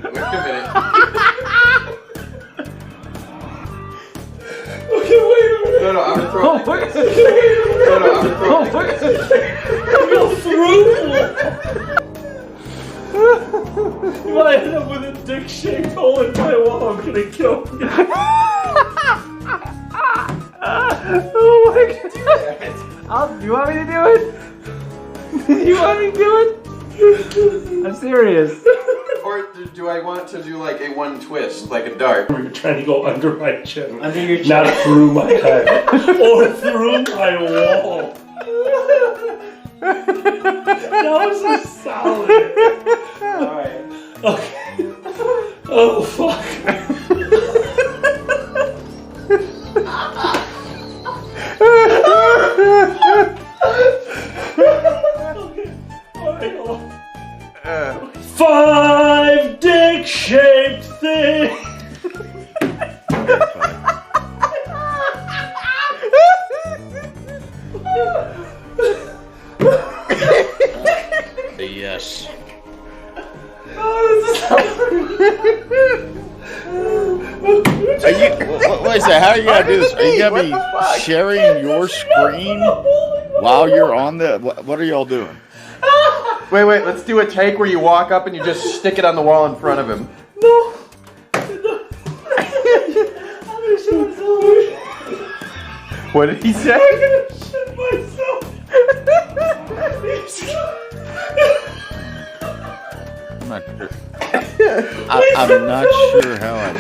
Wait a minute. Okay, wait a minute. No, I'm gonna throw it. I'm gonna throw it. If I end up with a dick-shaped hole in my wall, I'm gonna kill you. Oh my god. You want me to do it? You want me to do it? I'm serious. Or do I want to do like a one twist, like a dart? You're trying to go under my chin. Under your chin. Not through my head. Or through my wall. That was so solid. Alright. Okay. Oh, fuck. Okay. Alright, hold on. 5 dick-shaped things. Yes. Are you? What is that? How are you gonna do this? Are you gonna be sharing your screen while you're on the? What are y'all doing? Wait, let's do a take where you walk up and you just stick it on the wall in front of him. No. What did he say? I'm gonna shit myself. I'm not sure. I'm not sure how I.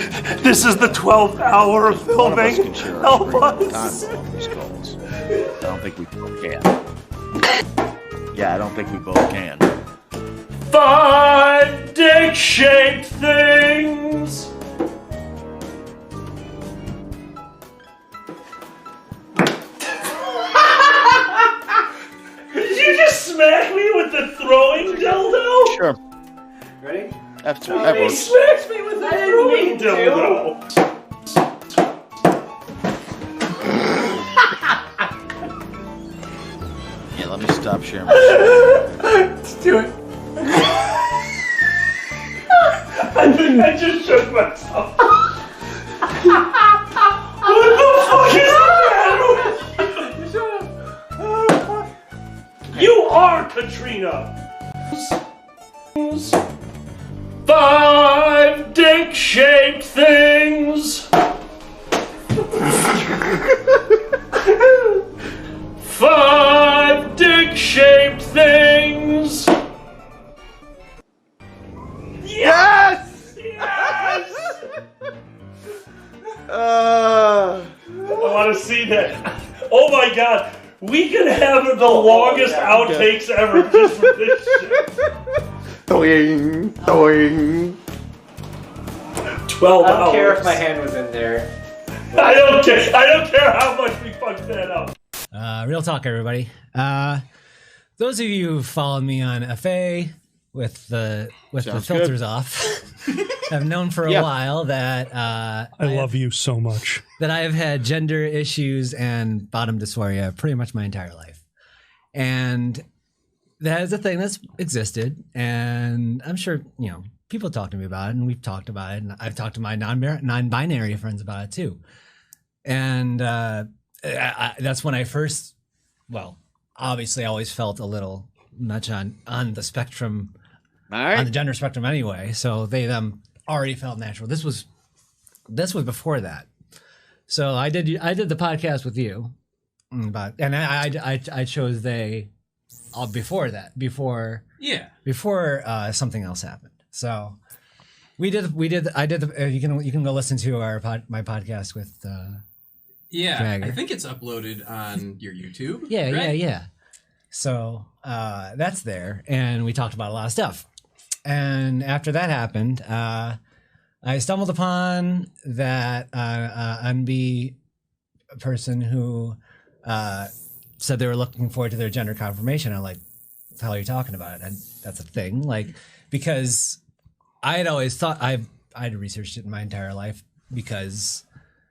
This is the 12th hour of One of us filming. can share our Help screen at a us. time on these calls. I don't think we both can. Yeah, I don't think we both can. 5 dick-shaped things. Did you just smack me with the throwing dildo? Sure. Ready? That He works. smacks me with the throwing mean to. dildo. Yeah, let me stop sharing my screen. Let's do it. I think I just shook myself. What the fuck is the matter with you? You are Katrina. 5 dick-shaped things. 5 dick-shaped things. Yes! Yes! Uh, I want to see that. Oh my god. We could have the longest outtakes ever just for this shit. Doing, doing. 12 I don't hours. care if my hand was in there. I don't care. I don't care how much we fucked that up. Real talk, everybody. Those of you who followed me on FA with the Sounds filters off have known for a while that I love you so much. that I have had gender issues and bottom dysphoria pretty much my entire life, and that is a thing that's existed. And I'm sure people talk to me about it, and we've talked about it, and I've talked to my non-binary friends about it too. And that's when I first, obviously I always felt a little much on the spectrum, on the gender spectrum anyway. So them already felt natural. This was before that. So I did the podcast with you, and I chose they before that, before something else happened. So I did you can go listen to my podcast with Jagger. I think it's uploaded on your YouTube. Yeah. So that's there, and we talked about a lot of stuff. And after that happened, I stumbled upon that unbe person who said they were looking forward to their gender confirmation. I'm like, what the hell are you talking about? And that's a thing, because I had always thought I'd researched it in my entire life, because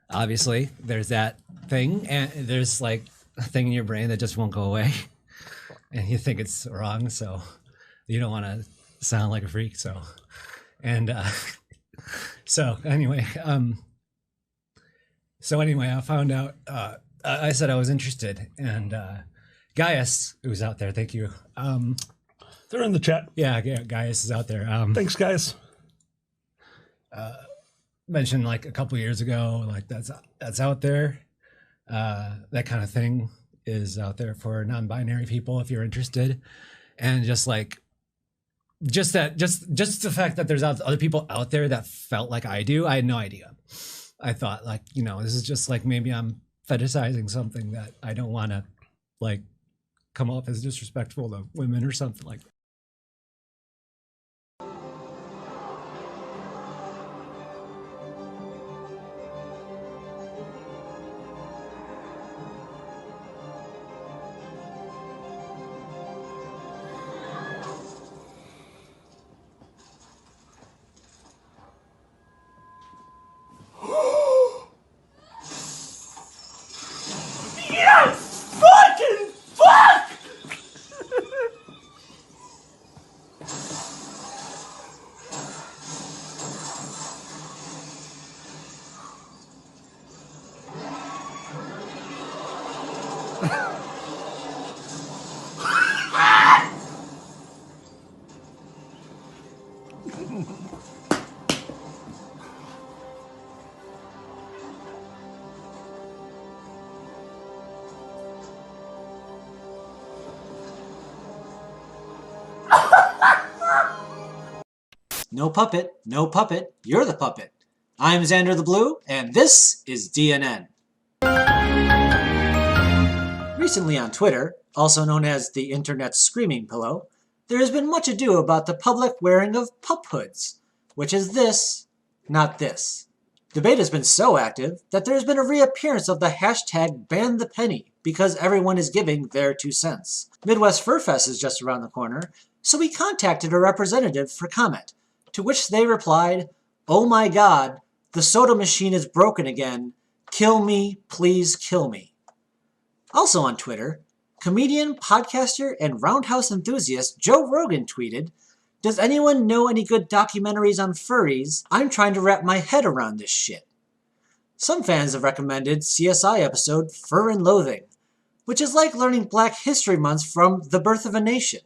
obviously there's that thing, and there's a thing in your brain that just won't go away, and you think it's wrong, so you don't want to sound like a freak. So And so anyway, I found out. I said I was interested, and Gaius, who's out there, thank you. They're in the chat. Yeah, Gaius is out there. Thanks, guys. Mentioned like a couple years ago, like that's out there. That kind of thing is out there for non-binary people if you're interested, and just the fact that there's other people out there that felt like I do. I had no idea. I thought like, this is just like maybe I'm fetishizing something that I don't want to like come off as disrespectful to women or something like that. No puppet, no puppet, you're the puppet. I'm Xander the Blue, and this is DNN. Recently on Twitter, also known as the internet's screaming pillow, there has been much ado about the public wearing of pup hoods, which is this, not this. Debate has been so active that there has been a reappearance of the hashtag #BanThePenny because everyone is giving their 2 cents. Midwest Fur Fest is just around the corner, so we contacted a representative for comment, to which they replied, "Oh my god, the soda machine is broken again. Kill me, please kill me." Also on Twitter, comedian, podcaster, and roundhouse enthusiast Joe Rogan tweeted, "Does anyone know any good documentaries on furries? I'm trying to wrap my head around this shit." Some fans have recommended CSI episode Fur and Loathing, which is like learning Black History Month from The Birth of a Nation.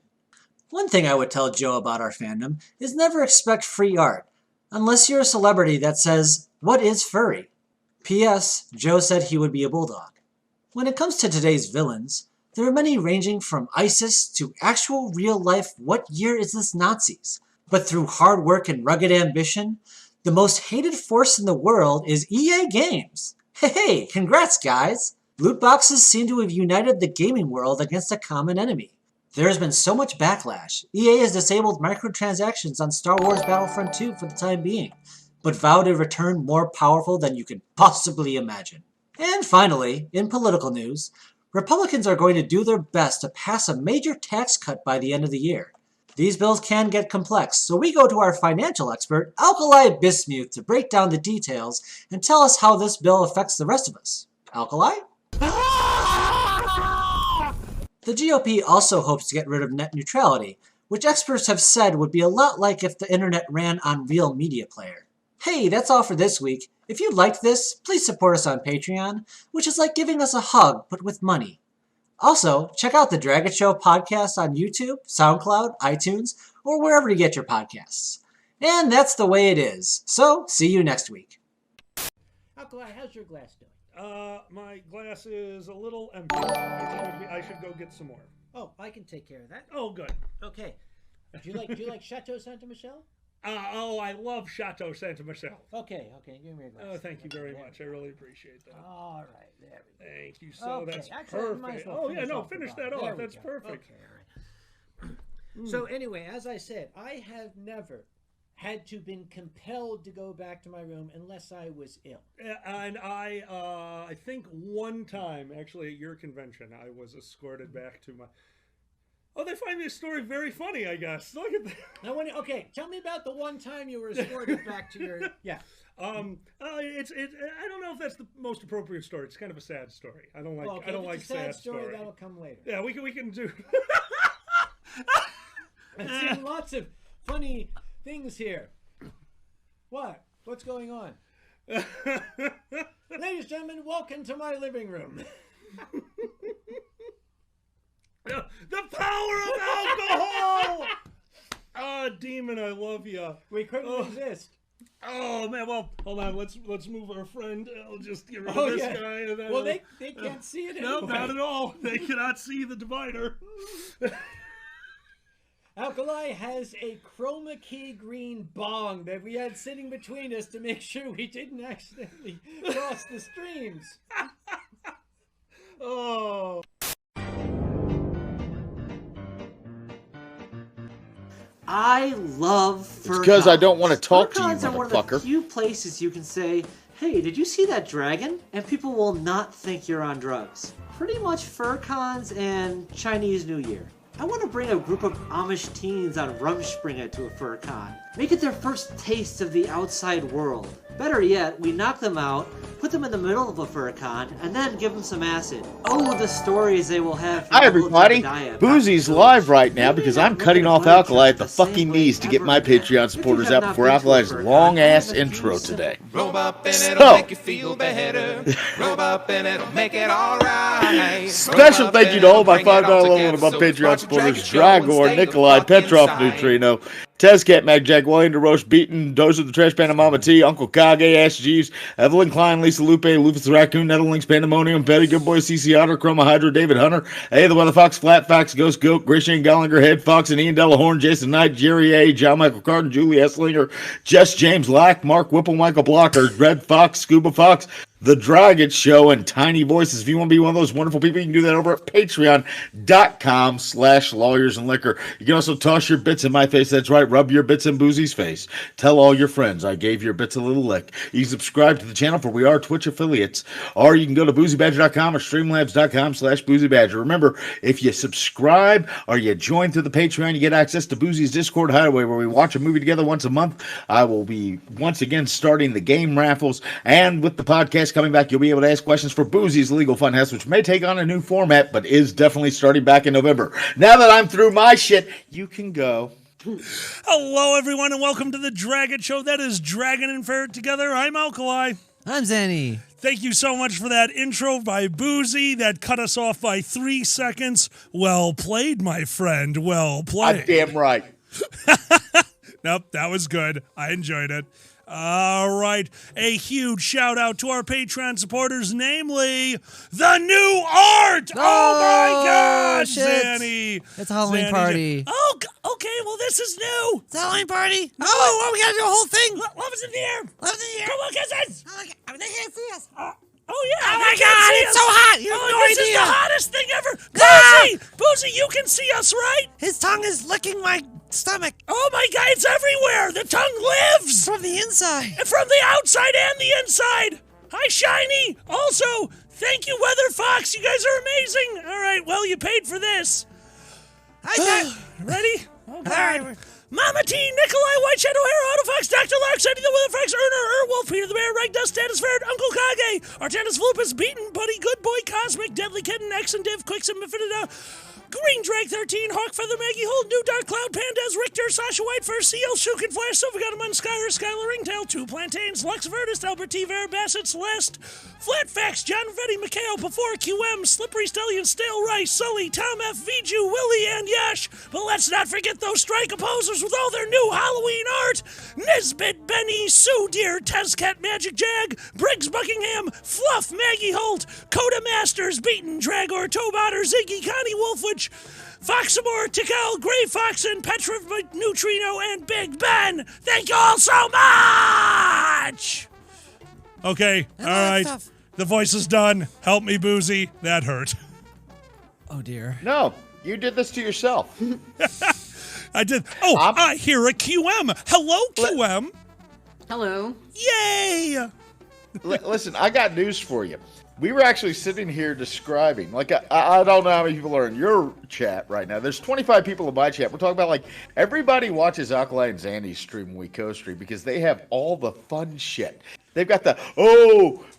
One thing I would tell Joe about our fandom is never expect free art, unless you're a celebrity that says, "What is furry?" P.S. Joe said he would be a bulldog. When it comes to today's villains, there are many ranging from ISIS to actual real-life "what year is this Nazis?" But through hard work and rugged ambition, the most hated force in the world is EA Games. Hey, congrats guys! Loot boxes seem to have united the gaming world against a common enemy. There has been so much backlash. EA has disabled microtransactions on Star Wars Battlefront 2 for the time being, but vowed to return more powerful than you could possibly imagine. And finally, in political news, Republicans are going to do their best to pass a major tax cut by the end of the year. These bills can get complex, so we go to our financial expert, Alkali Bismuth, to break down the details and tell us how this bill affects the rest of us. Alkali? The GOP also hopes to get rid of net neutrality, which experts have said would be a lot like if the internet ran on Real Media Player. Hey, that's all for this week. If you liked this, please support us on Patreon, which is like giving us a hug, but with money. Also, check out the Dragon Show podcast on YouTube, SoundCloud, iTunes, or wherever you get your podcasts. And that's the way it is. So, see you next week. Alkali, how's your glass doing? My glass is a little empty. I should go get some more. Oh, I can take care of that. Oh, good. Okay. Do you like Chateau Santa Michelle? I love Chateau Santa Michelle. Okay, give me a glass. Oh, thank you very much. I really appreciate that. All right, there we go. Thank you. So okay. that's Actually, perfect. Well Finish that off. That's perfect. Okay, all right. So anyway, as I said, I have never had to been compelled to go back to my room unless I was ill. And I think one time, actually at your convention, I was escorted back to my... Oh, they find this story very funny, I guess. Look at that. Okay, tell me about the one time you were escorted back to your... Yeah. I don't know if that's the most appropriate story. It's kind of a sad story. I don't like sad story. That'll come later. Yeah, we can do... I've seen lots of funny things here. What? What's going on? Ladies and gentlemen, welcome to my living room. The power of alcohol! Ah, Demon, I love you. We couldn't resist. Oh man, well, hold on. Let's move our friend. I'll just get rid of this guy. And then well, they can't see it anyway. No, not at all. They cannot see the divider. Alkali has a chroma key green bong that we had sitting between us to make sure we didn't accidentally cross the streams. Oh. I love fur It's because I don't cons. want to talk to you, Fur cons are one of the motherfucker. few places you can say, hey, did you see that dragon? And people will not think you're on drugs. Pretty much fur cons and Chinese New Year. I want to bring a group of Amish teens on Rumspringa to a fur con. Make it their first taste of the outside world. Better yet, we knock them out, put them in the middle of a fur con, and then give them some acid. Oh, the stories they will have. Hi everybody, Boozy's live right now because I'm cutting off Alkali at the fucking knees to get my Patreon supporters out before Alkali's long ass intro today. Rub up and it'll make you feel better. Rub up and it'll make it alright. Special thank you to all my $5 level and above Patreon supporters: Dragor, Nikolai, Petrov, Neutrino, Tezcat, Mag Jack, William DeRoche, Beaton, Dozer the Trash Panda, Mama T, Uncle Kage, Ash Jeeves, Evelyn Klein, Lisa Lupe, Lufus the Raccoon, Nettlelinks, Pandemonium, Betty, Good Boy, CC Otter, Chroma Hydra, David Hunter, A the Weather Fox, Flat Fox, Ghost Goat, Grishane Gollinger, Head Fox, and Ian Delahorn, Jason Knight, Jerry A, John Michael Carden, Julie Esslinger, Jess James Lack, Mark Whipple, Michael Blocker, Red Fox, Scuba Fox, The Dragon Show, and Tiny Voices. If you want to be one of those wonderful people, you can do that over at patreon.com/lawyersandliquor. You can also toss your bits in my face. That's right, rub your bits in Boozy's face. Tell all your friends I gave your bits a little lick. You can subscribe to the channel, for we are Twitch affiliates, or you can go to boozybadger.com or streamlabs.com/boozybadger. Remember, if you subscribe or you join through the Patreon, you get access to Boozy's Discord Hideaway, where we watch a movie together once a month. I will be once again starting the game raffles, and with the podcast coming back, you'll be able to ask questions for Boozy's Legal Funhouse, which may take on a new format, but is definitely starting back in November. Now that I'm through my shit, you can go. Hello, everyone, and welcome to the Dragon Show. That is Dragon and Ferret together. I'm Alkali. I'm Zanny. Thank you so much for that intro by Boozy that cut us off by 3 seconds. Well played, my friend. Well played. Damn right. Nope, that was good. I enjoyed it. All right, a huge shout out to our Patreon supporters, namely the new art. Oh my gosh, shit. Zanny! It's a Halloween Zanny. party. Oh, okay. Well, this is new. It's a Halloween party. Oh, we gotta do a whole thing. Love is in the air. Love is in the air. Come on, kisses. They can't see us. Oh yeah! Oh my God! It's so hot. You have no This is idea. the hottest thing ever. Ah! Boozy, you can see us, right? His tongue is licking my stomach Oh my God! It's everywhere. The tongue lives. from the inside. From the outside and the inside. Hi, Shiny. Also, thank you, Weather Fox. You guys are amazing. All right, well, you paid for this. Ready? Oh, God. All right. Mama T, Nikolai, White Shadow Hair, Autofox, Dr. Lark, Shiny the Weather Fox, Erner, Wolf, Peter the Bear, Rag Dust, Status Ferret, Uncle Kage, Artanus Lupus, Beaten, Buddy, Good Boy, Cosmic, Deadly Kitten, X and Div, Quicksand, Infinita, Green Drag 13, Hawk Feather, Maggie Holt, New Dark Cloud, Pandas, Richter, Sasha White, First Seal, Shukin Flash, Silvergutterman, Skyler, Skylar Ringtail, Two Plantains, Lux Vertus, Albert T. Ver, Bassett, Celeste, Flat Facts, John Vetti, Mikhail, Before QM, Slippery Stallion, Stale Rice, Sully, Tom F. Viju, Willie, and Yash. But let's not forget those strike opposers with all their new Halloween art. Nisbet, Benny, Sue Deer, Tezcat, Magic Jag, Briggs Buckingham, Fluff, Maggie Holt, Coda Masters, Beaten, Dragor, Tobotter, Ziggy, Connie Wolfwich, Foxamore, Tikal, Gray Fox, and Petra Neutrino, and Big Ben. Thank you all so much! Okay, all right. The voice is done. Help me, Boozy. That hurt. Oh dear. No, you did this to yourself. I did. Oh, I hear a QM. Hello, QM. Hello. Yay! Listen, I got news for you. We were actually sitting here describing, like, I don't know how many people are in your chat right now. There's 25 people in my chat. We're talking about, like, everybody watches Alkali and Zandy's stream when we co-stream because they have all the fun shit. They've got the,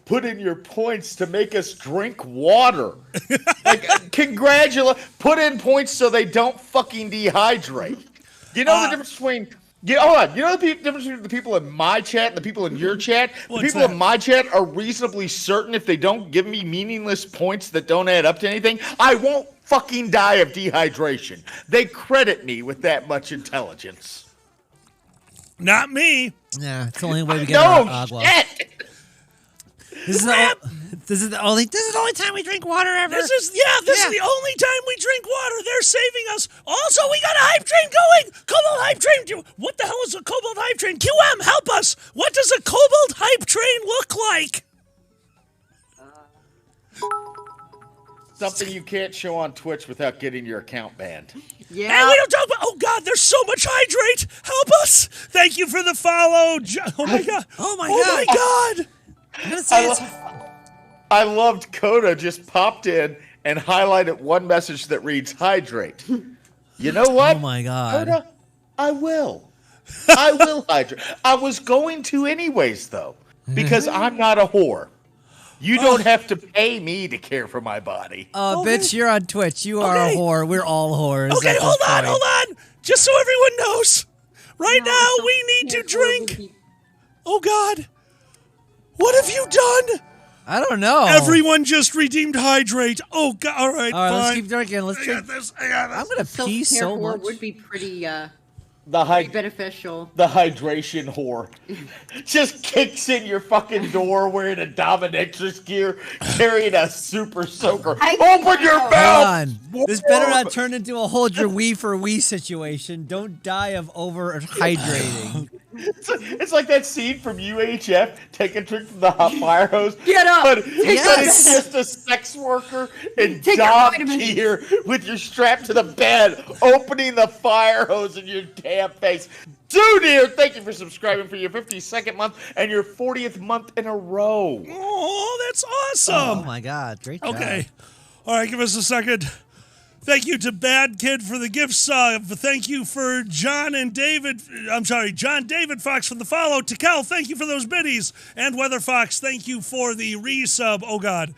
put in your points to make us drink water. Like, congratulate, put in points so they don't fucking dehydrate. You know the difference between Yeah, hold on. You know the difference between the people in my chat and the people in your chat? The people in my chat are reasonably certain if they don't give me meaningless points that don't add up to anything, I won't fucking die of dehydration. They credit me with that much intelligence. Not me. Yeah, it's the only way we get our agua. Shit! This is the only time we drink water ever. This is the only time we drink water. They're saving us. Also, we got a hype train going. Cobalt hype train. What the hell is a cobalt hype train? QM, help us. What does a cobalt hype train look like? Something you can't show on Twitch without getting your account banned. Yeah. And we don't talk about. Oh God, there's so much hydrate. Help us. Thank you for the follow. Oh my God. Oh my God. I'm gonna say I loved Coda just popped in and highlighted one message that reads hydrate. You know what? Oh my God. Coda, I will. I will hydrate. I was going to anyways though, because I'm not a whore. You don't have to pay me to care for my body. Bitch, you're on Twitch. You are a whore. We're all whores. Okay, hold on. Just so everyone knows. Right now, we need to drink. Oh God. What have you done? I don't know. Everyone just redeemed hydrate. Oh God. All right, fine. Let's keep drinking. Let's drink. I got this. I'm gonna pee so much. Would be pretty Pretty beneficial. The hydration whore just kicks in your fucking door wearing a dominatrix gear, carrying a super soaker. Open your Hold mouth! on. This better not turn into a hold your wee for wee situation. Don't die of overhydrating. It's like that scene from UHF, take a drink from the hot fire hose. Get up! But it's just a sex worker in dog gear with your strap to the bed, opening the fire hose in your damn face. Dude here, thank you for subscribing for your 52nd month and your 40th month in a row. Oh, that's awesome. Oh my God, great job. Okay. All right, give us a second. Thank you to Bad Kid for the gift sub. Thank you for John David Fox for the follow. To Cal, thank you for those biddies. And Weather Fox, thank you for the resub. Oh, God.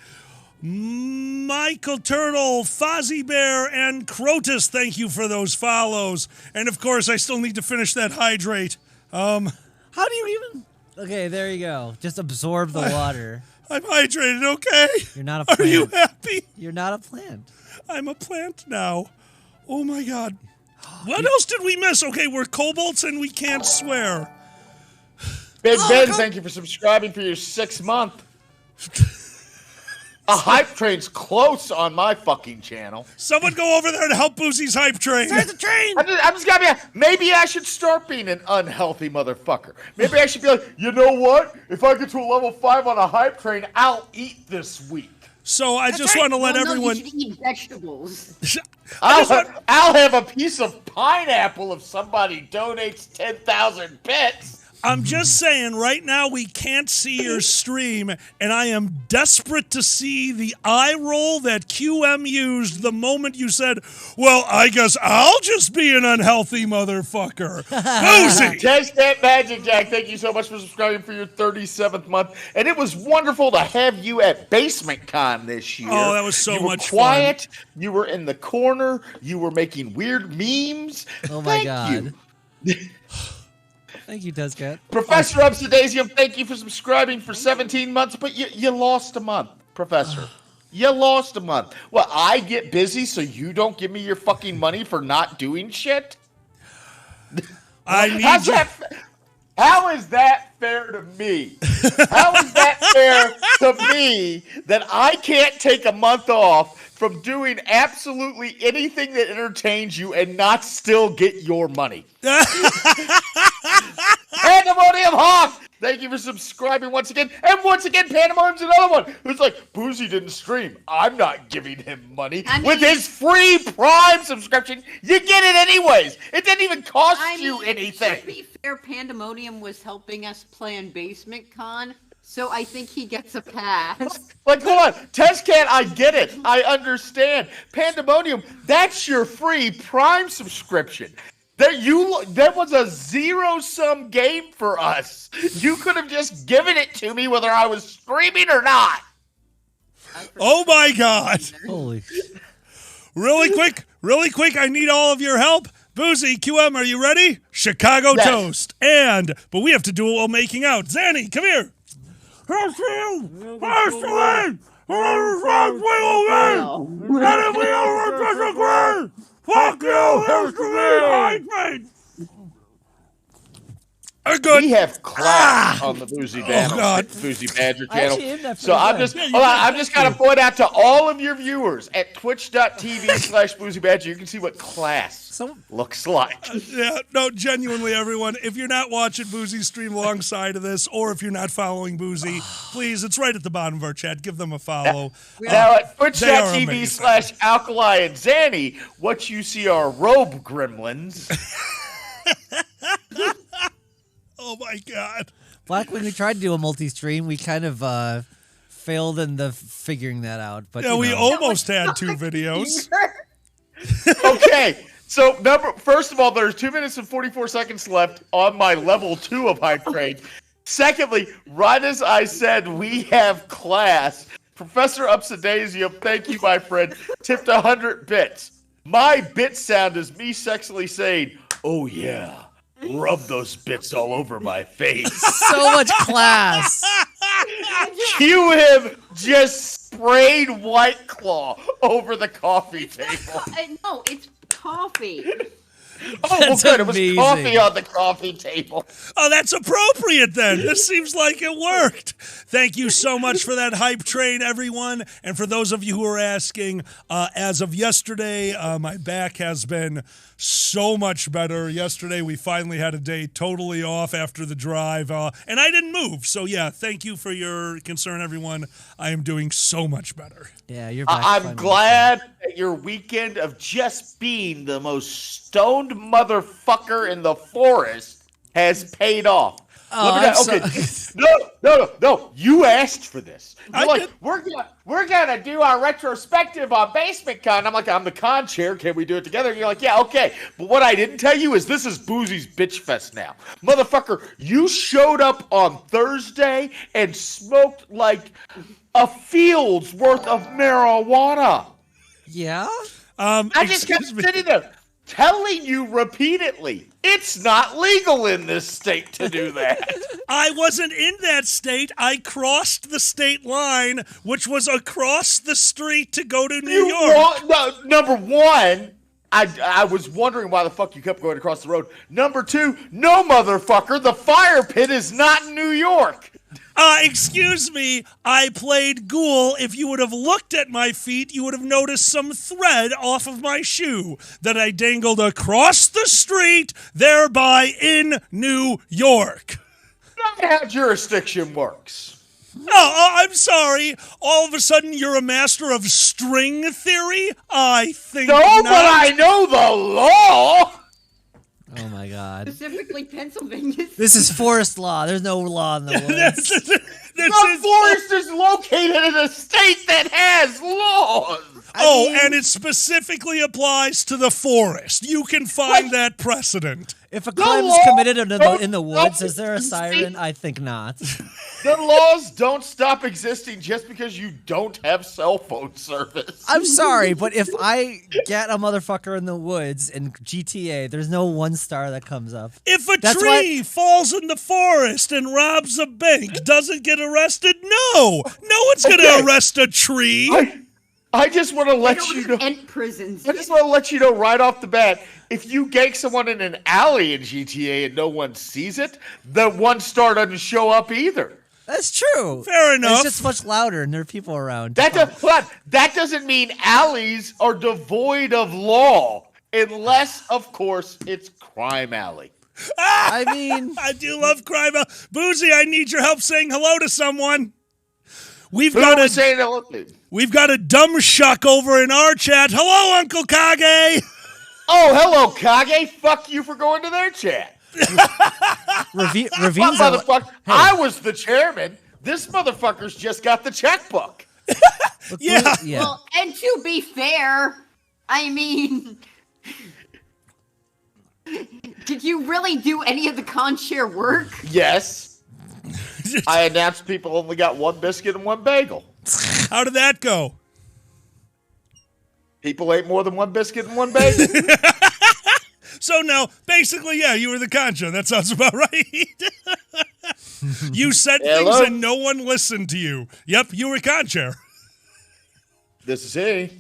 Michael Turtle, Fozzie Bear, and Crotus, thank you for those follows. And, of course, I still need to finish that hydrate. How do you even... Okay, there you go. Just absorb the water. I'm hydrated, okay? You're not a plant. Are you happy? You're not a plant. I'm a plant now. Oh my God. What else did we miss? Okay, we're kobolds and we can't swear. Big Ben, thank you for subscribing for your 6th month. A hype train's close on my fucking channel. Someone go over there and help Boozy's hype train. Start the train. I'm just gonna be. Maybe I should start being an unhealthy motherfucker. Maybe I should be like, you know what? If I get to a level 5 on a hype train, I'll eat this week. So I just want to let everyone. You should eat vegetables. I'll have a piece of pineapple if somebody donates 10,000 bits. I'm just saying, right now we can't see your stream, and I am desperate to see the eye roll that QM used the moment you said, well, I guess I'll just be an unhealthy motherfucker. Boozy! Test that Magic Jack, thank you so much for subscribing for your 37th month. And it was wonderful to have you at BasementCon this year. Oh, that was so much fun. You were quiet, you were in the corner, you were making weird memes. Oh my God. Thank you, Tezcat. Professor Obsidasium, thank you for subscribing for 17 months, but you lost a month, Professor. You lost a month. Well, I get busy, so you don't give me your fucking money for not doing shit? I need How is that fair to me? How is that fair to me that I can't take a month off from doing absolutely anything that entertains you and not still get your money? Pandemonium Hawk! Thank you for subscribing once again. And once again, Pandemonium's another one who's like, Boozy didn't stream. I'm not giving him money. With his free Prime subscription, you get it anyways. It didn't even cost you anything. To be fair, Pandemonium was helping us play in BasementCon, so I think he gets a pass. Like, hold on. Tezcat, I get it. I understand. Pandemonium, that's your free Prime subscription. That was a zero-sum game for us. You could have just given it to me whether I was streaming or not. Oh my God. Holy. Really quick, I need all of your help. Boozy, QM, are you ready? Chicago Yes. toast. But we have to do it while making out. Zanny, come here. Here's to you. Here's to me. Here's to me. And if we ever disagree, fuck you. Here's to me. Hydrate. Good. We have class on the Boozy Badger, God. Boozy Badger I channel. actually am that So I'm pretty just, good. hold on, I'm just gonna point out to all of your viewers at twitch.tv/Boozy Badger, you can see what class looks like. Yeah, no, genuinely, everyone. If you're not watching Boozy stream alongside of this, or if you're not following Boozy, please, it's right at the bottom of our chat. Give them a follow. Now at They are amazing. twitch.tv/Alkali and Zanny, what you see are robe gremlins. Oh my God. Black, when we tried to do a multi-stream, we kind of failed in the figuring that out. But Yeah, you we know. almost had 2 videos. Okay, so first of all, there's 2 minutes and 44 seconds left on my level 2 of hype train. Secondly, right as I said, we have class. Professor Upsidasium, thank you, my friend, tipped 100 bits. My bit sound is me sexually saying, "Oh yeah, rub those bits all over my face." So much class. Cue him just sprayed White Claw over the coffee table. No, it's coffee. Oh, well, That's good. It was amazing. coffee on the coffee table. Oh, that's appropriate then. This seems like it worked. Thank you so much for that hype train, everyone. And for those of you who are asking, as of yesterday, my back has been so much better. Yesterday, we finally had a day totally off after the drive, and I didn't move. So, yeah, thank you for your concern, everyone. I am doing so much better. Yeah, you're back. I'm glad that your weekend of just being the most stoned motherfucker in the forest has paid off. Oh, Okay, no. You asked for this. You're like, we're gonna do our retrospective on BasementCon. I'm like, I'm the con chair. Can we do it together? And you're like, yeah, okay. But what I didn't tell you is this is Boozy's bitch fest now, motherfucker. You showed up on Thursday and smoked like a field's worth of marijuana. Yeah. I just kept sitting there telling you repeatedly, it's not legal in this state to do that. I wasn't in that state. I crossed the state line, which was across the street to go to New York. Number one, I was wondering why the fuck you kept going across the road. Number two, no motherfucker, the fire pit is not in New York. Excuse me, I played Ghoul. If you would have looked at my feet, you would have noticed some thread off of my shoe that I dangled across the street, thereby in New York. Not how jurisdiction works. Oh, I'm sorry. All of a sudden, you're a master of string theory? I think No, not. but I know the law. Oh my God. Specifically Pennsylvania. This is forest law. There's no law in the woods. The forest is located in a state that has laws. And it specifically applies to the forest. You can find that precedent. If a crime is committed in the woods, is there a siren? I think not. The laws don't stop existing just because you don't have cell phone service. I'm sorry, but if I get a motherfucker in the woods in GTA, there's no 1 star that comes up. If a tree falls in the forest and robs a bank, does it get arrested? No. No one's going to arrest a tree. I just want to let you know. And prisons. I just want to let you know right off the bat. If you gank someone in an alley in GTA and no one sees it, the 1 star doesn't show up either. That's true. Fair enough. It's just much louder and there are people around. That doesn't mean alleys are devoid of law, unless, of course, it's Crime Alley. I mean, I do love crime. Boozy, I need your help saying hello to someone. We've got a dumb shuck over in our chat. Hello, Uncle Kage. Oh, hello, Kage. Fuck you for going to their chat. I was the chairman. This motherfucker's just got the checkbook. Yeah. Well, and to be fair, I mean, did you really do any of the con-share work? Yes. I announced people only got 1 biscuit and 1 bagel. How did that go? People ate more than 1 biscuit and 1 bagel. So no, basically, yeah, you were the concha. That sounds about right. You said things and no one listened to you. Yep, you were concha. This is he.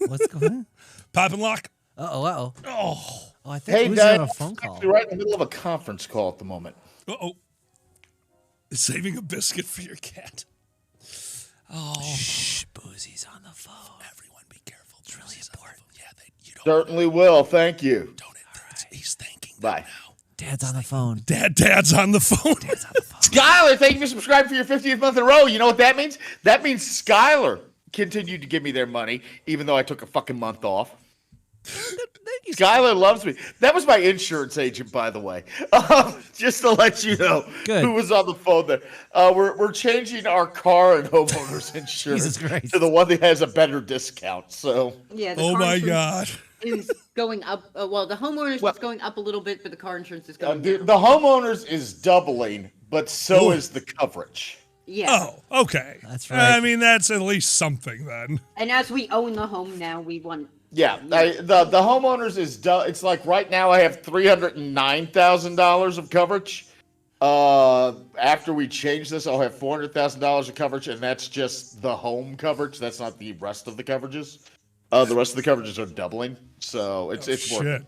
What's going on? Pop and lock. Oh. Oh, I think Hey, Boozy's Dad. on a phone call. You're right in the middle of a conference call at the moment. Uh-oh. Saving a biscuit for your cat. Oh. Shh, Boozy's on the phone. Everyone be careful. It's really important. Yeah, you don't. Certainly will. Thank you. He's thanking Bye. now. Dad's on the phone. Dad's on the phone. Skylar, thank you for subscribing for your 50th month in a row. You know what that means? That means Skylar continued to give me their money, even though I took a fucking month off. Skylar loves me. That was my insurance agent, by the way. Just to let you know who was on the phone there. We're changing our car and homeowners insurance to the one that has a better discount. So. Yeah. Oh my God. Is going up. Well, the homeowners is going up a little bit, but the car insurance is going down. The homeowners is doubling, but so is the coverage. Yeah. Oh, okay. That's right. I mean, that's at least something then. And as we own the home now, we want. Yeah, the homeowners is it's like right now I have $309,000 of coverage. After we change this, I'll have $400,000 of coverage, and that's just the home coverage. That's not the rest of the coverages. The rest of the coverages are doubling, so it's working.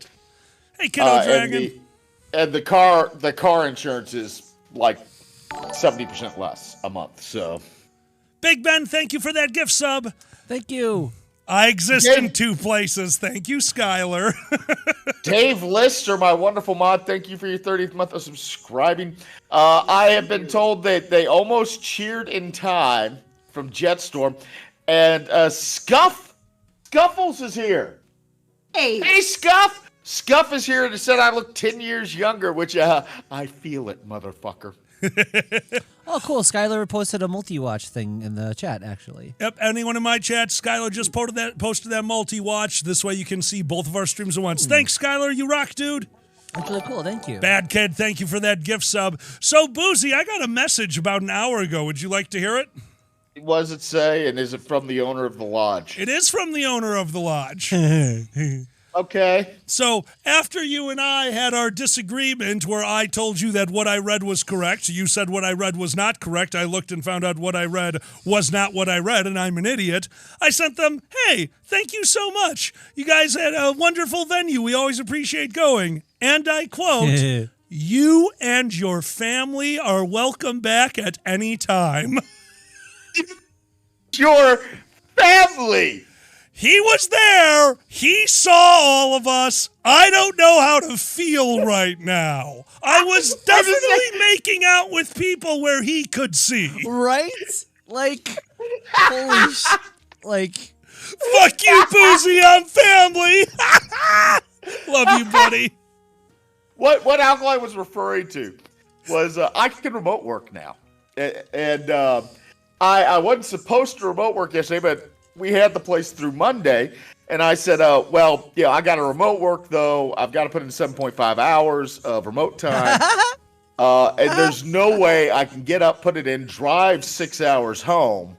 Hey, Kiddo Dragon. And the car insurance is like 70% less a month. So, Big Ben, thank you for that gift sub. Thank you. I exist in two places. Thank you, Skylar. Dave Lister, my wonderful mod, thank you for your 30th month of subscribing. I have been told that they almost cheered in time from Jetstorm, and Scuffles is here. Hey, Scuff! Scuff is here and said I look 10 years younger, which I feel it, motherfucker. Oh, cool. Skylar posted a multi-watch thing in the chat, actually. Yep, anyone in my chat, Skylar just posted that multi-watch. This way you can see both of our streams at once. Thanks, Skylar. You rock, dude. That's really cool. Thank you. Bad Kid, thank you for that gift sub. So, Boozy, I got a message about an hour ago. Would you like to hear it? What does it say, and is it from the owner of the lodge? It is from the owner of the lodge. Okay. So, after you and I had our disagreement where I told you that what I read was correct, you said what I read was not correct, I looked and found out what I read was not what I read, and I'm an idiot, I sent them, hey, thank you so much. You guys had a wonderful venue. We always appreciate going. And I quote, you and your family are welcome back at any time. Your family! He was there. He saw all of us. I don't know how to feel right now. I was definitely making out with people where he could see. Right? Like, holy like. Fuck you, Boozy, I'm family. Love you, buddy. What Alkali was referring to was I can remote work now. And I wasn't supposed to remote work yesterday, but we had the place through Monday, and I said, well, yeah, I got to remote work, though. I've got to put in 7.5 hours of remote time, and there's no way I can get up, put it in, drive 6 hours home,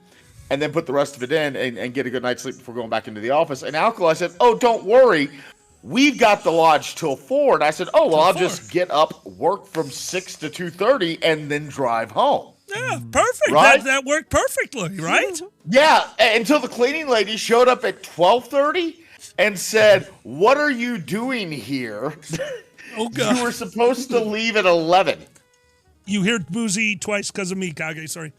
and then put the rest of it in and get a good night's sleep before going back into the office. And Alkali said, oh, don't worry. We've got the lodge till 4. And I said, oh, well, I'll just get up, work from 6 to 2:30, and then drive home. Yeah, perfect. Right? That worked perfectly, right? Yeah, until the cleaning lady showed up at 12:30 and said, what are you doing here? Oh, God. You were supposed to leave at 11. You hear Boozy twice because of me, Kage, sorry.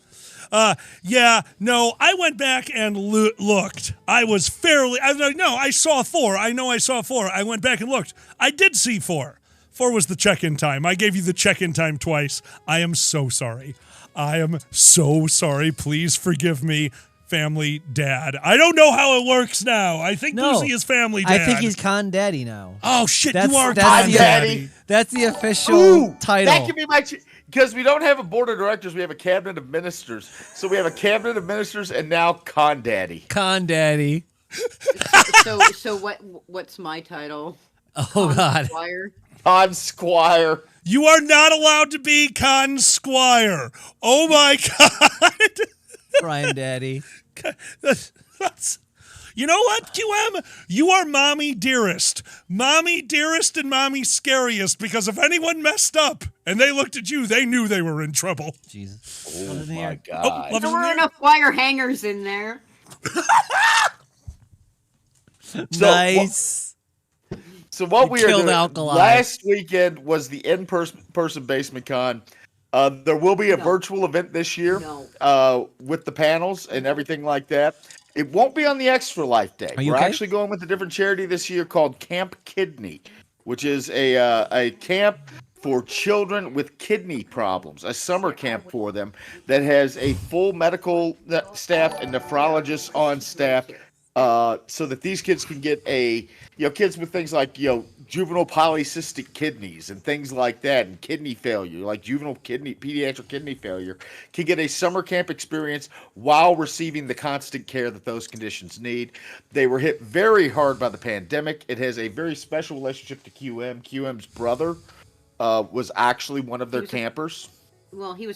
Yeah, no, I went back and looked. I was I saw 4. I know I saw 4. I went back and looked. I did see 4. 4 was the check-in time. I gave you the check-in time twice. I am so sorry. I am so sorry. Please forgive me, family dad. I don't know how it works now. I think Boozy is family dad. I think he's Con Daddy now. Oh, shit, you are Con Daddy. That's the official title. That can be my... Because we don't have a board of directors, we have a cabinet of ministers. So we have a cabinet of ministers and now Con Daddy. Con Daddy. So what's my title? Oh, God. Squire? Con Squire. You are not allowed to be Con Squire. Oh, my God. Brian Daddy. You know what, QM? You are mommy dearest. Mommy dearest and mommy scariest, because if anyone messed up and they looked at you, they knew they were in trouble. Jesus. Oh Love is in the my air. God. Oh, love There is in the were air. enough wire hangers in there. Nice. So what You we are killed doing Alkali. last weekend was the in-person Basement Con. There will be a No. virtual event this year No. with the panels and everything like that. It won't be on the Extra Life Day. Are you We're okay? actually going with a different charity this year called Camp Kidney, which is a camp for children with kidney problems, a summer camp for them that has a full medical staff and nephrologists on staff, so that these kids can get kids with things like, juvenile polycystic kidneys and things like that, and kidney failure, like pediatric kidney failure, can get a summer camp experience while receiving the constant care that those conditions need. They were hit very hard by the pandemic. It has a very special relationship to QM. QM's brother was actually one of their campers. Well, he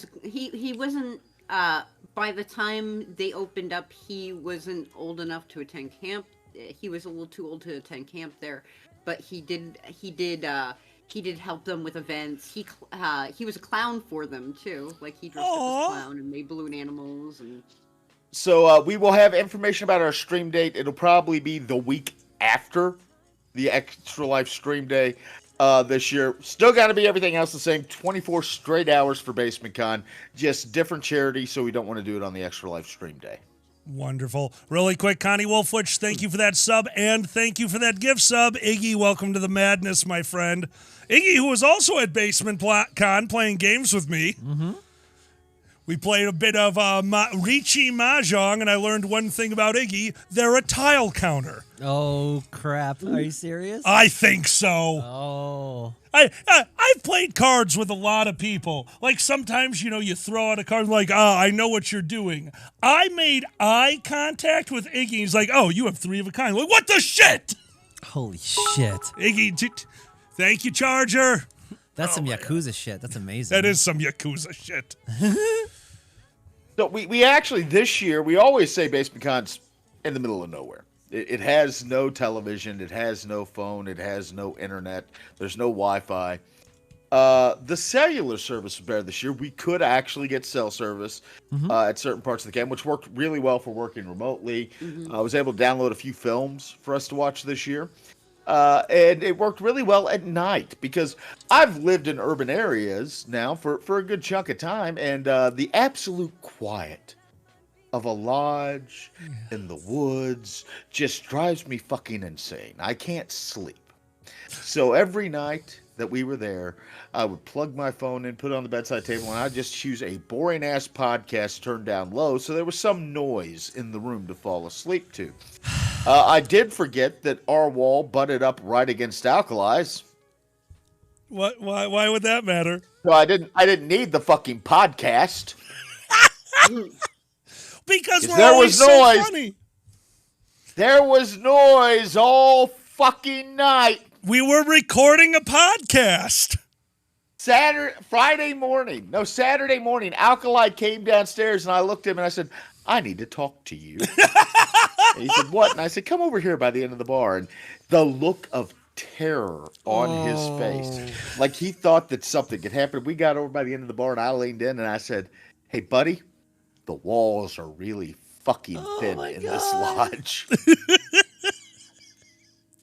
wasn't. By the time they opened up, he wasn't old enough to attend camp. He was a little too old to attend camp there, but he did help them with events. He was a clown for them too. Like, he dressed up as a clown and made balloon animals and. So we will have information about our stream date. It'll probably be the week after the Extra Life stream day this year. Still got to be everything else the same. 24 straight hours for BasementCon. Just different charity, so we don't want to do it on the Extra Life stream day. Wonderful. Really quick, Connie Wolfwich, thank you for that sub, and thank you for that gift sub. Iggy, welcome to the madness, my friend. Iggy, who was also at BasementCon playing games with me. Mm-hmm. We played a bit of Richi Mahjong, and I learned one thing about Iggy. They're a tile counter. Oh, crap. Are you serious? I think so. Oh. I've played cards with a lot of people. Like, sometimes, you throw out a card like, I know what you're doing. I made eye contact with Iggy. He's like, oh, you have 3 of a kind. Like, what the shit? Holy shit. Iggy, thank you, Charger. That's some Yakuza shit. That's amazing. That is some Yakuza shit. So we actually, this year, we always say BasementCon's in the middle of nowhere. It has no television. It has no phone. It has no internet. There's no Wi-Fi. The cellular service was better this year. We could actually get cell service at certain parts of the game, which worked really well for working remotely. I was able to download a few films for us to watch this year. And it worked really well at night, because I've lived in urban areas now for a good chunk of time, and the absolute quiet of a lodge in the woods just drives me fucking insane. I can't sleep. So every night that we were there, I would plug my phone in, put it on the bedside table, and I'd just choose a boring-ass podcast turned down low so there was some noise in the room to fall asleep to. I did forget that our wall butted up right against Alkali's. What? Why would that matter? So I didn't need the fucking podcast. Because we're there always was noise. so funny. There was noise all fucking night. We were recording a podcast. Saturday morning, Alkali came downstairs, and I looked at him and I said, I need to talk to you. And he said, what? And I said, come over here by the end of the bar. And the look of terror on his face, like he thought that something had happened. We got over by the end of the bar, and I leaned in and I said, hey, buddy, the walls are really fucking thin in this lodge.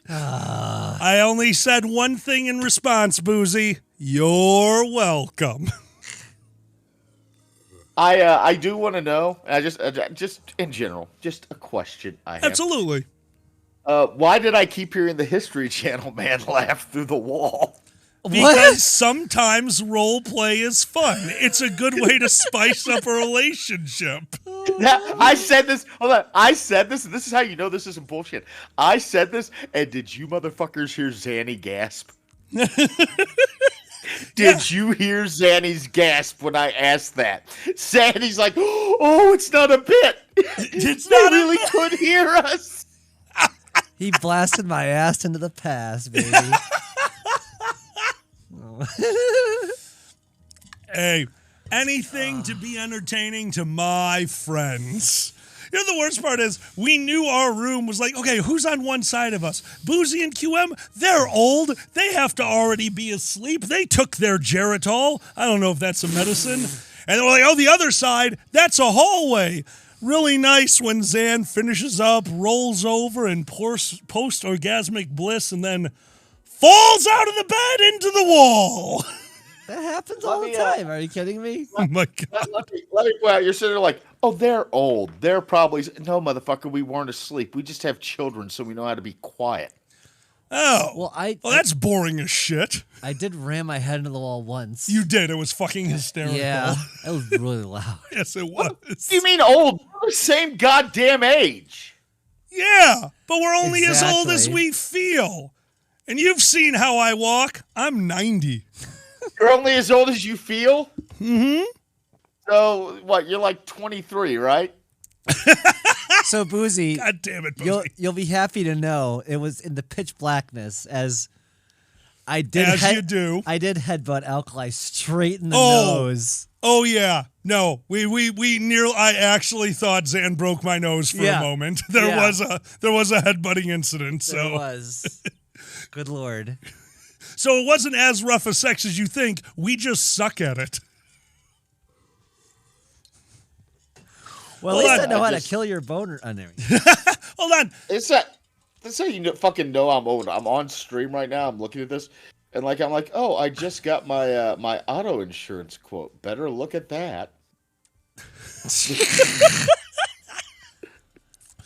I only said one thing in response, Boozy. You're welcome. I do want to know, just in general, just a question I have. Absolutely. Why did I keep hearing the History Channel man laugh through the wall? Because sometimes role play is fun. It's a good way to spice up a relationship. I said this. Hold on. I said this, and this is how you know this isn't bullshit. I said this, and did you motherfuckers hear Zanny gasp? Did you hear Zanny's gasp when I asked that? Zanny's like, oh, it's not a bit. It's they not really could hear us. He blasted my ass into the past, baby. Hey, anything to be entertaining to my friends. You know, the worst part is we knew our room was like, okay, who's on one side of us? Boozy and QM, they're old. They have to already be asleep. They took their Geritol. I don't know if that's a medicine. And then we're like, oh, the other side, that's a hallway. Really nice when Zan finishes up, rolls over, and post-orgasmic bliss, and then falls out of the bed into the wall. That happens all the time. Are you kidding me? Oh, my God. Let me well, you're sitting there like, oh, they're old. They're probably... No, motherfucker, we weren't asleep. We just have children, so we know how to be quiet. Oh. Well, that's boring as shit. I did ram my head into the wall once. You did. It was fucking hysterical. Yeah, it was really loud. Yes, it was. What do you mean old? We're the same goddamn age. Yeah, but we're only as old as we feel. And you've seen how I walk. I'm 90. You're only as old as you feel? Mm-hmm. So, what, you're like 23, right? So, Boozy, God damn it, Boozy. You'll be happy to know it was in the pitch blackness as I did. You do. I did headbutt Alkali straight in the nose. Oh yeah, no, we nearly. I actually thought Zan broke my nose for a moment. There was a headbutting incident. So there was. Good Lord. So it wasn't as rough a sex as you think. We just suck at it. Well, at least I know how to kill your boner. Oh, there we go. Hold on. That's how you fucking know I'm old. I'm on stream right now. I'm looking at this, and I'm like, oh, I just got my my auto insurance quote. Better look at that.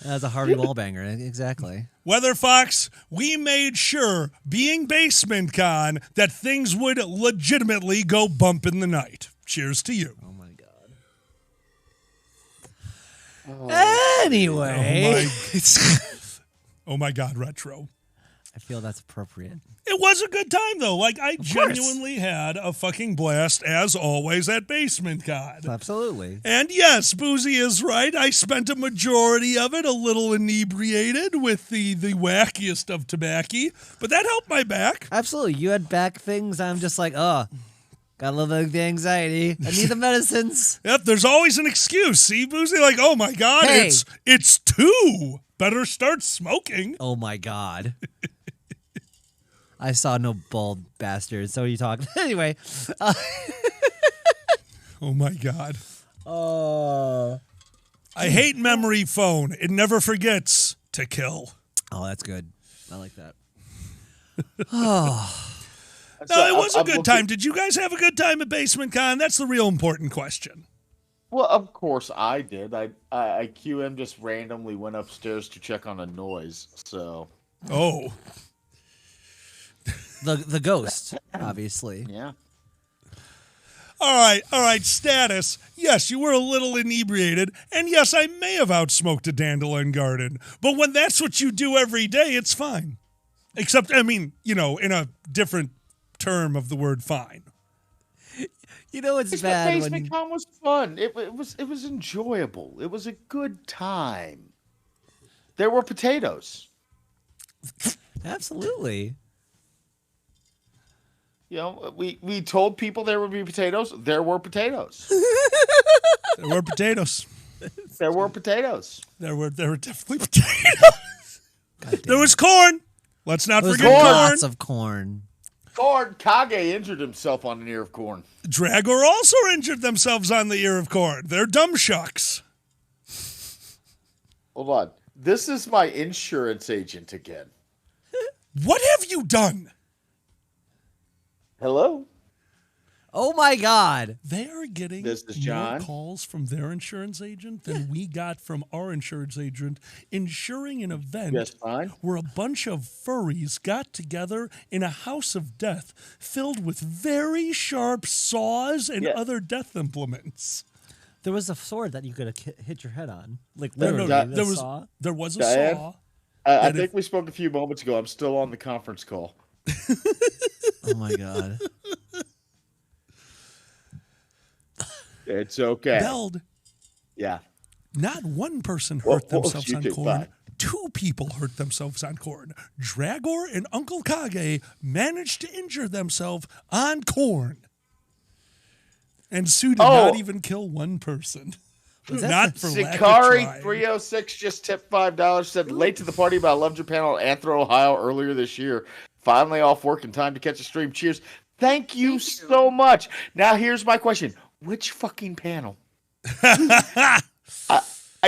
That's a Harvey Wallbanger, exactly. Weather Fox, we made sure, being BasementCon, that things would legitimately go bump in the night. Cheers to you. Oh my God. Anyway. Oh my God, Retro. I feel that's appropriate. It was a good time, though. Like, I genuinely had a fucking blast, as always, at BasementCon. Absolutely. And yes, Boozy is right. I spent a majority of it a little inebriated with the wackiest of tobacco, but that helped my back. Absolutely. You had back things. I'm just like, got a little bit of the anxiety. I need the medicines. Yep, there's always an excuse. See, Boozy, like, oh my God, Hey. it's 2. Better start smoking. Oh my God. I saw no bald bastards. So are you talking? Anyway. Oh my God. I hate memory foam. It never forgets to kill. Oh, that's good. I like that. No, it was a good time. Did you guys have a good time at BasementCon? That's the real important question. Well, of course I did. I QM just randomly went upstairs to check on a noise. So. Oh. The ghost, obviously. Yeah. All right. Status. Yes, you were a little inebriated, and yes, I may have outsmoked a dandelion garden. But when that's what you do every day, it's fine. Except, I mean, in a different term of the word fine. You know it's bad when BasementCon was fun. It was enjoyable. It was a good time. There were potatoes. Absolutely. We told people there would be potatoes. There were potatoes. There were potatoes. There were potatoes. There were definitely potatoes. There was corn. Let's not forget corn. Lots of corn. Corn. Kage injured himself on an ear of corn. Dragor also injured themselves on the ear of corn. They're dumb shucks. Hold on. This is my insurance agent again. What have you done? Hello? Oh my God. They are getting This is John. more calls from their insurance agent than we got from our insurance agent insuring an event where a bunch of furries got together in a house of death filled with very sharp saws and other death implements. There was a sword that you could have hit your head on. Like No, literally. there was a Diane, saw. I think we spoke a few moments ago. I'm still on the conference call. Oh my God. It's okay. Beld. Yeah. Not one person hurt themselves on you corn. fine. 2 people hurt themselves on corn. Dragor and Uncle Kage managed to injure themselves on corn. And Sue did not even kill one person. Not for lack of Sikari trying. 306 just tipped $5. Said late to the party, but I loved your panel at Anthro, Ohio earlier this year. Finally off work in time to catch a stream. Cheers. Thank you so much. Now here's my question: which fucking panel? I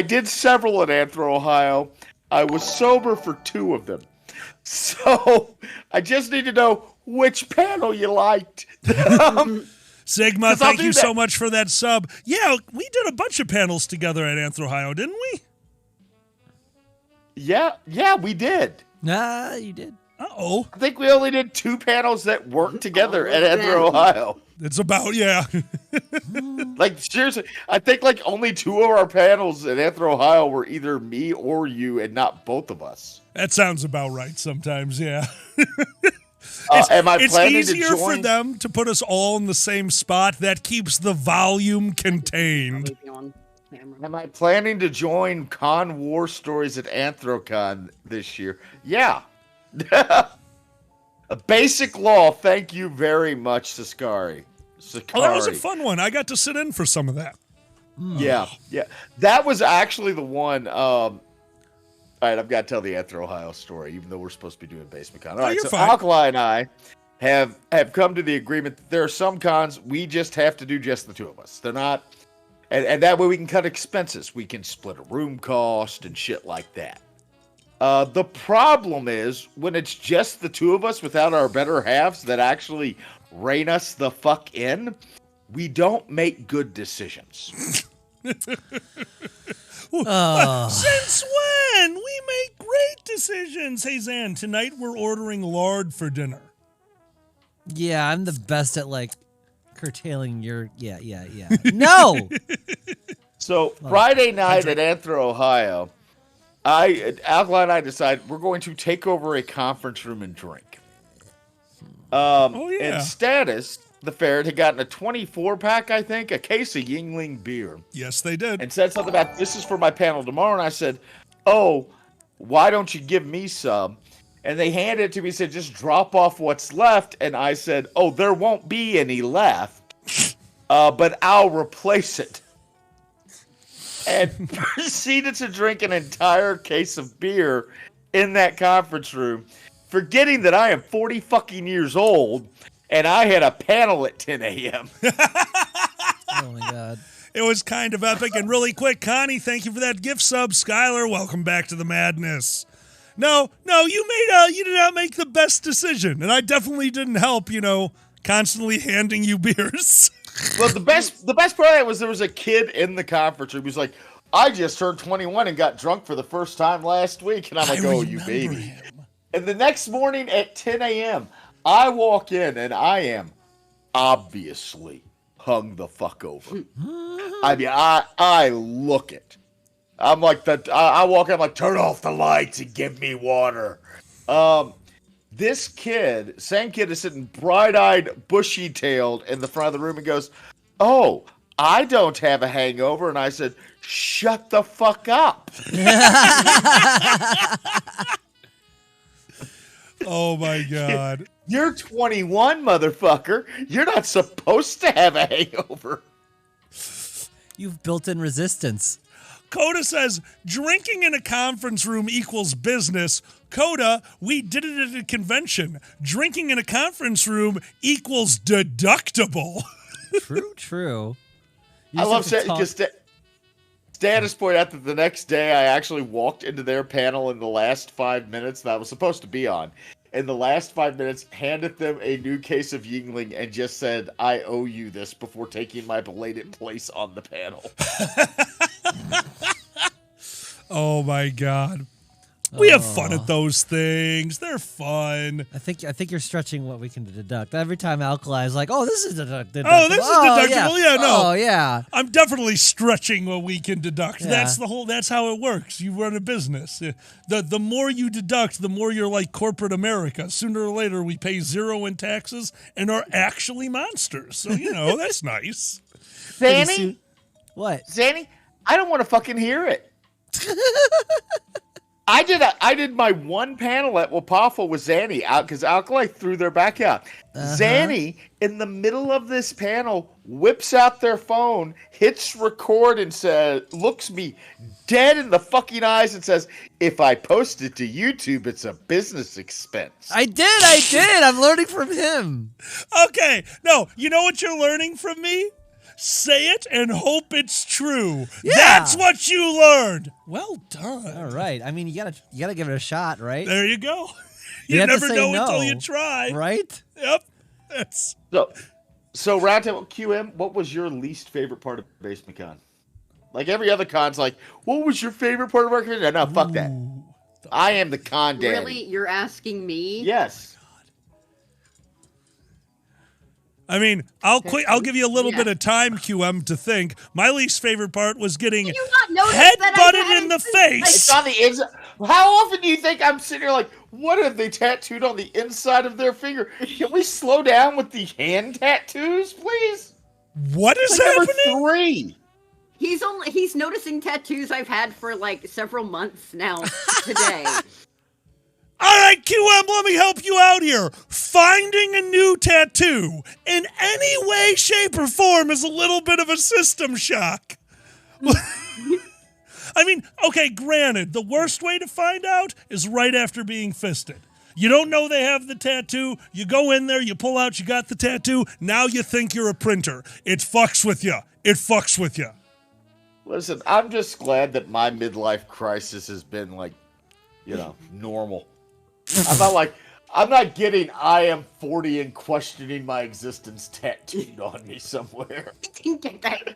did several at Anthro, Ohio. I was sober for 2 of them. So I just need to know which panel you liked. Sigma, thank you so much for that sub. Yeah, we did a bunch of panels together at Anthro, Ohio, didn't we? Yeah, we did. Nah, you did. Uh-oh. I think we only did 2 panels that worked together at Anthro, Ohio. It's about, yeah. Like, seriously, I think like only 2 of our panels at Anthro, Ohio were either me or you and not both of us. That sounds about right sometimes, yeah. It's easier for them to put us all in the same spot. That keeps the volume contained. Am I planning to join Con War Stories at Anthrocon this year? Yeah. A basic law. Thank you very much, Sikari. Oh, that was a fun one. I got to sit in for some of that. Yeah. That was actually the one. All right, I've got to tell the Anthro, Ohio story, even though we're supposed to be doing BasementCon. All right, you're so fine. Alkali and I have come to the agreement that there are some cons we just have to do just the 2 of us. They're not, and that way we can cut expenses. We can split a room cost and shit like that. The problem is when it's just the 2 of us without our better halves that actually rein us the fuck in, we don't make good decisions. Since when? We make great decisions. Hey, Zan, tonight we're ordering lard for dinner. Yeah, I'm the best at like curtailing your. Yeah. No. So Friday night at Anthro, Ohio, Alkali and I decided we're going to take over a conference room and drink. And Status, the ferret, had gotten a 24-pack, I think, a case of Yingling beer. Yes, they did. And said something about, this is for my panel tomorrow. And I said, oh, why don't you give me some? And they handed it to me and said, just drop off what's left. And I said, oh, there won't be any left, but I'll replace it. And proceeded to drink an entire case of beer in that conference room, forgetting that I am 40 fucking years old and I had a panel at 10 a.m. Oh my God. It was kind of epic. And really quick, Connie, thank you for that gift sub. Skylar, welcome back to the madness. No, you did not make the best decision. And I definitely didn't help, constantly handing you beers. Well, the best part of that was there was a kid in the conference room who's like, I just turned 21 and got drunk for the first time last week. And I'm like, oh, you baby. Him. And the next morning at 10 a.m., I walk in and I am obviously hung the fuck over. I mean, I look it. I'm like, I walk in, I'm like, turn off the lights and give me water. This kid, same kid, is sitting bright-eyed, bushy-tailed in the front of the room and goes, oh, I don't have a hangover. And I said, shut the fuck up. Oh, my God. You're 21, motherfucker. You're not supposed to have a hangover. You've built-in resistance. Coda says, drinking in a conference room equals business. Coda, we did it at a convention. Drinking in a conference room equals deductible. True. I love saying, because Status pointed out that the next day I actually walked into their panel in the last 5 minutes that I was supposed to be on. In the last 5 minutes, handed them a new case of Yingling and just said, I owe you this before taking my belated place on the panel. Oh, my God. We have fun at those things. They're fun. I think you're stretching what we can deduct. Every time Alkali is like, oh, this is deductible. Oh, this is deductible. Yeah, no. Oh, yeah. I'm definitely stretching what we can deduct. Yeah. That's how it works. You run a business. The more you deduct, the more you're like corporate America. Sooner or later, we pay zero in taxes and are actually monsters. So, that's nice. Zanny? What? Zanny, I don't want to fucking hear it. I did my one panel at Wapafa with Zanny out because Alkali threw their back out. Zanny, in the middle of this panel, whips out their phone, hits record, and looks me dead in the fucking eyes and says, "If I post it to YouTube, it's a business expense." I did. I'm learning from him. Okay, no, you know what you're learning from me? Say it and hope it's true. Yeah. That's what you learned. Well done. All right. I mean, you gotta give it a shot, right? There you go. You You have to never say know no, until you try. right? Yep. That's So Roundtable QM, what was your least favorite part of BasementCon? Like every other con's like, what was your favorite part of our convention? No, fuck that. I am the con daddy. Really? You're asking me? Yes. I mean, I'll give you a little bit of time, QM, to think. My least favorite part was getting Did you not notice that I head-butted had in it? the face. It's on the inside. How often do you think I'm sitting here like, what have they tattooed on the inside of their finger? Can we slow down with the hand tattoos, please? What is Like happening? number 3. He's noticing tattoos I've had for like several months now today. All right, QM, let me help you out here. Finding a new tattoo in any way, shape, or form is a little bit of a system shock. I mean, okay, granted, the worst way to find out is right after being fisted. You don't know they have the tattoo. You go in there, you pull out, you got the tattoo. Now you think you're a printer. It fucks with you. It fucks with you. Listen, I'm just glad that my midlife crisis has been like, normal. I'm not getting I am 40 and questioning my existence tattooed on me somewhere. I didn't get that.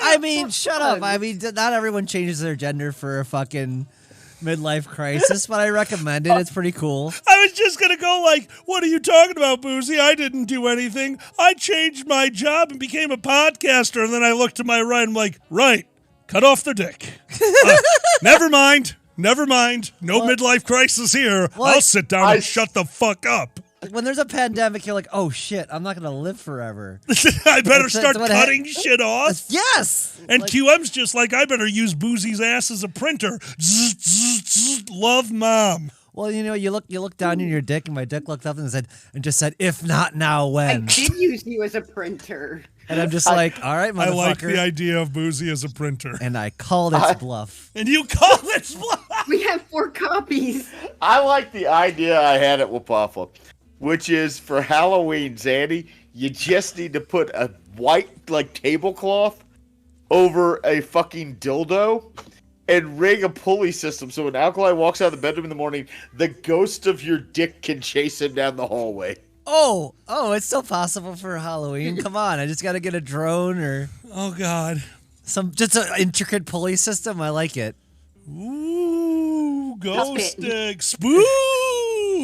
I mean, shut up. I mean, not everyone changes their gender for a fucking midlife crisis, but I recommend it. It's pretty cool. I was just going to go like, what are you talking about, Boozy? I didn't do anything. I changed my job and became a podcaster, and then I looked to my right and I'm like, right, cut off the dick. Never mind. No midlife crisis here. I'll sit down and shut the fuck up. When there's a pandemic, you're like, oh shit, I'm not going to live forever. I better start cutting shit off. Yes. And QM's just like, I better use Boozy's ass as a printer. Love, Mom. Well, you look down in your dick, and my dick looked up and just said, if not now, when? I did use you as a printer. And I'm just like, all right, motherfucker. I like the idea of Boozy as a printer. And I called its bluff. And you called its bluff? We have 4 copies. I like the idea I had at Wapafa, which is for Halloween, Zandy, you just need to put a white, tablecloth over a fucking dildo and rig a pulley system so when Alkali walks out of the bedroom in the morning, the ghost of your dick can chase him down the hallway. Oh, it's still possible for Halloween. Come on, I just got to get a drone or... Oh, God. Just an intricate pulley system. I like it. Ooh, ghost stick. Spoo!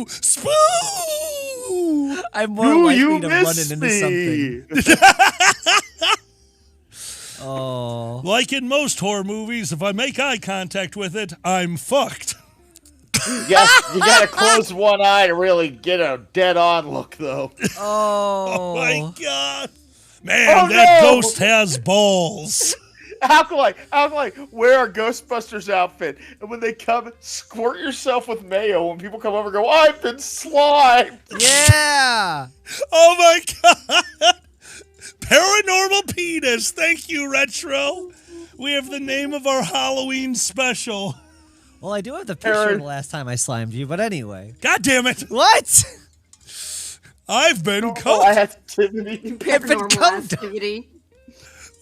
Spoo! I'm more likely to run it into something. Oh. Like in most horror movies, if I make eye contact with it, I'm fucked. You gotta close one eye to really get a dead-on look, though. Oh. Oh, my God. Man, that ghost has balls. Alkali, wear our Ghostbusters outfit, and when they come, squirt yourself with mayo. When people come over, go, I've been slimed. Yeah. Oh my God. Paranormal penis. Thank you, Retro. We have the name of our Halloween special. Well, I do have the picture of the last time I slimed you, but anyway. God damn it. What? I've been Oh, I have activity. Paranormal activity.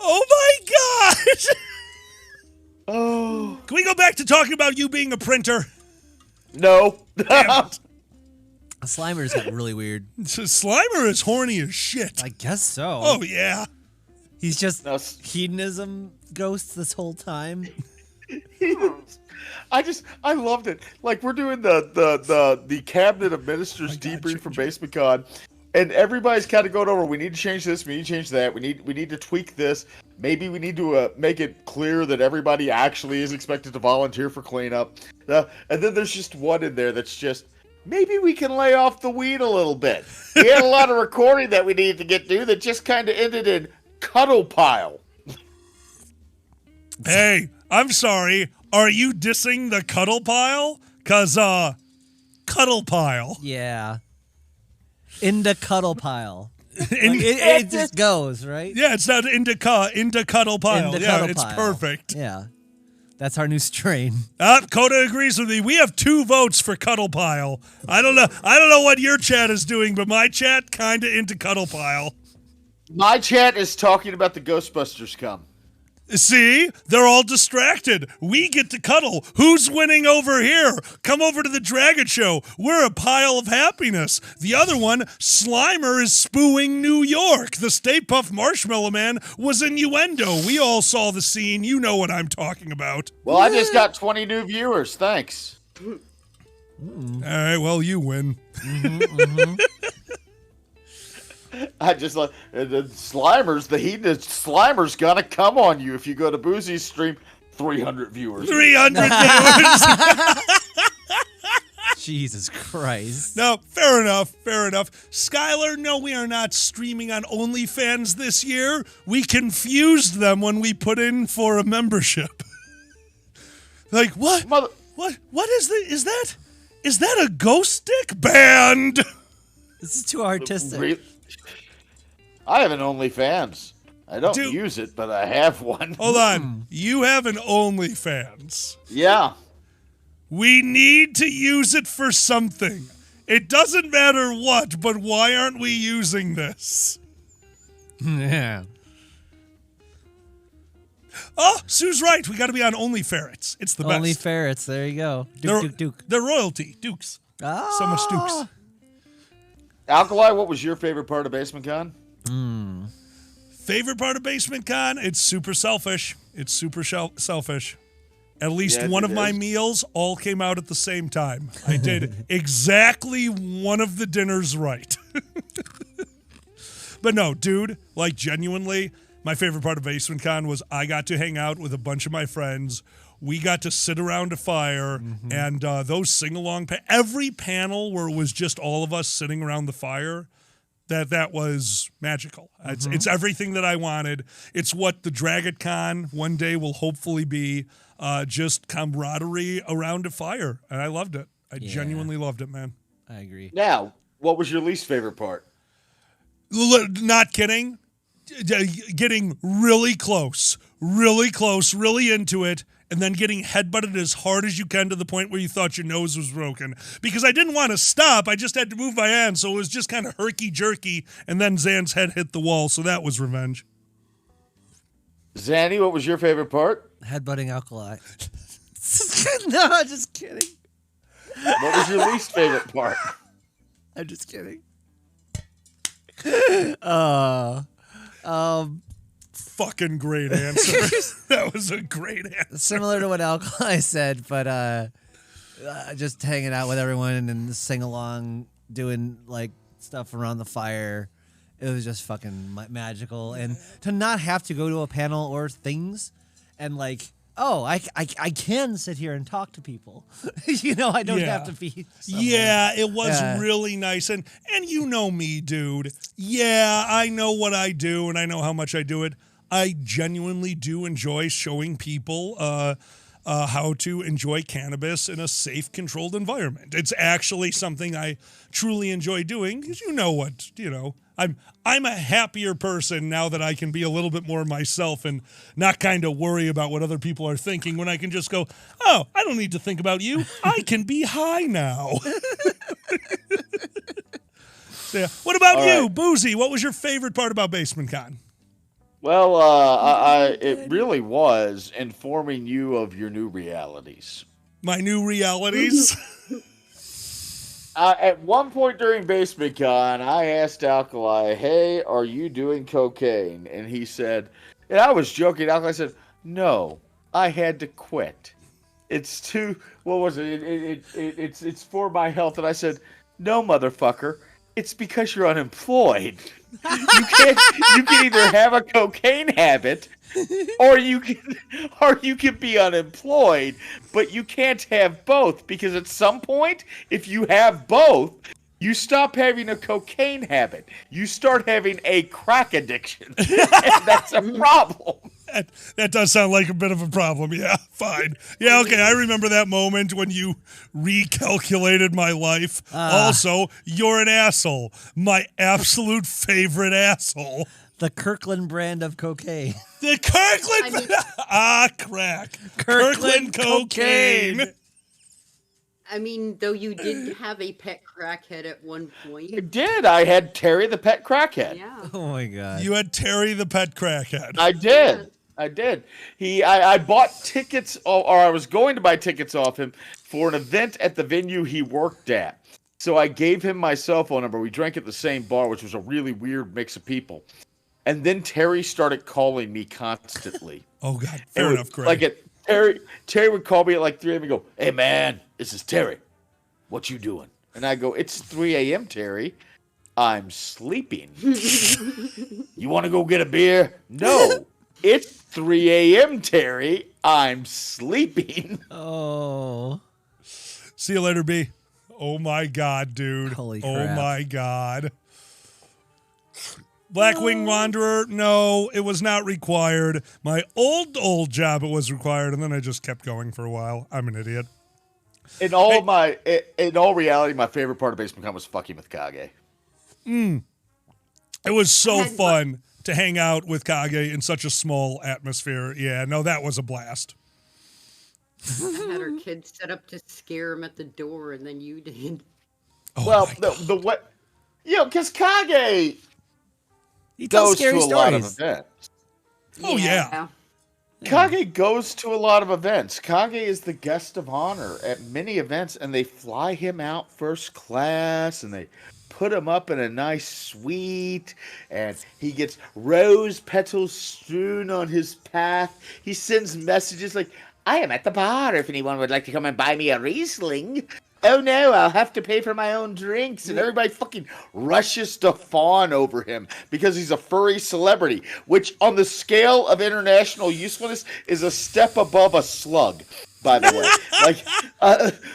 Oh my God! Oh. Can we go back to talking about you being a printer? No. Slimer's got really weird. Slimer is horny as shit. I guess so. Oh, yeah. He's just hedonism ghost this whole time. I loved it. Like, we're doing the Cabinet of Ministers debrief from BasementCon, and everybody's kind of going over, we need to change this, we need to change that, we need to tweak this. Maybe we need to make it clear that everybody actually is expected to volunteer for cleanup. And then there's just one in there that's just, maybe we can lay off the weed a little bit. We had a lot of recording that we needed to get through that just kind of ended in cuddle pile. Hey, I'm sorry. Are you dissing the cuddle pile? 'Cause, cuddle pile. Yeah. In the cuddle pile. It just goes, right? Yeah, it's not into cuddle pile. It's perfect. Yeah. That's our new strain. Coda agrees with me. We have 2 votes for Cuddle Pile. I don't know what your chat is doing, but my chat kind of into Cuddle Pile. My chat is talking about the Ghostbusters come. See? They're all distracted. We get to cuddle. Who's winning over here? Come over to the Dragon Show. We're a pile of happiness. The other one, Slimer is spooing New York. The Stay Puft Marshmallow Man was innuendo. We all saw the scene. You know what I'm talking about. Well, I just got 20 new viewers. Thanks. All right, well, you win. I just like the Slimers, the hedonist Slimer's gonna come on you if you go to Boozy's stream. 300 viewers. 300 viewers. Jesus Christ. No, fair enough. Skylar, no, we are not streaming on OnlyFans this year. We confused them when we put in for a membership. Like, what? What is that? Is that a ghost stick band? This is too artistic. I have an OnlyFans. I don't use it, but I have one. Hold on. You have an OnlyFans. Yeah. We need to use it for something. It doesn't matter what, but why aren't we using this? Yeah. Oh, Sue's right. We got to be on Only Ferrets. It's the best. Only Ferrets. There you go. Duke. They're royalty. Dukes. So much Dukes. Alkali, what was your favorite part of BasementCon? Favorite part of BasementCon? It's super selfish. Selfish. At least one of my meals all came out at the same time. I did exactly one of the dinners right. But no, dude, like genuinely, my favorite part of BasementCon was I got to hang out with a bunch of my friends. We got to sit around a fire, and those sing-along, every panel where it was just all of us sitting around the fire, that was magical. It's everything that I wanted. It's what the DragonCon one day will hopefully be, just camaraderie around a fire, and I loved it. I genuinely loved it, man. I agree. Now, what was your least favorite part? Not kidding. Getting really close, really into it, and then getting headbutted as hard as you can to the point where you thought your nose was broken. Because I didn't want to stop, I just had to move my hand, so it was just kind of herky-jerky, and then Zan's head hit the wall, so that was revenge. Zanny, what was your favorite part? Headbutting Alkali. No, just kidding. What was your least favorite part? I'm just kidding. Fucking great answer. That was a great answer. Similar to what Alkali said, but just hanging out with everyone and sing along, doing like stuff around the fire. It was just fucking magical, and to not have to go to a panel or things, and like, oh, I can sit here and talk to people. You know, I don't have to be. Yeah, it was really nice, and you know me, dude. Yeah, I know what I do, and I know how much I do it. I genuinely do enjoy showing people how to enjoy cannabis in a safe, controlled environment. It's actually something I truly enjoy doing, because I'm a happier person now that I can be a little bit more myself and not kind of worry about what other people are thinking, when I can just go, oh, I don't need to think about you. I can be high now. So, yeah. What about you, Boozy? What was your favorite part about BasementCon? Well, it really was informing you of your new realities. My new realities? At one point during BasementCon, I asked Alkali, hey, are you doing cocaine? And he said, and I was joking. Alkali said, no, I had to quit. It's too, what was it? It's for my health. And I said, no, motherfucker, it's because you're unemployed. You can either have a cocaine habit or you can be unemployed, but you can't have both, because at some point, if you have both, you stop having a cocaine habit. You start having a crack addiction. And that's a problem. That does sound like a bit of a problem. Yeah, fine. Yeah, okay. I remember that moment when you recalculated my life. Also, you're an asshole. My absolute favorite asshole. The Kirkland brand of cocaine. The Kirkland. Crack. Kirkland cocaine. I mean, though you did have a pet crackhead at one point. I did. I had Terry the pet crackhead. Yeah. Oh my god. You had Terry the pet crackhead. I did. I did. I bought tickets, or I was going to buy tickets off him for an event at the venue he worked at. So I gave him my cell phone number. We drank at the same bar, which was a really weird mix of people. And then Terry started calling me constantly. Oh God, fair enough, Greg. Like Terry would call me at like 3 a.m. and go, "Hey man, this is Terry. What you doing?" And I go, "It's 3 a.m., Terry. I'm sleeping. You want to go get a beer?" "No, it's 3 a.m., Terry. I'm sleeping." Oh. See you later, B. Oh my God, dude. Holy Oh crap. my God. Blackwing Wanderer, no, it was not required. My old job, it was required, and then I just kept going for a while. I'm an idiot. In all reality, my favorite part of BasementCon was fucking with Kage. It was so fun to hang out with Kage in such a small atmosphere. Yeah, no, that was a blast. I had her kids set up to scare him at the door, and then you did. Oh well, the what? Because Kage He tells goes to scary a lot of stories. events. Oh, yeah. Kage goes to a lot of events. Kage is the guest of honor at many events, and they fly him out first class, and they put him up in a nice suite, and he gets rose petals strewn on his path. He sends messages like, "I am at the bar if anyone would like to come and buy me a Riesling. Oh no, I'll have to pay for my own drinks." And everybody fucking rushes to fawn over him because he's a furry celebrity, which on the scale of international usefulness is a step above a slug, by the way.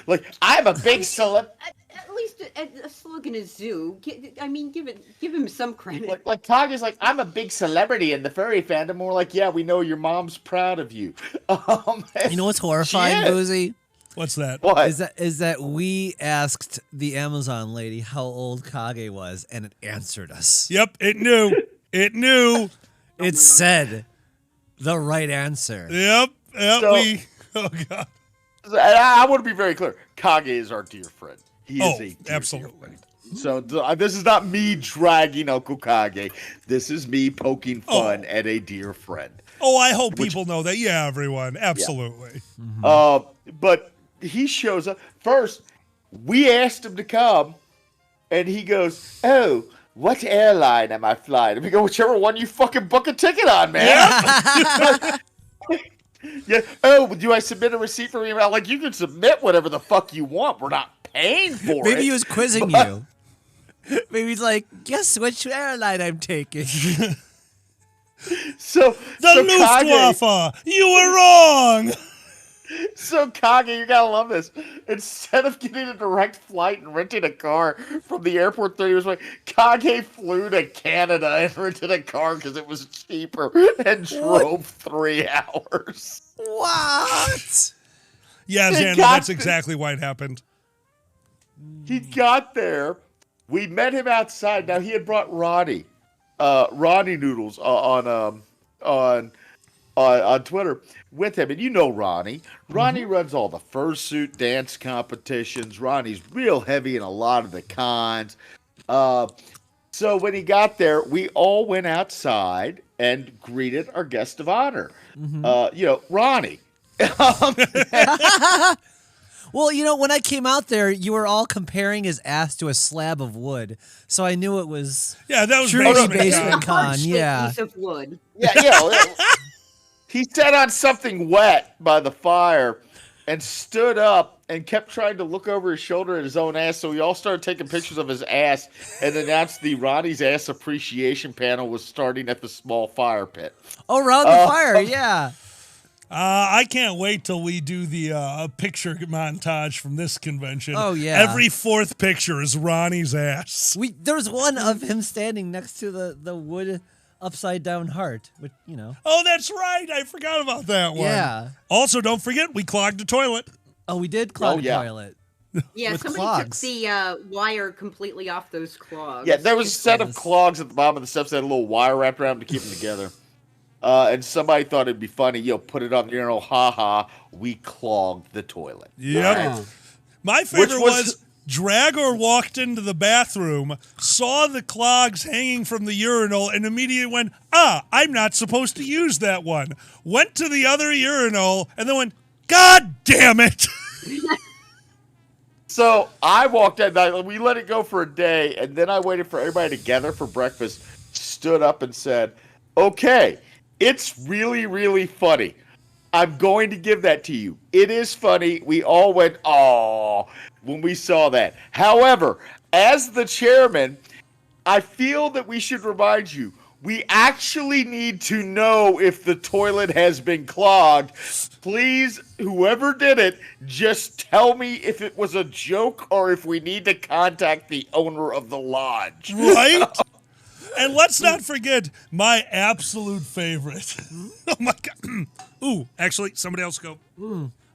Like I'm a big celeb. At least a slug in a zoo. I mean, give him some credit. Like Kage's like, "I'm a big celebrity in the furry fandom." We're like, "Yeah, we know your mom's proud of you." You know what's horrifying, Boozy? What's that? What? Is that we asked the Amazon lady how old Kage was, and it answered us. Yep, it knew. It knew. It said the right answer. Yep. So- Oh, God. And I want to be very clear. Kage is our dear friend. He is a dear absolutely. friend. So this is not me dragging Uncle Kage. This is me poking fun at a dear friend. Oh, I hope people know that. Yeah, everyone. Absolutely. But he shows up. First, we asked him to come, and he goes, "Oh, what airline am I flying?" And we go, "Whichever one you fucking book a ticket on, man." Yeah. "Oh, do I submit a receipt for email?" Like, you can submit whatever the fuck you want. We're not paying for it. Maybe he was quizzing you. Maybe he's like, "Guess which airline I'm taking." So Luftwaffe, you were wrong. So Kage, you gotta love this. Instead of getting a direct flight and renting a car from the airport 30 minutes away, Kage flew to Canada and rented a car because it was cheaper and drove 3 hours. What? Yeah, Xander, that's exactly why it happened. He got there. We met him outside. Now he had brought Ronnie Noodles on Twitter with him, and you know Ronnie. Ronnie runs all the fursuit dance competitions. Ronnie's real heavy in a lot of the cons. So when he got there, we all went outside and greeted our guest of honor. Ronnie. Well, when I came out there, you were all comparing his ass to a slab of wood, so I knew it was that was truly BasementCon. BasementCon. Yeah. Piece of wood. Yeah. He sat on something wet by the fire and stood up and kept trying to look over his shoulder at his own ass. So we all started taking pictures of his ass and announced the Ronnie's Ass Appreciation Panel was starting at the small fire pit. Oh, around the fire, yeah. I can't wait till we do the picture montage from this convention. Oh, yeah. Every fourth picture is Ronnie's ass. There's one of him standing next to the wood upside down heart, which, you know. Oh, that's right. I forgot about that one. Yeah. Also, don't forget, we clogged the toilet. Oh, we did clog the toilet. Yeah, With somebody clogs. took the wire completely off those clogs. Yeah, there was a set of clogs at the bottom of the steps that had a little wire wrapped around them to keep them together. And somebody thought it'd be funny, put it on the urinal, ha, we clogged the toilet. Yep. Right. My favorite was Dragor walked into the bathroom, saw the clogs hanging from the urinal, and immediately went, I'm not supposed to use that one. Went to the other urinal, and then went, God damn it! So I walked in, we let it go for a day, and then I waited for everybody to gather for breakfast, stood up and said, okay, it's really, really funny. I'm going to give that to you. It is funny. We all went, "Aw," when we saw that. However, as the chairman, I feel that we should remind you, we actually need to know if the toilet has been clogged. Please, whoever did it, just tell me if it was a joke or if we need to contact the owner of the lodge. Right? And let's not forget my absolute favorite. Oh, my God. Ooh, actually, somebody else go.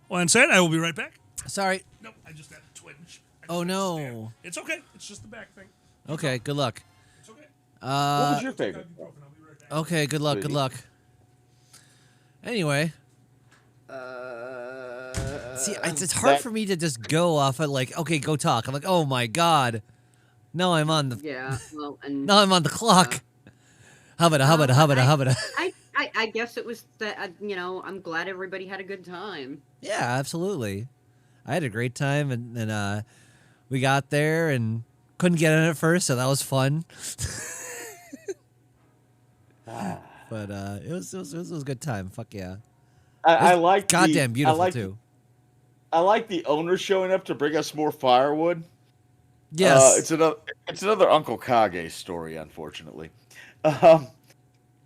One second. I will be right back. Sorry. Nope, I just had a twinge. Oh, no. It's okay. It's just the back thing. Okay, good luck. It's okay. What was your favorite? Okay, good luck, good luck. Anyway. See, it's hard for me to just go off at like, okay, go talk. I'm like, oh my God. Now I'm on the... Yeah, well, and... Now I'm on the clock. Hubbada. I guess it was that, I'm glad everybody had a good time. Yeah, absolutely. I had a great time, and we got there and couldn't get in at first, so that was fun. But it was a good time. Fuck yeah. I like goddamn beautiful too. I like the owner showing up to bring us more firewood. Yes, it's another Uncle Kage story, unfortunately.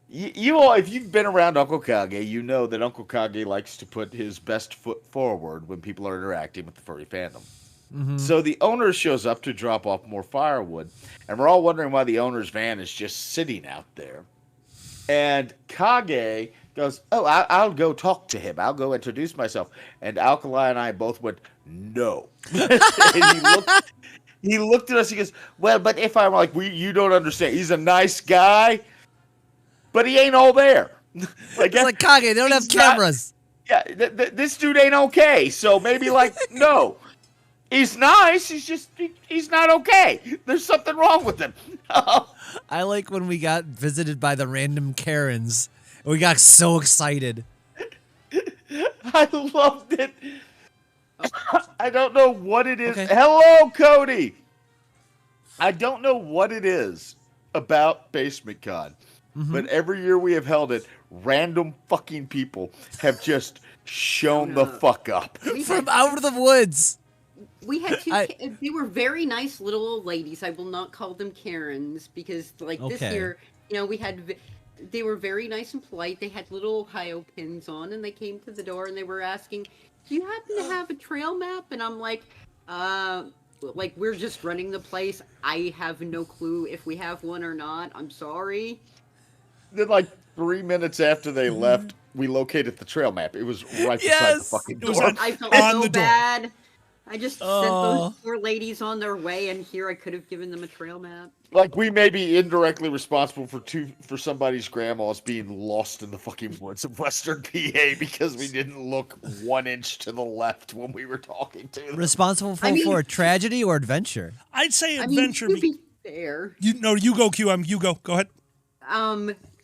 You all, if you've been around Uncle Kage, you know that Uncle Kage likes to put his best foot forward when people are interacting with the furry fandom. Mm-hmm. So the owner shows up to drop off more firewood, and we're all wondering why the owner's van is just sitting out there. And Kage goes, "Oh, I'll go talk to him. I'll go introduce myself." And Alkali and I both went, "No." And he looked at us. He goes, "Well, but if I'm like, you don't understand. He's a nice guy, but he ain't all there." It's like Kage. They don't have cameras. This dude ain't okay. So maybe no. He's nice. He's not okay. There's something wrong with him. I like when we got visited by the random Karens. We got so excited. I loved it. I don't know what it is. Okay. Hello, Cody. I don't know what it is about BasementCon, but every year we have held it, random fucking people have just shown the fuck up. From out of the woods. We had they were very nice little old ladies. I will not call them Karens because this year, they were very nice and polite. They had little Ohio pins on and they came to the door and they were asking, "Do you happen to have a trail map?" And I'm like, we're just running the place. I have no clue if we have one or not. I'm sorry. Then 3 minutes after they left, we located the trail map. It was right beside the fucking door. I felt so bad. I just sent those poor ladies on their way, and here I could have given them a trail map. We may be indirectly responsible for somebody's grandmas being lost in the fucking woods of Western PA because we didn't look 1 inch to the left when we were talking to them. Responsible for tragedy or adventure? I'd say adventure. To be fair. You go, QM. You go. Go ahead.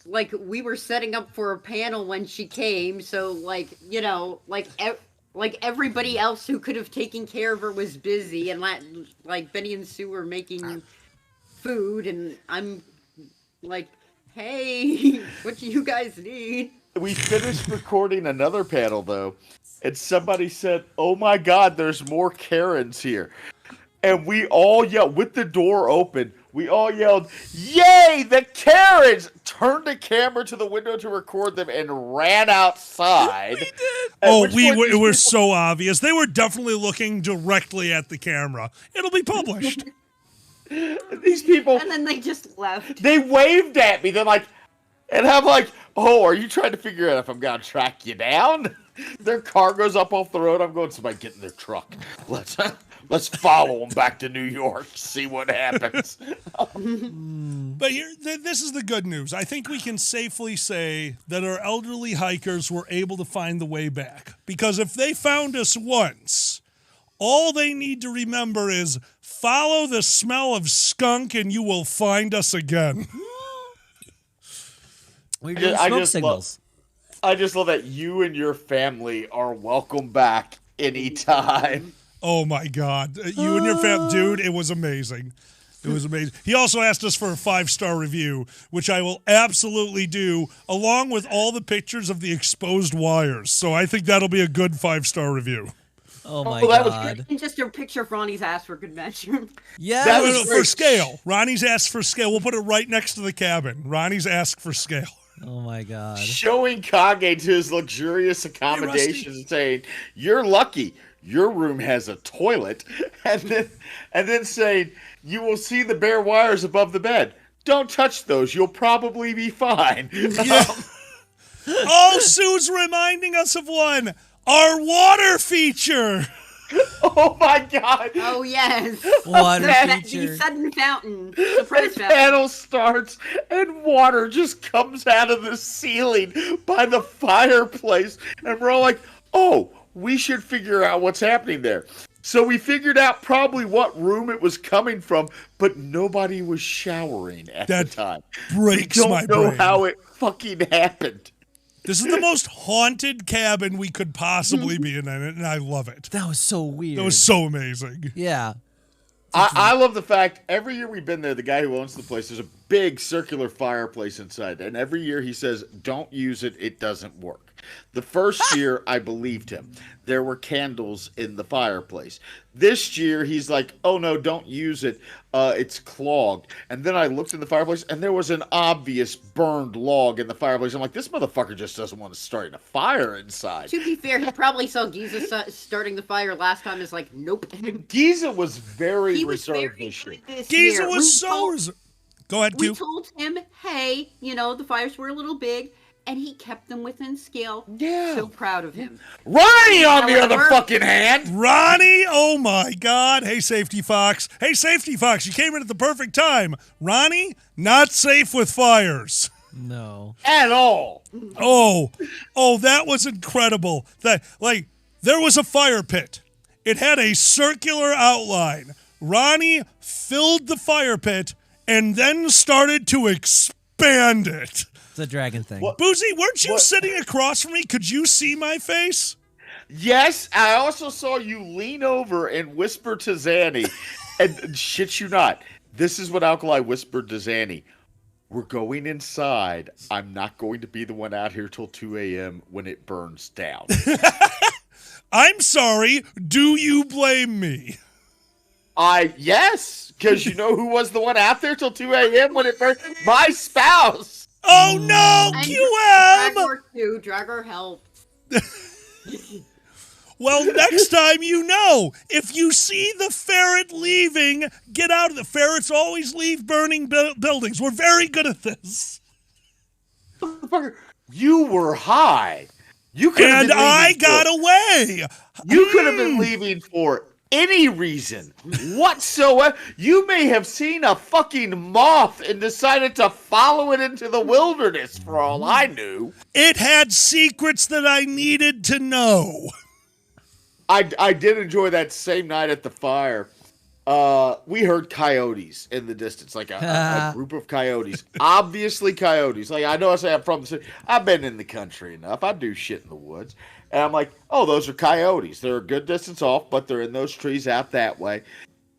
We were setting up for a panel when she came, so everybody else who could have taken care of her was busy, and Benny and Sue were making food, and I'm like, "Hey, what do you guys need?" We finished recording another panel though, and somebody said, "Oh my God, there's more Karens here," and we all yelled with the door open. We all yelled, "Yay, the Karens!" Turned the camera to the window to record them and ran outside. We did. It was so obvious. They were definitely looking directly at the camera. It'll be published. These people. And then they just left. They waved at me. They're like, And I'm like, oh, are you trying to figure out if I'm going to track you down? Their car goes up off the road. I'm going, somebody get in their truck. Let's follow them back to New York, see what happens. But here, this is the good news. I think we can safely say that our elderly hikers were able to find the way back. Because if they found us once, all they need to remember is follow the smell of skunk and you will find us again. We're doing smoke signals. I just love that you and your family are welcome back anytime. Oh my God. You and your family, dude, it was amazing. It was amazing. He also asked us for a 5-star review, which I will absolutely do, along with all the pictures of the exposed wires. So I think that'll be a good 5-star review. Oh my God. And just a picture of Ronnie's ass for good measure. Yeah. That was for scale. Ronnie's asked for scale. We'll put it right next to the cabin. Ronnie's asked for scale. Oh my God. Showing Kage to his luxurious accommodations and saying, you're lucky. Your room has a toilet. And then saying, you will see the bare wires above the bed. Don't touch those. You'll probably be fine. Yeah. Oh, Sue's reminding us of one. Our water feature. Oh my God. Oh yes. Water The feature. sudden fountain. Surprise The fountain. panel starts and water just comes out of the ceiling by the fireplace. And we're all like, oh, we should figure out what's happening there. So we figured out probably what room it was coming from, but nobody was showering at the time. Breaks my brain. Don't know brain. how it fucking happened. This is the most haunted cabin we could possibly be in, and I love it. That was so weird. That was so amazing. Yeah. I love the fact every year we've been there, the guy who owns the place, there's a big circular fireplace inside. And every year he says, don't use it. It doesn't work. The first year, I believed him. There were candles in the fireplace. This year, he's like, oh, no, don't use it. It's clogged. And then I looked in the fireplace, and there was an obvious burned log in the fireplace. I'm like, this motherfucker just doesn't want to start a fire inside. To be fair, he probably saw Giza starting the fire last time. Is like, nope. Giza was very He was reserved very this year. good this Giza year. was We so told- reserved. Go ahead, We Q. told him, hey, the fires were a little big, and he kept them within scale. Yeah. So proud of him. Ronnie, on the other However- fucking hand. Ronnie, oh my God. Hey, Safety Fox. Hey, Safety Fox, you came in at the perfect time. Ronnie, not safe with fires. No. At all. Oh, that was incredible. There was a fire pit. It had a circular outline. Ronnie filled the fire pit and then started to expand it. It's a dragon thing. Boozy, weren't you sitting across from me? Could you see my face? Yes, I also saw you lean over and whisper to Zanny, and shit you not, this is what Alkali whispered to Zanny. We're going inside. I'm not going to be the one out here till 2 a.m. when it burns down. I'm sorry. Do you blame me? Yes, because you know who was the one out there till 2 a.m. when it burned? My spouse. Oh no, QM! Dragger helped. Well, next time if you see the ferret leaving, get out of the ferrets always leave burning buildings. We're very good at this. You were high. You could have and been I got away. You could have been leaving for any reason whatsoever. You may have seen a fucking moth and decided to follow it into the wilderness for all I knew. It had secrets that I needed to know. I did enjoy that same night at the fire. We heard coyotes in the distance, like a group of coyotes. Obviously coyotes. Like, I know I say I'm from the city. I've been in the country enough. I do shit in the woods. And I'm like, oh, those are coyotes. They're a good distance off, but they're in those trees out that way.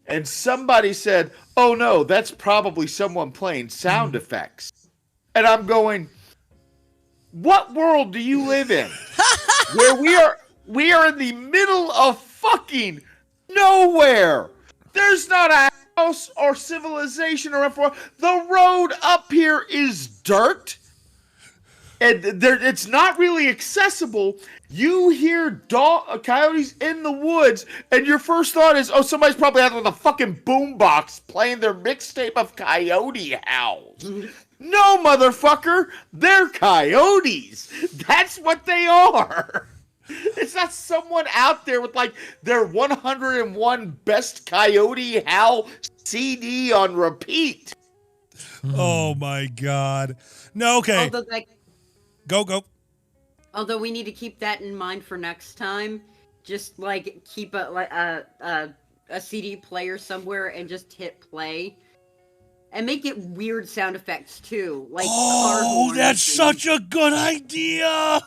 And somebody said, oh, no, that's probably someone playing sound effects. And I'm going, what world do you live in? Where we are in the middle of fucking nowhere. There's not a house or civilization or anything. The road up here is dirt. And it's not really accessible. You hear coyotes in the woods, and your first thought is, oh, somebody's probably out with a fucking boombox playing their mixtape of coyote howls. No, motherfucker, they're coyotes. That's what they are. It's not someone out there with like their 101 best Coyote Hal CD on repeat. Oh my God. No, okay. Go. Although we need to keep that in mind for next time. Just like keep a CD player somewhere and just hit play. And make it weird sound effects too. Like car horns that's and- such a good idea.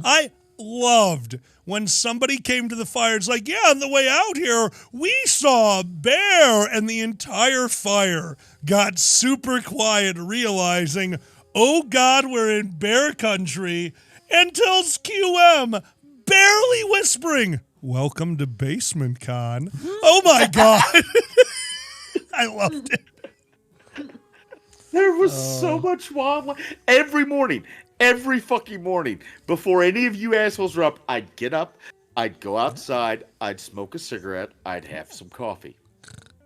I loved when somebody came to the fire. It's like, yeah, on the way out here, we saw a bear, and the entire fire got super quiet, realizing, oh God, we're in bear country, until QM barely whispering, welcome to BasementCon. Oh my God. I loved it. There was so much wildlife. Every fucking morning, before any of you assholes were up, I'd get up, I'd go outside, I'd smoke a cigarette, I'd have some coffee.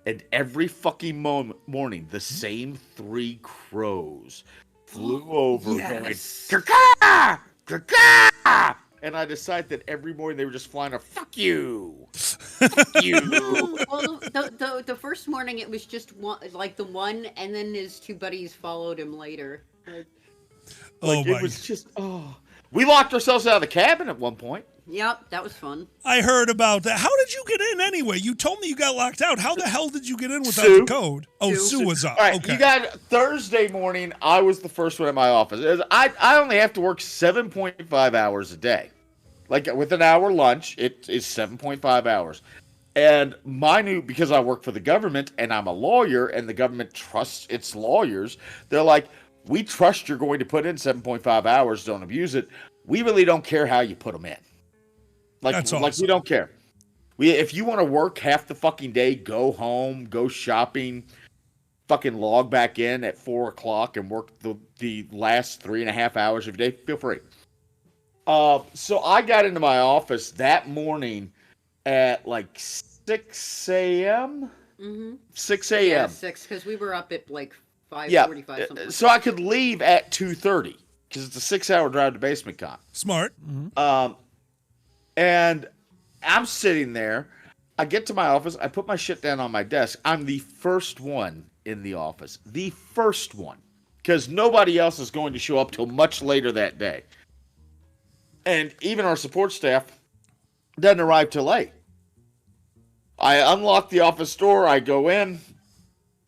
And every fucking morning, the same 3 crows flew over going, "Caw-caw! Caw-caw!" And I decided that every morning they were just flying a fuck you. Fuck you. Well, the first morning it was just one, like the one, and then his 2 buddies followed him later. It was just, we locked ourselves out of the cabin at one point. Yep, that was fun. I heard about that. How did you get in anyway? You told me you got locked out. How the hell did you get in without Sue. the code? Oh, Sue was up. All right, Okay. you got Thursday morning. I was the first one at my office. I only have to work 7.5 hours a day. Like with an hour lunch, it is 7.5 hours. And because I work for the government and I'm a lawyer and the government trusts its lawyers, they're like, we trust you're going to put in 7.5 hours. Don't abuse it. We really don't care how you put them in. That's awesome. Like we don't care. If you want to work half the fucking day, go home, go shopping, fucking log back in at 4 o'clock and work the last 3.5 hours of your day, feel free. So I got into my office that morning at like 6 a.m. Mm-hmm. 6 a.m. Yeah, 6, because we were up at like 5:45 something. So I could leave at 2:30 because it's a 6-hour drive to BasementCon. Smart. And I'm sitting there. I get to my office. I put my shit down on my desk. I'm the first one in the office. The first one. Because nobody else is going to show up till much later that day. And even our support staff doesn't arrive till late. I unlock the office door. I go in,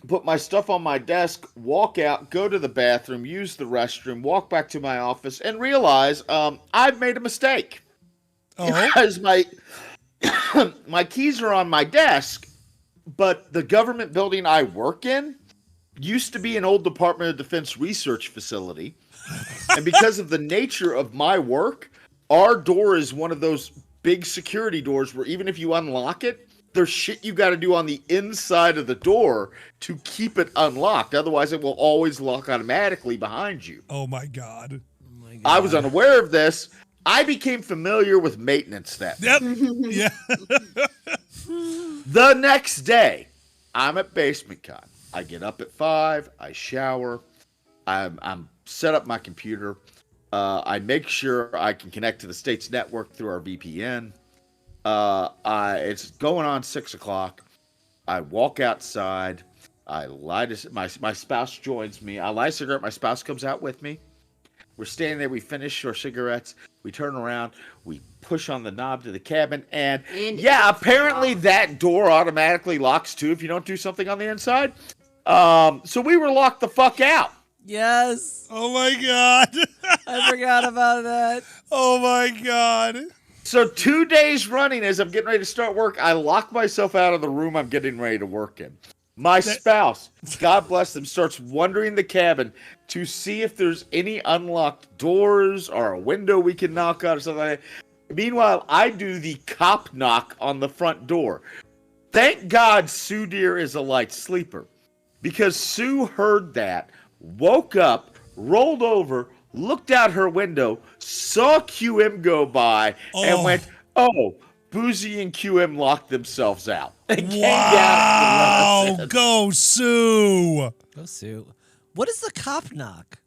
put my stuff on my desk, walk out, go to the bathroom, use the restroom, walk back to my office, and realize I've made a mistake. Because my keys are on my desk, but the government building I work in used to be an old Department of Defense research facility. And because of the nature of my work, our door is one of those big security doors where even if you unlock it, there's shit you got to do on the inside of the door to keep it unlocked. Otherwise, it will always lock automatically behind you. Oh, my God. I was unaware of this. I became familiar with maintenance that Yep. Yeah. The next day, I'm at BasementCon. I get up at 5. I shower. I'm set up my computer. I make sure I can connect to the state's network through our VPN. It's going on 6 o'clock. I walk outside. I light my spouse joins me. I light a cigarette. My spouse comes out with me. We're standing there. We finish our cigarettes. We turn around. We push on the knob to the cabin. And yeah, apparently that door automatically locks too if you don't do something on the inside. So we were locked the fuck out. Yes. Oh, my God. I forgot about that. Oh, my God. So 2 days running as I'm getting ready to start work, I lock myself out of the room I'm getting ready to work in. My spouse, God bless them, starts wandering the cabin to see if there's any unlocked doors or a window we can knock on or something like that. Meanwhile, I do the cop knock on the front door. Thank God Sue Deer is a light sleeper. Because Sue heard that, woke up, rolled over, looked out her window, saw QM go by, and went, oh, Boozy and QM locked themselves out. And came down and let us in. Go, Sue. Go, Sue. What is the cop knock?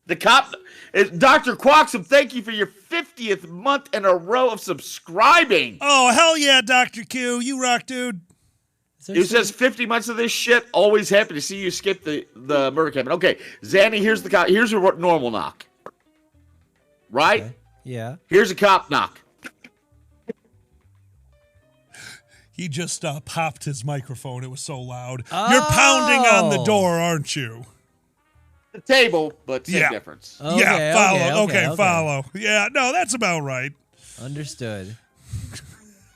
The cop, Dr. Quaxum, thank you for your 50th month in a row of subscribing. Oh, hell yeah, Dr. Q. You rock, dude. It says 50 months of this shit. Always happy to see you skip the murder cabin. Okay, Zanny, here's the cop. Here's your normal knock. Right? Okay. Yeah. Here's a cop knock. He just popped his microphone. It was so loud. You're pounding on the door, aren't you? The table, but same difference. Okay, yeah, follow. okay. Follow. Yeah, no, that's about right. Understood.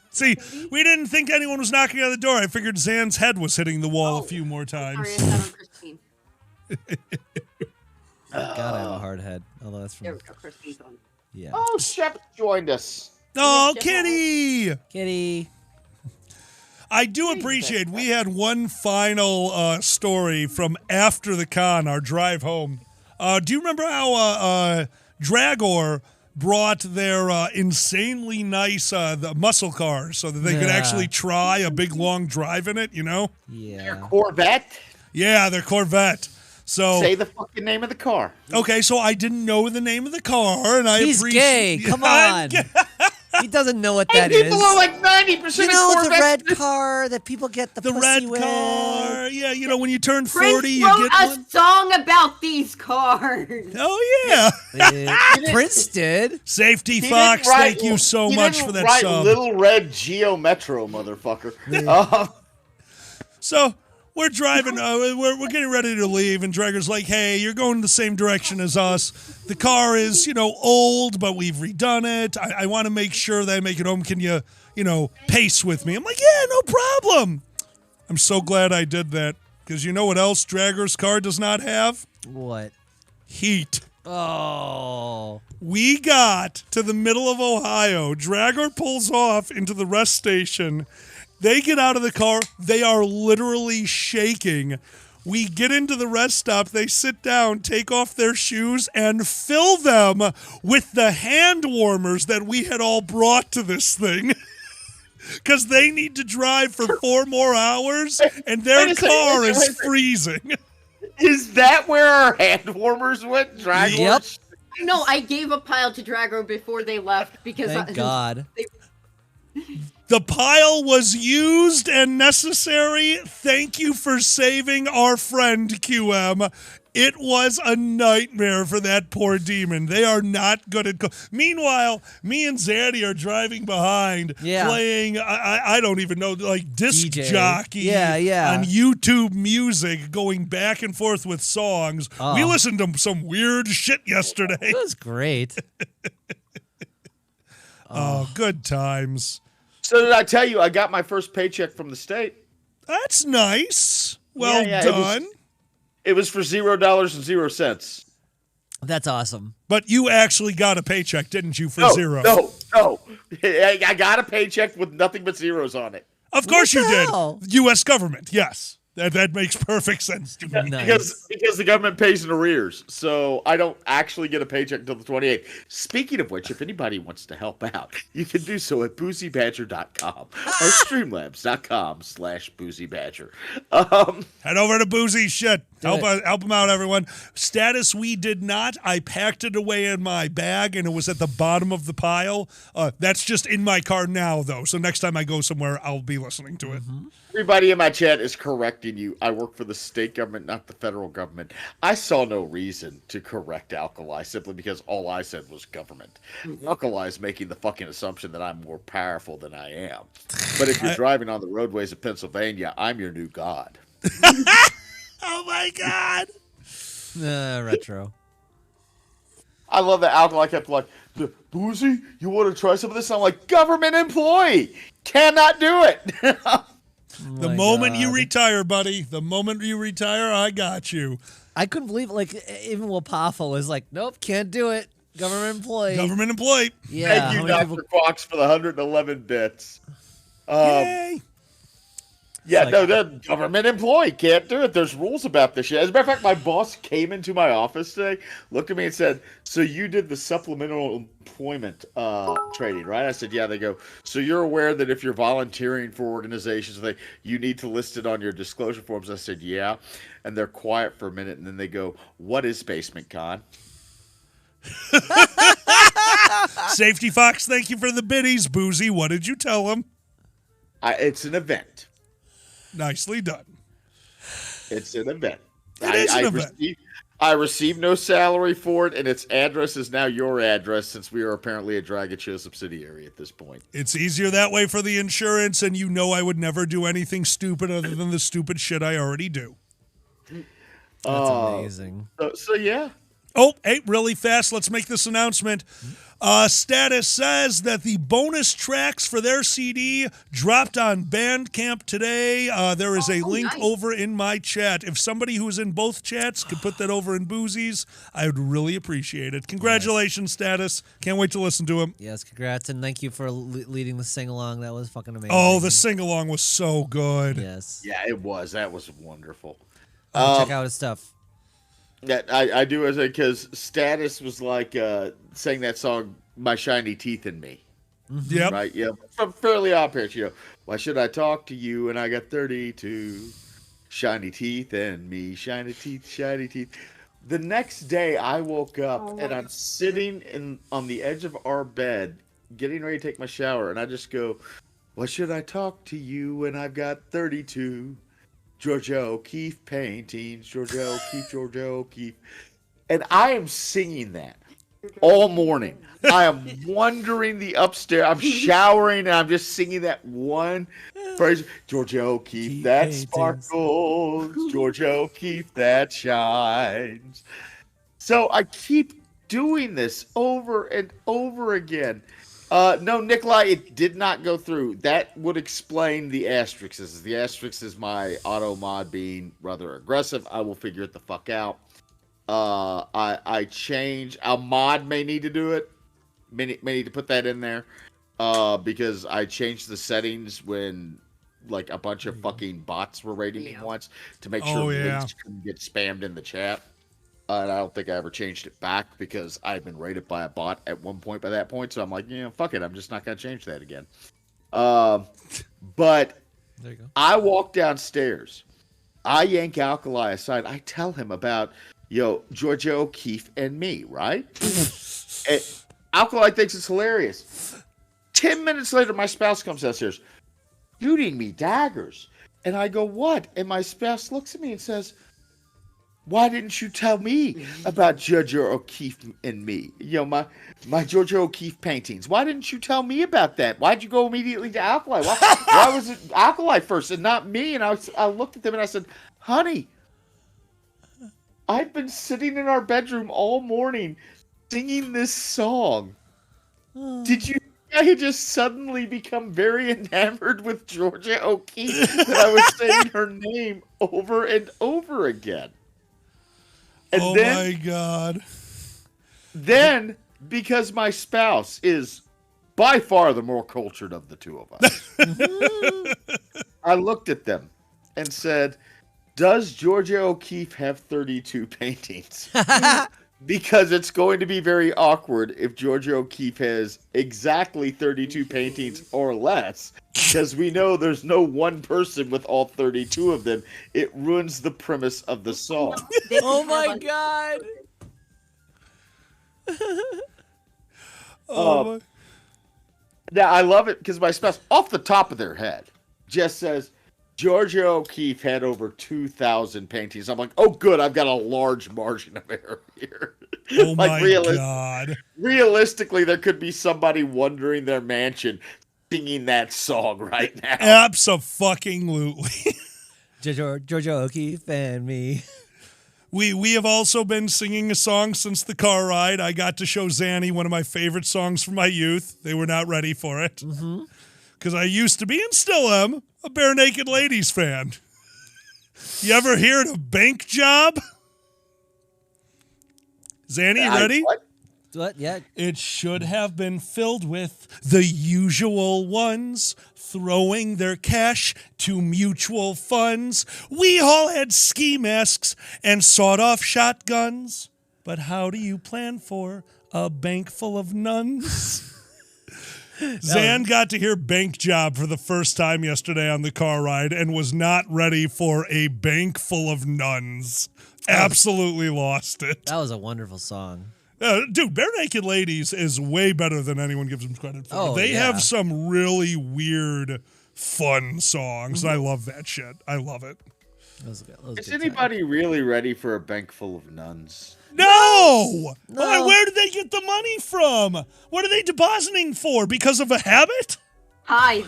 See, we didn't think anyone was knocking on the door. I figured Zan's head was hitting the wall a few more times. Sorry, I thought on Christine. God, I have a hard head. Although that's from. There we go. Christine's on. Yeah. Oh, Shep joined us. Oh, Kitty! Kitty. I do appreciate we had one final story from after the con, our drive home. Do you remember how Dragor brought their insanely nice the muscle cars so that they could actually try a big long drive in it, you know? Yeah. Their Corvette? Yeah, their Corvette. So say the fucking name of the car. Okay, so I didn't know the name of the car, and I He's gay. Come on. He doesn't know what that is. People are like 90% You know of the Corvettes. red car that people get the pussy red with? car. Yeah, you know when you turn Prince 40, you wrote get a one. song about these cars. Oh yeah, Prince did. Safety He Fox, didn't write- thank you so he much didn't for that write sub. Little Red Geo Metro, motherfucker. So we're driving, we're getting ready to leave, and Drager's like, hey, you're going the same direction as us. The car is, old, but we've redone it. I want to make sure that I make it home. Can you, pace with me? I'm like, yeah, no problem. I'm so glad I did that, because you know what else Drager's car does not have? What? Heat. Oh. We got to the middle of Ohio. Dragger pulls off into the rest station. They get out of the car. They are literally shaking. We get into the rest stop. They sit down, take off their shoes, and fill them with the hand warmers that we had all brought to this thing. Because they need to drive for 4 more hours, and their car is freezing. Is that where our hand warmers went? Dragor? Yep. No, I gave a pile to Drago before they left because Thank God. The pile was used and necessary. Thank you for saving our friend, QM. It was a nightmare for that poor demon. They are not good at... Meanwhile, me and Zaddy are driving behind, playing, I don't even know, like disc DJ. jockey on YouTube Music, going back and forth with songs. Oh. We listened to some weird shit yesterday. It was great. Oh, good times. So did I tell you I got my first paycheck from the state? That's nice. Well Yeah, done. It was for $0.00. That's awesome. But you actually got a paycheck, didn't you, for zero? No. I got a paycheck with nothing but zeros on it. Of course What you the did. hell? U.S. government, yes. That makes perfect sense to me. Nice. Because the government pays in arrears, so I don't actually get a paycheck until the 28th. Speaking of which, if anybody wants to help out, you can do so at boozybadger.com or streamlabs.com/boozybadger. Head over to Boozy shit. Help them out, everyone. Status, we did not. I packed it away in my bag, and it was at the bottom of the pile. That's just in my car now, though. So next time I go somewhere, I'll be listening to it. Everybody in my chat is correcting you. I work for the state government, not the federal government. I saw no reason to correct Alkali simply because all I said was government. Alkali is making the fucking assumption that I'm more powerful than I am. But if you're driving on the roadways of Pennsylvania, I'm your new god. Oh, my God. Retro. I love that Alkali kept like, Boozy, you want to try some of this? I'm like, government employee. Cannot do it. The moment you retire, buddy, the moment you retire, I got you. I couldn't believe it. Like, even Wapafa was like, nope, can't do it. Government employee. Government employee. Yeah. Thank you, how many Dr. Fox, for the 111 bits. Yay. Yeah, Like- no, the government employee can't do it. There's rules about this shit. As a matter of fact, my boss came into my office today, looked at me and said, "So you did the supplemental employment training, right?" I said, "Yeah." They go, "So you're aware that if you're volunteering for organizations, you need to list it on your disclosure forms?" I said, "Yeah." And they're quiet for a minute, and then they go, "What is BasementCon?" Safety Fox, thank you for the biddies. Boozy, what did you tell him? It's an event. Nicely done. It's an event. It is an event. I received no salary for it, and its address is now your address since we are apparently a Dragon Show subsidiary at this point. It's easier that way for the insurance, and you know I would never do anything stupid other than the stupid shit I already do. That's amazing. So yeah. Oh, hey, really fast, let's make this announcement. Status says that the bonus tracks for their CD dropped on Bandcamp today. There is a link over in my chat. If somebody who's in both chats could put that over in Boozy's, I would really appreciate it. Congratulations, Status. Can't wait to listen to him. Yes, congrats, and thank you for leading the sing-along. That was fucking amazing. Oh, the sing-along was so good. Yes. Yeah, it was. That was wonderful. Check out his stuff. Yeah, I do as because Status was like saying that song "My Shiny Teeth in Me." Yep. Right. Yeah. From Fairly Odd Parents. Why should I talk to you when I got 32 shiny teeth in me? Shiny teeth, shiny teeth. The next day, I woke up and I'm sitting on the edge of our bed, getting ready to take my shower, and I just go, "Why should I talk to you when I've got 32? Georgia O'Keeffe paintings, Georgia O'Keeffe, Georgia O'Keeffe." And I am singing that all morning. I am wandering the upstairs. I'm showering and I'm just singing that one phrase. Georgia O'Keeffe that paintings. sparkles, Georgia O'Keeffe that shines. So I keep doing this over and over again. No, Nikolai, it did not go through. That would explain the asterisks. The asterisk is my auto mod being rather aggressive. I will figure it the fuck out. I change. A mod may need to do it. May need to put that in there. Because I changed the settings when like a bunch of fucking bots were raiding me once to make sure links couldn't get spammed in the chat. And I don't think I ever changed it back because I've been raided by a bot at one point by that point. So I'm like, fuck it. I'm just not going to change that again. But There you go. I walk downstairs. I yank Alkali aside. I tell him about, Georgia O'Keeffe and me, right? And Alkali thinks it's hilarious. 10 minutes later, my spouse comes downstairs, shooting me daggers. And I go, "What?" And my spouse looks at me and says, "Why didn't you tell me about Georgia O'Keeffe and me? My Georgia O'Keeffe paintings. Why didn't you tell me about that? Why'd you go immediately to Alkali? Why was it Alkali first and not me?" And I looked at them and I said, "Honey, I've been sitting in our bedroom all morning singing this song. Did you think I had just suddenly become very enamored with Georgia O'Keeffe that I was saying her name over and over again?" And oh my God. Then, because my spouse is by far the more cultured of the two of us, I looked at them and said, "Does Georgia O'Keeffe have 32 paintings?" Because it's going to be very awkward if Georgia O'Keeffe has exactly 32 paintings or less, because we know there's no one person with all 32 of them. It ruins the premise of the song. Oh my God. Now, I love it because my spouse, off the top of their head, just says, Georgia O'Keeffe had over 2,000 paintings. I'm like, oh, good, I've got a large margin of error here. Oh my God. Realistically, there could be somebody wandering their mansion singing that song right now. Abso-fucking-lutely. Georgia O'Keeffe and me. We have also been singing a song since the car ride. I got to show Zanny one of my favorite songs from my youth. They were not ready for it. Because I used to be, and still am, a Bare Naked Ladies fan. You ever hear of Bank Job? Zanny, you ready? What? What? Yeah. It should have been filled with the usual ones, throwing their cash to mutual funds. We all had ski masks and sawed-off shotguns. But how do you plan for a bank full of nuns? Zan got to hear bank job for the first time yesterday on the car ride and was not ready for a bank full of nuns. Absolutely lost it. That was a wonderful song. Dude, Bare Naked Ladies is way better than anyone gives them credit for. They have some really weird, fun songs. I love that shit. I love it. Is anybody really ready for a bank full of nuns? No! Where did they get the money from? What are they depositing for? Because of a habit? Hi.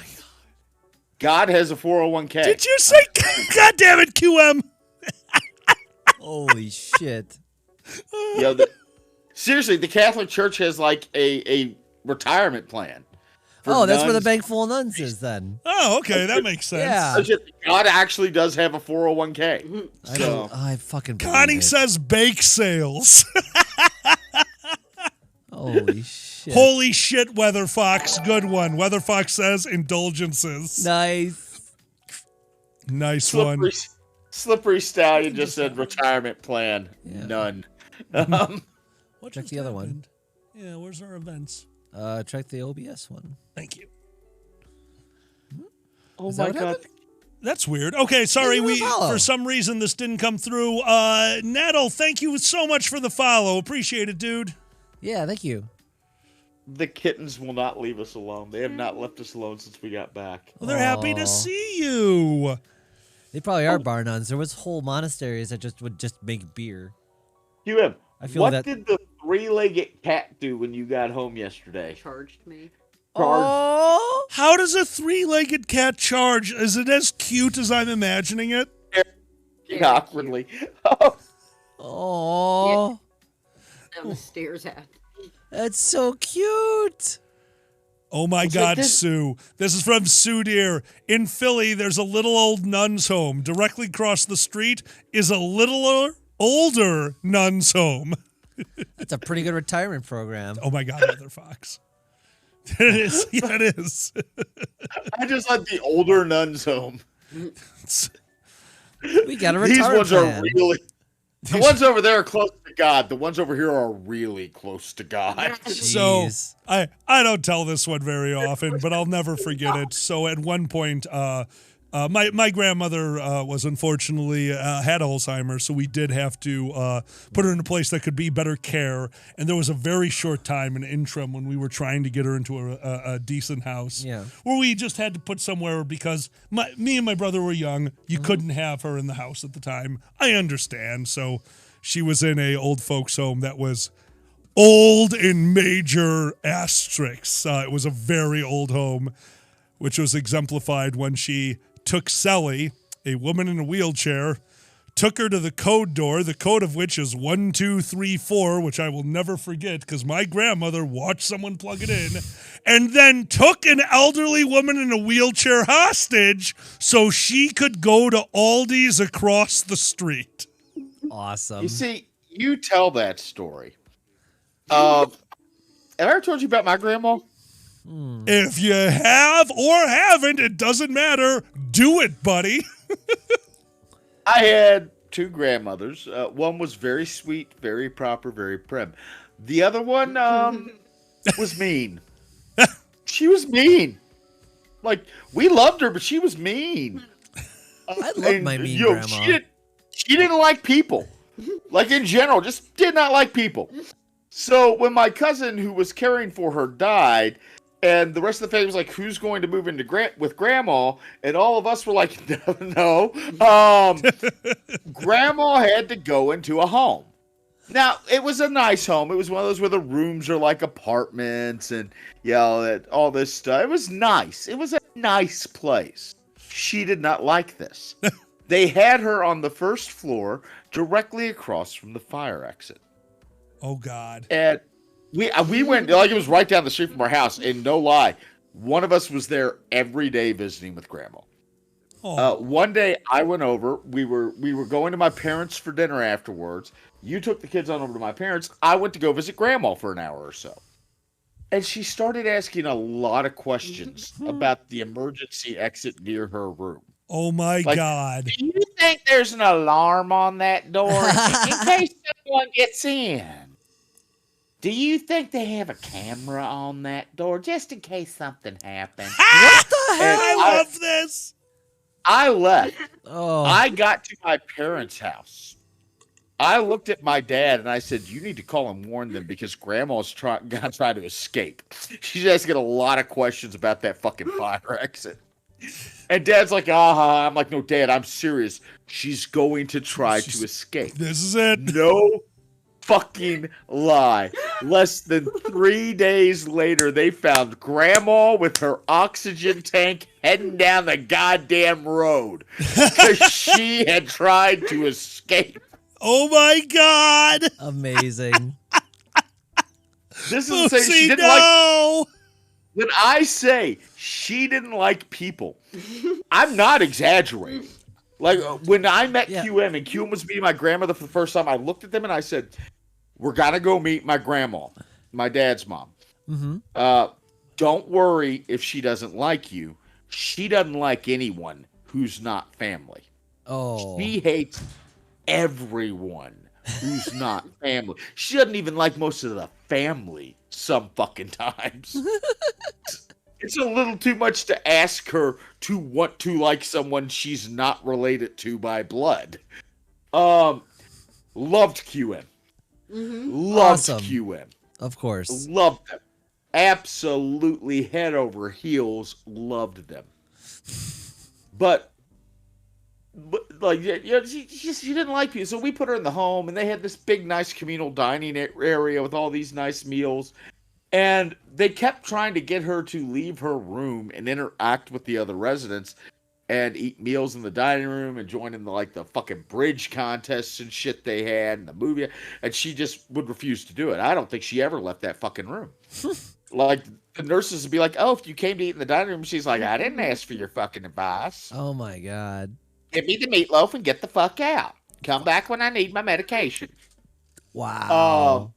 God has a 401k. Did you say, God damn it, QM? Holy shit. Yo, seriously, the Catholic Church has like a retirement plan. That's where the bank full of nuns is then. Oh, okay, that makes sense. Yeah. God actually does have a 401k. I fucking believe Connie it. says bake sales. Holy shit. Holy shit, Weather Fox. Good one. Weather Fox says indulgences. Nice. Nice one. Slippery Stallion just said retirement plan. Yeah. None. Check the other one. Yeah, where's our events? Check the OBS one. Thank you. Oh Is my that what god. happened? That's weird. Okay, sorry, for some reason this didn't come through. Nettle, thank you so much for the follow. Appreciate it, dude. Yeah, thank you. The kittens will not leave us alone. They have not left us alone since we got back. Well, they're happy to see you. They probably are bar nuns. There was whole monasteries that would just make beer. QM, what did the three-legged cat do when you got home yesterday? Charged me. Oh, how does a three-legged cat charge? Is it as cute as I'm imagining it? Awkwardly. Oh. Down the stairs at. That's so cute. Oh my God, Sue. This is from Sue Deer. In Philly, there's a little old nun's home. Directly across the street is a littler, older nun's home. That's a pretty good retirement program. Oh my God, Mother Fox. It is. Yeah, it is. I just like the older nun's home. We got a These retirement ones plan. are really... The ones over there are close to God. The ones over here are really close to God. So I don't tell this one very often, but I'll never forget it. So at one point, my grandmother was unfortunately had Alzheimer's, so we did have to put her in a place that could be better care. And there was a very short time, an interim, when we were trying to get her into a decent house, where we just had to put somewhere because me and my brother were young. You couldn't have her in the house at the time. I understand. So she was in a old folks home that was old in major asterisks. It was a very old home, which was exemplified when she took Sally, a woman in a wheelchair, took her to the code door, the code of which is 1234, which I will never forget because my grandmother watched someone plug it in, and then took an elderly woman in a wheelchair hostage so she could go to Aldi's across the street. Awesome. You see, you tell that story. Have I ever told you about my grandma? If you have or haven't, it doesn't matter. Do it, buddy. I had two grandmothers. One was very sweet, very proper, very prim. The other one was mean. She was mean. Like, we loved her, but she was mean. I love my mean grandma. She didn't like people. Like, in general, just did not like people. So when my cousin who was caring for her died, and the rest of the family was like, who's going to move into with grandma? And all of us were like, no. Grandma had to go into a home. Now, it was a nice home. It was one of those where the rooms are like apartments and, all this stuff. It was nice. It was a nice place. She did not like this. They had her on the first floor directly across from the fire exit. Oh, God. And we went, like it was right down the street from our house, and no lie, one of us was there every day visiting with Grandma. One day I went over. We were going to my parents for dinner afterwards. You took the kids on over to my parents. I went to go visit Grandma for an hour or so. And she started asking a lot of questions about the emergency exit near her room. Oh my God. Do you think there's an alarm on that door in case someone gets in? Do you think they have a camera on that door just in case something happens? What the hell? I love this. I left. Oh. I got to my parents' house. I looked at my dad and I said, "You need to call and warn them because Grandma's gonna try to escape. She's asking a lot of questions about that fucking fire exit." And Dad's like, I'm like, "No, Dad, I'm serious. She's going to try to escape." This is it. No fucking lie. Less than 3 days later, they found Grandma with her oxygen tank heading down the goddamn road because she had tried to escape. Oh my God! Amazing. This is saying she didn't like. When I say she didn't like people, I'm not exaggerating. Like when I met QM and QM was meeting my grandmother for the first time, I looked at them and I said, "We're gonna go meet my grandma, my dad's mom. Don't worry if she doesn't like you. She doesn't like anyone who's not family. Oh, She hates everyone who's not family. She doesn't even like most of the family some fucking times." It's a little too much to ask her to want to like someone she's not related to by blood. Loved QM. Loved Awesome. QM. of course. Loved them. Absolutely head over heels loved them. But like, she didn't like people. So we put her in the home, and they had this big, nice communal dining area with all these nice meals. And they kept trying to get her to leave her room and interact with the other residents and eat meals in the dining room and join in the fucking bridge contests and shit they had and the movie. And she just would refuse to do it. I don't think she ever left that fucking room. Like, the nurses would be like, "Oh, if you came to eat in the dining room," she's like, "I didn't ask for your fucking advice. Oh my God. Give me the meatloaf and get the fuck out. Come back when I need my medication." Wow.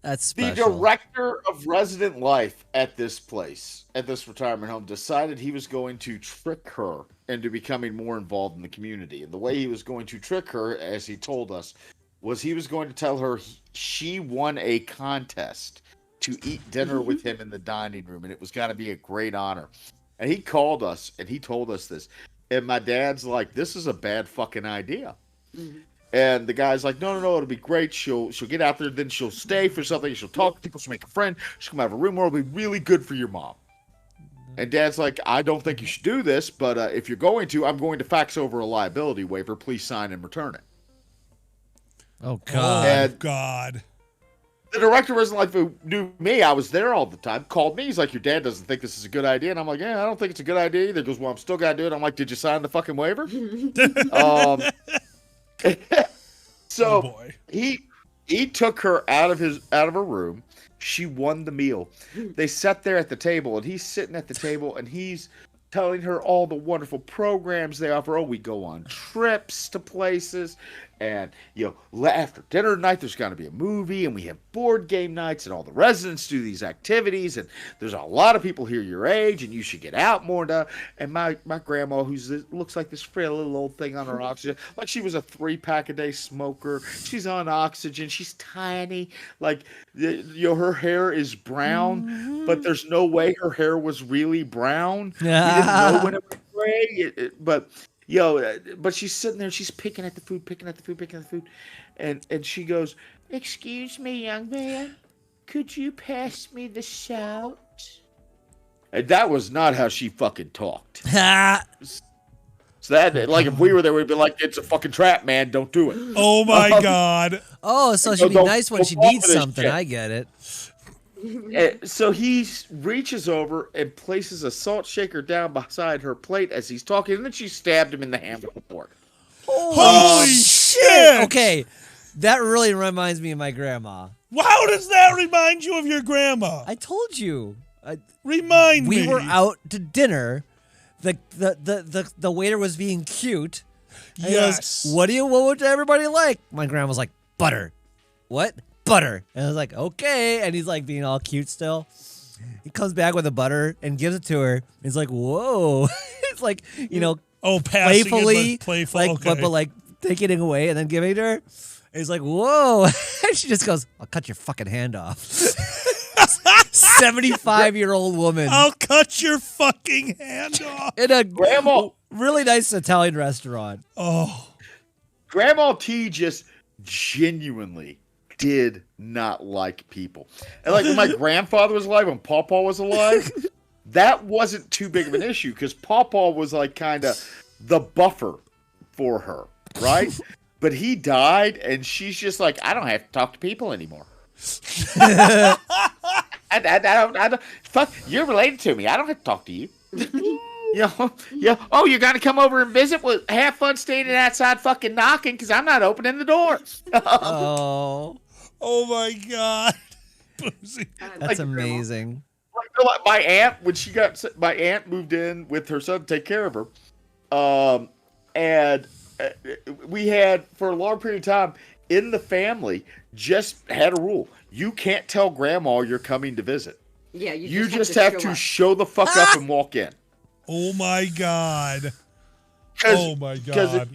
That's The special. director of resident life at this place, at this retirement home, decided he was going to trick her into becoming more involved in the community. And the way he was going to trick her, as he told us, was he was going to tell her she won a contest to eat dinner with him in the dining room, and it was going to be a great honor. And he called us, and he told us this. And my dad's like, "This is a bad fucking idea." And the guy's like, no, it'll be great. She'll get out there, then she'll stay for something. She'll talk to people. She'll make a friend. She'll come out of a room where it'll be really good for your mom. And Dad's like, "I don't think you should do this, but if you're going to, I'm going to fax over a liability waiver. Please sign and return it." Oh, God. And God. the director of resident life, who knew me, I was there all the time, called me. He's like, "Your dad doesn't think this is a good idea." And I'm like, "Yeah, I don't think it's a good idea either." He goes, "Well, I'm still got to do it." I'm like, "Did you sign the fucking waiver?" So he took her out of her room. She won the meal. They sat there at the table, and he's sitting at the table, and he's telling her all the wonderful programs they offer. Oh, we go on trips to places, and after dinner tonight there's going to be a movie, and we have board game nights, and all the residents do these activities, and there's a lot of people here your age, and you should get out more. And my grandma, looks like this frail little old thing on her oxygen, like she was a 3-pack-a-day smoker. She's on oxygen. She's tiny. Like, her hair is brown, but there's no way her hair was really brown. We didn't know when it was gray. But she's sitting there, she's picking at the food, and she goes, "Excuse me, young man, could you pass me the shout?" And that was not how she fucking talked. So that, like, if we were there, we'd be like, "It's a fucking trap, man. Don't do it." Oh my God. Oh, so she'd be nice when she needs something. I get it. So he reaches over and places a salt shaker down beside her plate as he's talking, and then she stabbed him in the hand with a fork. Holy shit! Okay, that really reminds me of my grandma. How does that remind you of your grandma? I told you. Remind me. We were out to dinner the waiter was being cute. And he Yes. goes, what would everybody like? My grandma's like, butter. What? Butter. And I was like, okay. And he's like being all cute still. He comes back with the butter and gives it to her. He's like, whoa. It's like, passing playfully, it, but playful. like, Okay. but like taking it away and then giving it to her. And he's like, whoa. And she just goes, I'll cut your fucking hand off. 75-year-old woman. I'll cut your fucking hand off. In a Grandma, really nice Italian restaurant. Oh. Grandma T just genuinely did not like people. And like when my grandfather was alive, when Pawpaw was alive, that wasn't too big of an issue because Pawpaw was like kind of the buffer for her, right? But he died, and she's just like, I don't have to talk to people anymore. I don't. Fuck, you're related to me. I don't have to talk to you. Yeah. Oh, you're gonna come over and visit? Well, have fun standing outside, fucking knocking, because I'm not opening the door. Oh my God, Boozy. That's amazing. Like my aunt, my aunt moved in with her son to take care of her, and we had for a long period of time in the family just had a rule: you can't tell grandma you're coming to visit. Yeah, you just have to show the fuck up and walk in. Oh my God. Oh my God. Because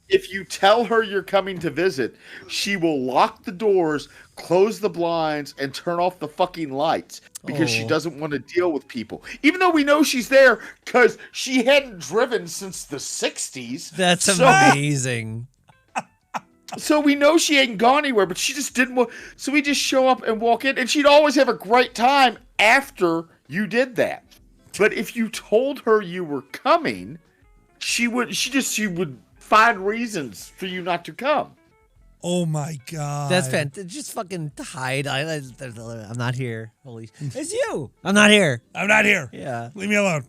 if you tell her you're coming to visit, she will lock the doors, close the blinds, and turn off the fucking lights because she doesn't want to deal with people. Even though we know she's there because she hadn't driven since the 60s. That's amazing. So we know she ain't gone anywhere, but she just didn't want. So we just show up and walk in, and she'd always have a great time after you did that. But if you told her you were coming, she would find reasons for you not to come. Oh my God. That's fantastic. Just fucking hide. I'm not here. Holy, it's you. I'm not here. I'm not here. Yeah. Leave me alone.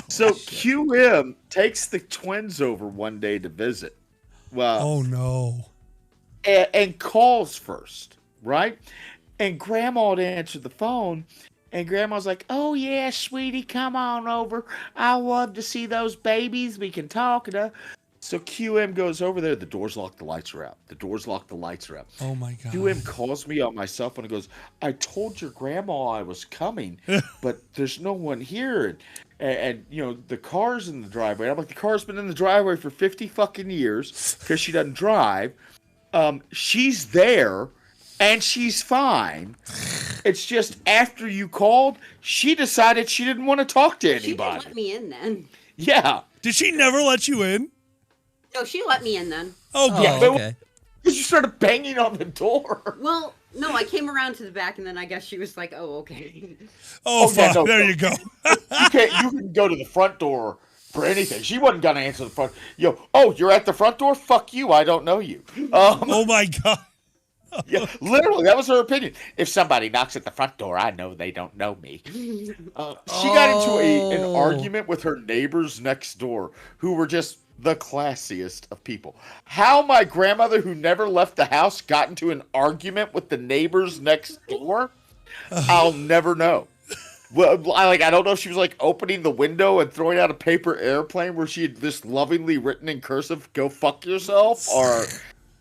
So QM takes the twins over one day to visit. Well, oh no. And calls first, right? And Grandma would answer the phone, and Grandma's like, "Oh yeah, sweetie, come on over. I love to see those babies. We can talk." So QM goes over there. The door's locked. The lights are out. The door's locked. The lights are out. Oh my God. QM calls me on my cell phone and goes, "I told your grandma I was coming, but there's no one here." And the car's in the driveway. I'm like, the car's been in the driveway for 50 fucking years because she doesn't drive. She's there and she's fine. It's just after you called, she decided she didn't want to talk to anybody. She didn't let me in then. Yeah. Did she never let you in? No, she let me in then. Oh, yeah. good. Okay. Because you started banging on the door. Well, no, I came around to the back, and then I guess she was like, "Oh, okay." Oh, yeah, fuck. no, There you go. You can go to the front door for anything. She wasn't gonna answer the front. You're at the front door? Fuck you. I don't know you. Oh my God. Yeah, literally, that was her opinion. If somebody knocks at the front door, I know they don't know me. She got into an argument with her neighbors next door, who were just the classiest of people. How my grandmother, who never left the house, got into an argument with the neighbors next door, I'll never know. Well, I don't know if she was like opening the window and throwing out a paper airplane where she had this lovingly written in cursive, "Go fuck yourself," or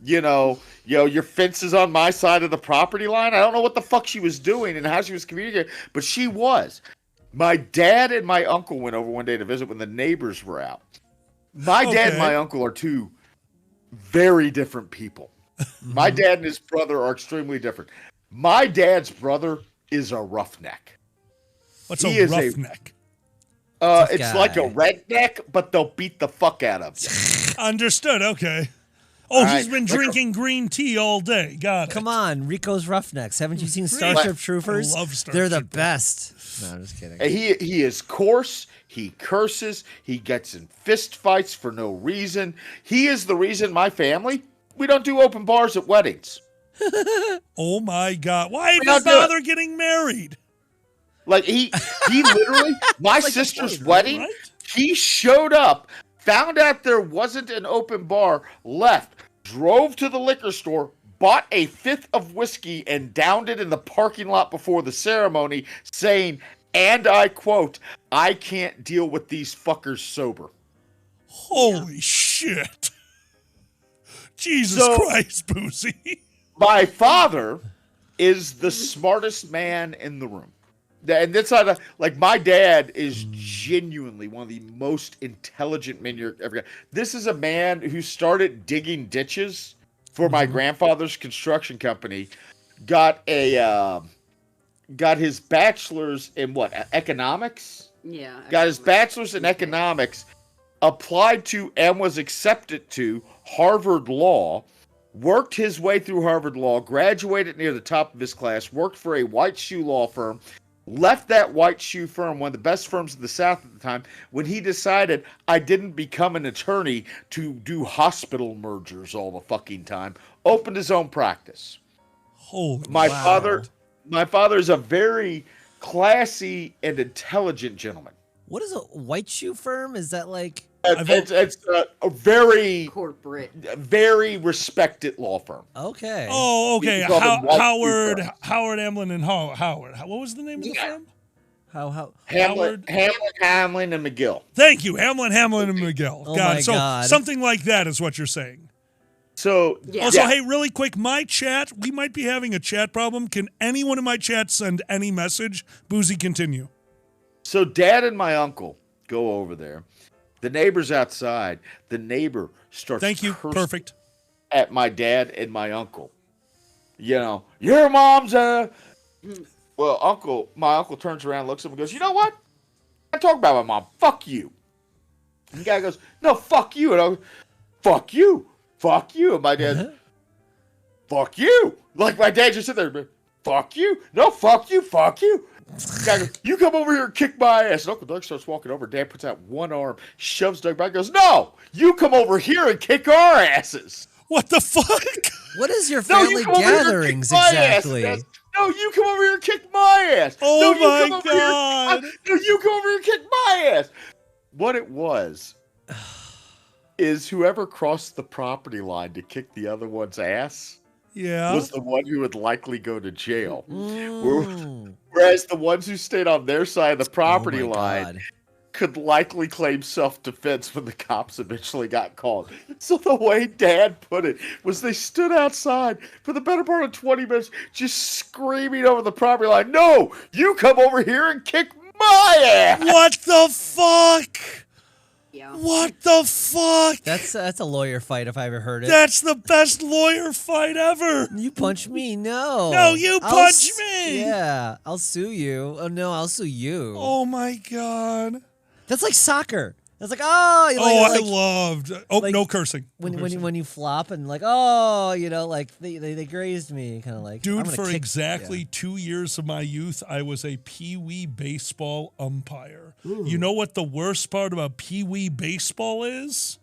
your fence is on my side of the property line. I don't know what the fuck she was doing and how she was communicating, but she was. My dad and my uncle went over one day to visit when the neighbors were out. My dad and my uncle are two very different people. My dad and his brother are extremely different. My dad's brother is a roughneck. What's a roughneck? It's like a redneck, but they'll beat the fuck out of you. Understood. Okay. Oh, All he's right. been drinking green tea all day. Got it. Come on, Rico's Roughnecks. Haven't you seen Starship Troopers? I love Starship They're the Troopers. best. No, I'm just kidding. He is coarse. He curses. He gets in fist fights for no reason. He is the reason my family, we don't do open bars at weddings. Oh my God. Why We even don't do bother it. getting married? Like he literally, my sister's wedding, right? he showed up, found out there wasn't an open bar, left, drove to the liquor store, bought a fifth of whiskey and downed it in the parking lot before the ceremony, saying, And I quote, "I can't deal with these fuckers sober." Holy shit. Jesus So- Christ, Boozy. My father is the smartest man in the room. And that's not like my dad is genuinely one of the most intelligent men you're ever got. This is a man who started digging ditches for my grandfather's construction company, got his bachelor's in what? Economics? Yeah. Got his bachelor's in economics, applied to and was accepted to Harvard Law, worked his way through Harvard Law, graduated near the top of his class, worked for a white shoe law firm, left that white shoe firm, one of the best firms in the South at the time, when he decided I didn't become an attorney to do hospital mergers all the fucking time, opened his own practice. Holy My father is a very classy and intelligent gentleman. What is a white shoe firm? Is that like... It's a very corporate, very respected law firm. Okay. Oh, okay. You call them white Howard, shoe firms. Hamlin, and Howard. What was the name of the firm? Hamlin, and McGill. Thank you, Hamlin, and McGill. Oh God, my so God. something like that is what you're saying. So, Also, hey, really quick, my chat, we might be having a chat problem. Can anyone in my chat send any message? Boozy, continue. So Dad and my uncle go over there. The neighbor's outside. The neighbor starts Thank you. cursing Perfect. at my dad and my uncle. You know, your mom's a... Well, my uncle turns around, looks at him and goes, you know what? I talk about my mom. Fuck you. And the guy goes, no, fuck you. And I go, fuck you. Fuck you. And my dad, fuck you. Like my dad just sit there, fuck you. No, fuck you. Fuck you. The guy goes, you come over here and kick my ass. And Uncle Doug starts walking over. Dad puts out one arm, shoves Doug back, goes, no, you come over here and kick our asses. What the fuck? What is your No, family you come over here and gatherings kick my exactly? ass. No, you come over here and kick my ass. Oh no, you my come over God. Here, no, you come over here and kick my ass. What it was is whoever crossed the property line to kick the other one's ass was the one who would likely go to jail. Whereas the ones who stayed on their side of the property line could likely claim self-defense when the cops eventually got called. So the way Dad put it was they stood outside for the better part of 20 minutes just screaming over the property line, no, you come over here and kick my ass! What the fuck? Yeah. What the fuck? That's a lawyer fight if I ever heard it. That's the best lawyer fight ever. You punch me? No. No, you I'll punch me. Yeah, I'll sue you. Oh no, I'll sue you. Oh my God. That's like soccer. That's like, oh, I loved. Oh, like, no cursing. When you flop and like, oh, like they grazed me, kind of like. Dude, for exactly 2 years of my youth, I was a Pee-wee baseball umpire. Ooh. You know what the worst part about Pee-wee baseball is?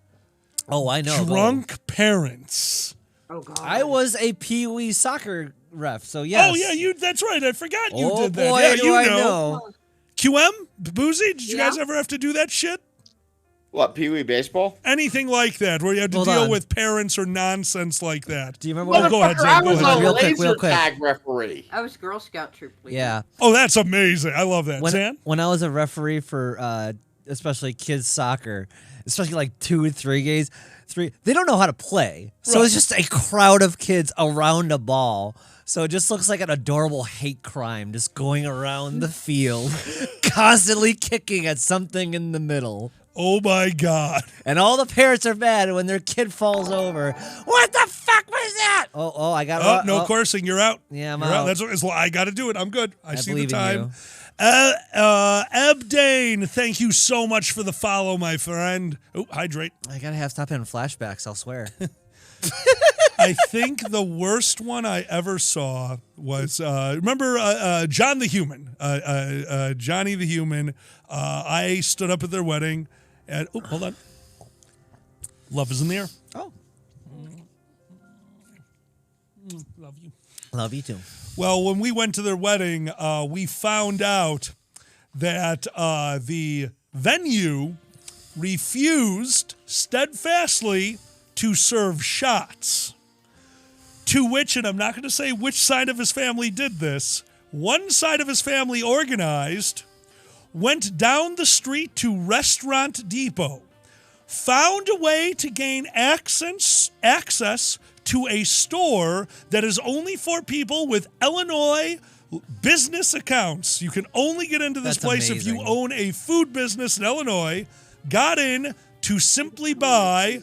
Oh, I know. Drunk parents. Oh God. I was a Pee-wee soccer ref, so yes. Oh yeah, that's right. I forgot you Oh did that. boy, Yeah, do you I know. know. QM, Boozy, did you guys ever have to do that shit? What, Pee-wee baseball? Anything like that, where you had to Hold deal on. with parents or nonsense like that. Do you remember? Oh, go ahead, Zane. I Go was ahead. a Real quick, laser real quick. tag referee. I was Girl Scout troop leader. Yeah. Oh, that's amazing. I love that. Zan? When I was a referee for especially kids soccer, especially like 2 and 3 games, they don't know how to play. So it's just a crowd of kids around a ball. So it just looks like an adorable hate crime just going around the field, constantly kicking at something in the middle. Oh my God. And all the parents are mad when their kid falls over. What the fuck was that? Oh, I got Oh, no cursing. You're out. Yeah, I'm You're out. That's what I got to do it. I'm good. I see the believe in time. you. Ebdane, thank you so much for the follow, my friend. Oh, hydrate. I gotta stop having flashbacks, I'll swear. I think the worst one I ever saw was remember John the Human, Johnny the Human. I stood up at their wedding, and hold on, love is in the air. Oh, love you. Love you too. Well, when we went to their wedding, we found out that the venue refused steadfastly to serve shots. To which, and I'm not going to say which side of his family did this, one side of his family organized went down the street to Restaurant Depot, found a way to gain access to a store that is only for people with Illinois business accounts. You can only get into this place if you own a food business in Illinois. Got in to simply buy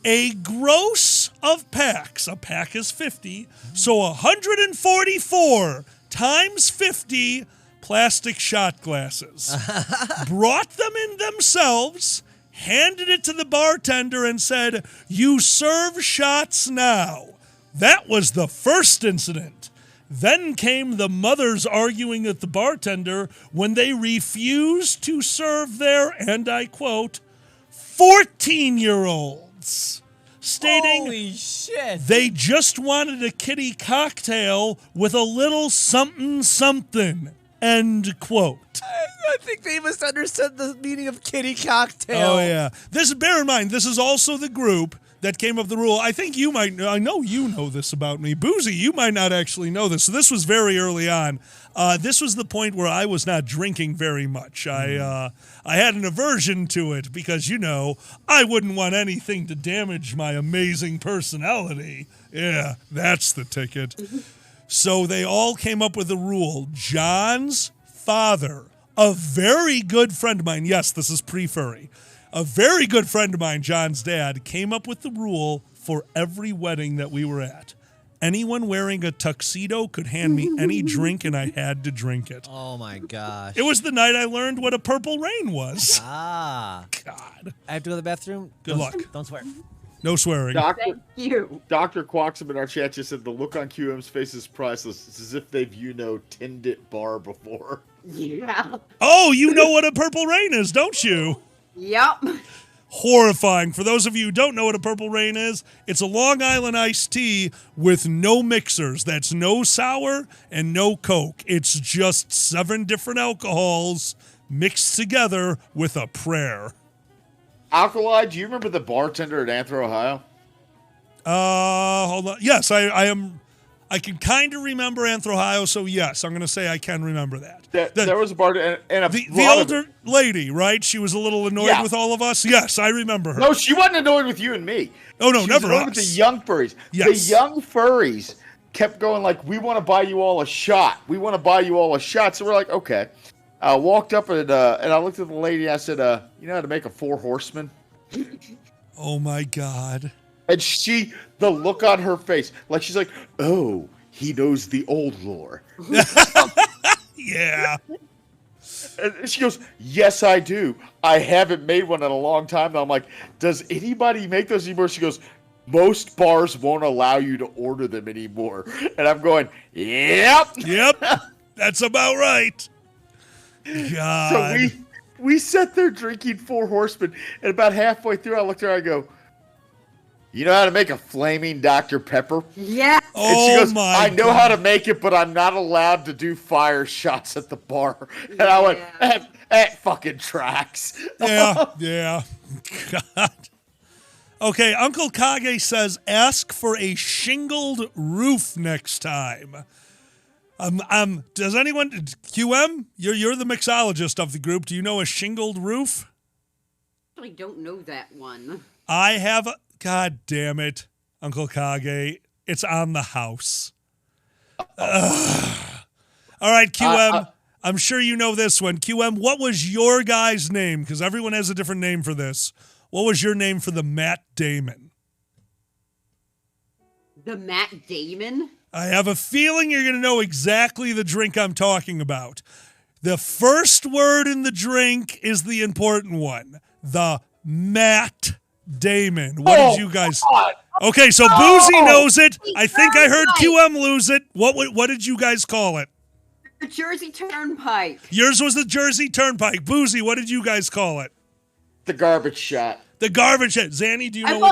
a gross of packs. A pack is 50, so 144 times 50 plastic shot glasses. Brought them in themselves, handed it to the bartender and said, "You serve shots now." That was the first incident. Then came the mothers arguing at the bartender when they refused to serve their, and I quote, 14-year-olds, stating Holy shit. they just wanted a kitty cocktail with a little something something, end quote. I think they misunderstood the meaning of kitty cocktail. Oh, yeah. Bear in mind, this is also the group that came up with the rule. I think you might know. I know you know this about me. Boozy, you might not actually know this. So this was very early on. This was the point where I was not drinking very much. I had an aversion to it because, I wouldn't want anything to damage my amazing personality. Yeah, that's the ticket. So they all came up with a rule. John's father, a very good friend of mine, yes, this is pre-furry, a very good friend of mine, John's dad, came up with the rule for every wedding that we were at. Anyone wearing a tuxedo could hand me any drink, and I had to drink it. Oh, my gosh. It was the night I learned what a purple rain was. God. I have to go to the bathroom. Good luck. Don't swear. No swearing. Thank you. Dr. Quaxum in our chat just said the look on QM's face is priceless. It's as if they've, tinned it bar before. Yeah. Oh, you know what a purple rain is, don't you? Yep. Horrifying. For those of you who don't know what a purple rain is, it's a Long Island iced tea with no mixers. That's no sour and no Coke. It's just 7 different alcohols mixed together with a prayer. Alkali, do you remember the bartender at Anthro, Ohio? Hold on. Yes, I can kind of remember Anthro, Ohio, so yes, I'm going to say I can remember that. There was a bartender and the older lady, right? She was a little annoyed with all of us. Yes, I remember her. No, she wasn't annoyed with you and me. Oh, no, she never was annoyed us. with the young furries. Yes. The young furries kept going like, we want to buy you all a shot. We want to buy you all a shot. So we're like, okay. I walked up and I looked at the lady and I said, you know how to make a 4 horsemen? Oh, my God. And the look on her face, like she's like, oh, he knows the old lore. Yeah. And she goes, yes, I do. I haven't made one in a long time. And I'm like, does anybody make those anymore? She goes, most bars won't allow you to order them anymore. And I'm going, yep. Yep. That's about right. God. So we sat there drinking 4 horsemen. And about halfway through, I looked at her and I go, you know how to make a flaming Dr. Pepper? Yeah. And she goes, I know God. how to make it, but I'm not allowed to do fire shots at the bar. And I went, that fucking tracks. Yeah. God. Okay, Uncle Kage says, ask for a shingled roof next time. Does anyone, QM, you're the mixologist of the group. Do you know a shingled roof? I really don't know that one. I have, God damn it, Uncle Kage. It's on the house. All right, QM, I'm sure you know this one. QM, what was your guy's name? Because everyone has a different name for this. What was your name for the Matt Damon? The Matt Damon? I have a feeling you're going to know exactly the drink I'm talking about. The first word in the drink is the important one. The Matt Damon. What did you guys... God. Okay, so Boozy knows it. I think I heard QM lose it. What did you guys call it? The Jersey Turnpike. Yours was the Jersey Turnpike. Boozy, what did you guys call it? The garbage shot. The garbage shot. Zanny, do you know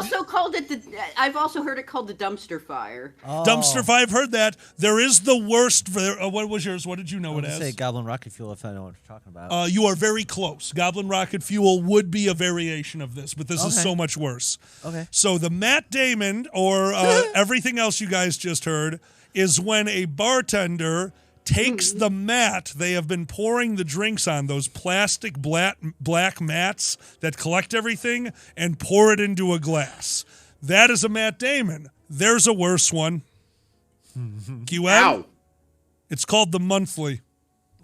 I've also heard it called the dumpster fire. Dumpster fire? I've heard that. There is the worst. What was yours? What did you know it as? Say Goblin Rocket Fuel if I know what you're talking about. You are very close. Goblin Rocket Fuel would be a variation of this, but this is so much worse. Okay. So the Matt Damon, or everything else you guys just heard, is when a bartender takes the mat they have been pouring the drinks on, those plastic black mats that collect everything, and pour it into a glass. That is a Matt Damon. There's a worse one. QM? Ow. It's called the monthly.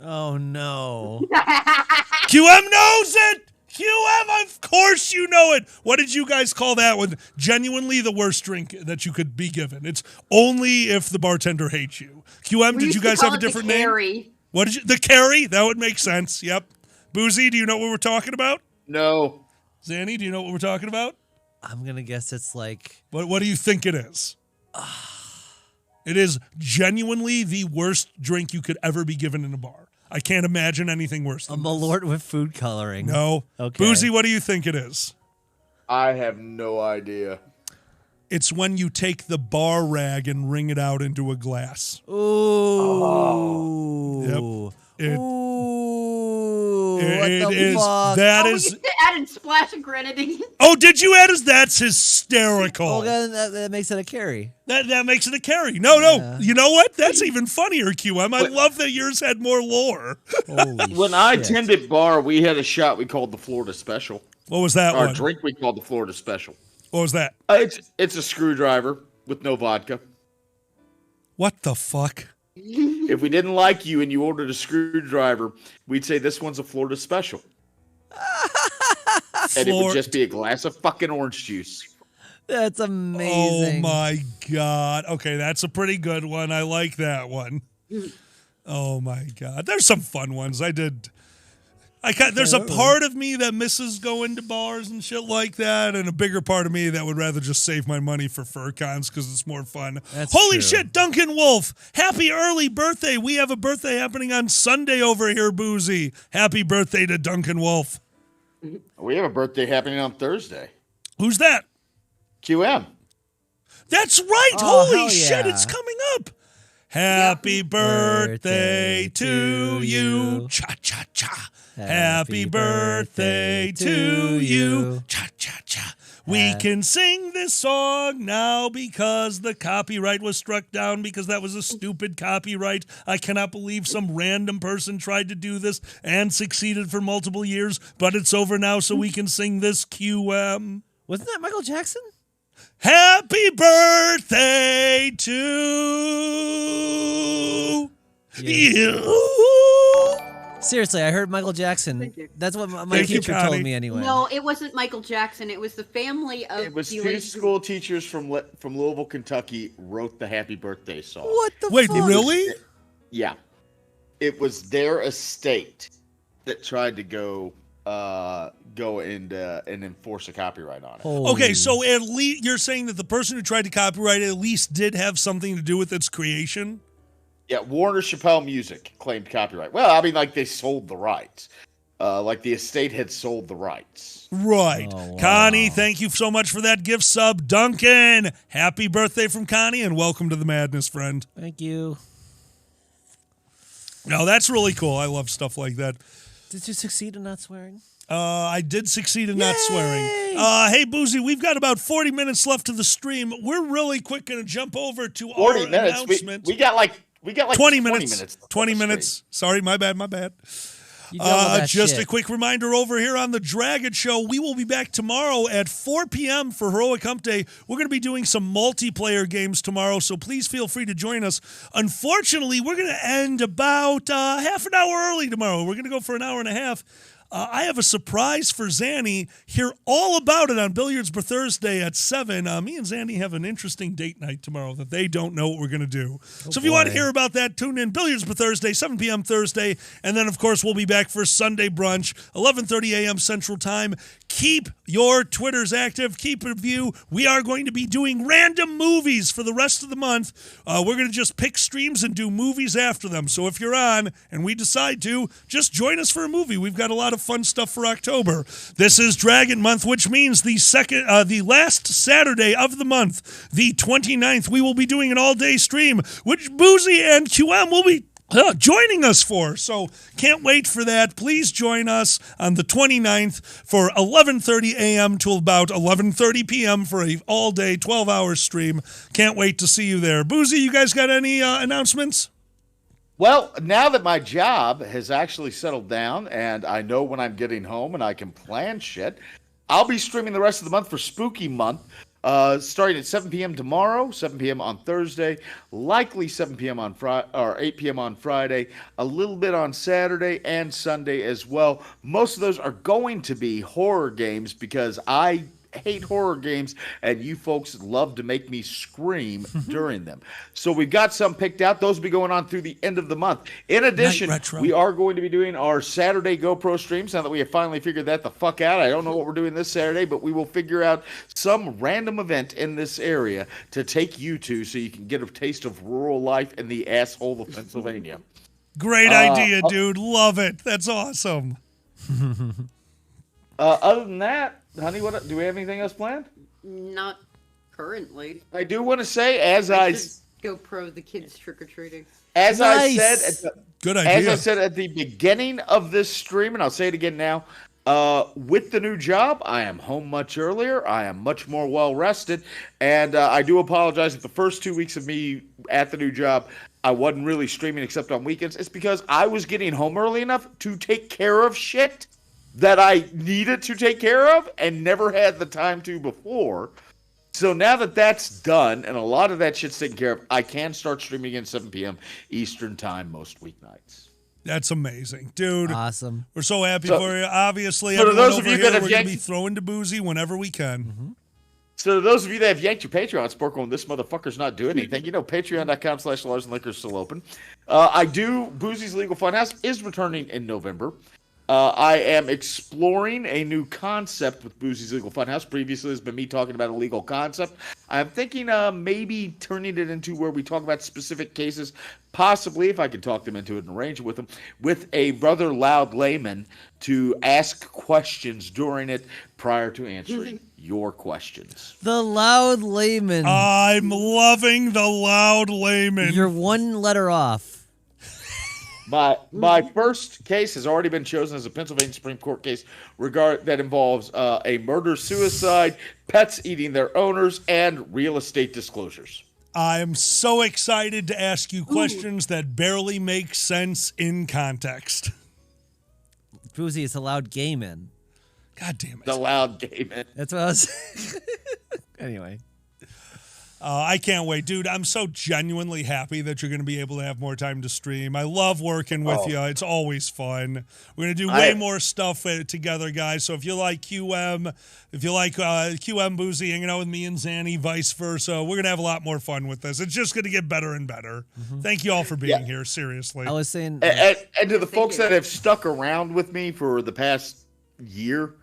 Oh, no. QM knows it! QM, of course you know it. What did you guys call that one? Genuinely the worst drink that you could be given. It's only if the bartender hates you. QM, did you guys have a different name? What did you? The carry? That would make sense. Yep. Boozy, do you know what we're talking about? No. Zanny, do you know what we're talking about? I'm going to guess it's like... What do you think it is? It is genuinely the worst drink you could ever be given in a bar. I can't imagine anything worse than a Malort with food coloring. No. Okay. Boozy, what do you think it is? I have no idea. It's when you take the bar rag and wring it out into a glass. Ooh. Yep. Ooh. What the is. fuck? That You is. added splash of grenadine. Oh, did you add us? That's hysterical. Oh, that makes it a carry. That makes it a carry. No. Yeah. You know what? That's even funnier, QM. I love that yours had more lore. When I attended bar, we had a shot we called the Florida Special. What was that Our one? drink we called the Florida Special. What was that? It's a screwdriver with no vodka. What the fuck? If we didn't like you and you ordered a screwdriver, we'd say this one's a Florida Special. And it would just be a glass of fucking orange juice. That's amazing. Oh my God. Okay, that's a pretty good one. I like that one. Oh my God. There's some fun ones. There's a part of me that misses going to bars and shit like that, and a bigger part of me that would rather just save my money for FurCons because it's more fun. Holy shit, Duncan Wolf! Happy early birthday! We have a birthday happening on Sunday over here, Boozy. Happy birthday to Duncan Wolf. We have a birthday happening on Thursday. Who's that? QM. That's right! Oh, Holy hell shit, yeah. it's coming up! Happy birthday to you. Cha-cha-cha. Happy birthday to you. Cha-cha-cha. We can sing this song now because the copyright was struck down because that was a stupid copyright. I cannot believe some random person tried to do this and succeeded for multiple years, but it's over now so we can sing this QM. Wasn't that Michael Jackson? Happy birthday to you. Seriously, I heard Michael Jackson. That's what my Thank you, teacher Connie. told me anyway. No, it wasn't Michael Jackson. It was the family of. It was the two school teachers from Louisville, Kentucky, wrote the Happy Birthday song. What the Wait, fuck? really? Yeah, it was their estate that tried to go and enforce a copyright on it. Okay, so at least you're saying that the person who tried to copyright it at least did have something to do with its creation? Yeah, Warner Chappelle Music claimed copyright. Well, I mean, like they sold the rights. Like the estate had sold the rights. Right. Oh, wow. Connie, thank you so much for that gift sub. Duncan, happy birthday from Connie and welcome to the madness, friend. Thank you. No, that's really cool. I love stuff like that. Did you succeed in not swearing? I did succeed in not swearing. Hey, Boozy, we've got about 40 minutes left to the stream. We're really quick going to jump over to 40 our minutes. announcement. We got like 20 minutes. 20 minutes. Sorry, my bad. You dealt with that Just shit. a quick reminder over here on the Dragon Show, we will be back tomorrow at 4 p.m. for Heroic Hump Day. We're going to be doing some multiplayer games tomorrow, so please feel free to join us. Unfortunately, we're going to end about half an hour early tomorrow. We're going to go for an hour and a half. I have a surprise for Zanny. Hear all about it on Billiards for Thursday at 7. Me and Zanny have an interesting date night tomorrow that they don't know what we're going to do. So if you want to hear about that, tune in Billiards for Thursday, 7 p.m. Thursday. And then, of course, we'll be back for Sunday brunch, 11:30 a.m. Central Time. Keep your Twitters active. Keep a view. We are going to be doing random movies for the rest of the month. We're going to just pick streams and do movies after them. So if you're on and we decide to, just join us for a movie. We've got a lot of fun stuff for October. This is Dragon Month, which means the last Saturday of the month, the 29th, we will be doing an all-day stream, which Boozy and QM will be joining us for. So can't wait for that. Please join us on the 29th for 11:30 a.m. to about 11:30 p.m. for a all-day 12-hour stream. Can't wait to see you there. Boozy, you guys got any announcements? Well, now that my job has actually settled down and I know when I'm getting home and I can plan shit, I'll be streaming the rest of the month for Spooky Month, starting at 7 p.m. tomorrow, 7 p.m. on Thursday, likely 7 p.m. on Friday or 8 p.m. on Friday, a little bit on Saturday and Sunday as well. Most of those are going to be horror games because I hate horror games and you folks love to make me scream during them. So we've got some picked out. Those will be going on through the end of the month. In addition, we are going to be doing our Saturday GoPro streams now that we have finally figured that the fuck out. I don't know what we're doing this Saturday, but we will figure out some random event in this area to take you to so you can get a taste of rural life in the asshole of Pennsylvania. Great idea, dude. Love it. That's awesome. Other than that, honey, do we have anything else planned? Not currently. I do want to say, go pro the kids trick or treating. As Nice. I said, Good idea. As I said at the beginning of this stream, and I'll say it again now, with the new job, I am home much earlier. I am much more well rested, and I do apologize if the first 2 weeks of me at the new job, I wasn't really streaming except on weekends. It's because I was getting home early enough to take care of shit that I needed to take care of and never had the time to before. So now that that's done and a lot of that shit's taken care of, I can start streaming again 7 p.m. Eastern time most weeknights. That's amazing, dude. Awesome. We're so happy for you. Obviously, so to everyone those of over you here, that have we're going to be yanked- throwing to Boozy whenever we can. So to those of you that have yanked your Patreon support going, this motherfucker's not doing anything, you know, patreon.com/LarsandLiquor is still open. Boozy's Legal Funhouse is returning in November. I am exploring a new concept with Boozy's Legal Funhouse. Previously, it's been me talking about a legal concept. I'm thinking maybe turning it into where we talk about specific cases, possibly, if I could talk them into it and arrange it with them, with a brother loud layman to ask questions during it prior to answering your questions. The loud layman. I'm loving the loud layman. You're one letter off. My first case has already been chosen as a Pennsylvania Supreme Court case that involves a murder-suicide, pets eating their owners, and real estate disclosures. I'm so excited to ask you questions that barely make sense in context. Boozy, it's a loud gay man. God damn it. The loud gay man. That's what I was Anyway. I can't wait, dude. I'm so genuinely happy that you're going to be able to have more time to stream. I love working with you. It's always fun. We're going to do way more stuff together, guys. So if you like QM, if you like QM Boozy hanging out with me and Zanny, vice versa, we're going to have a lot more fun with this. It's just going to get better and better. Thank you all for being here, seriously. I was saying... And to the folks that have stuck around with me for the past year,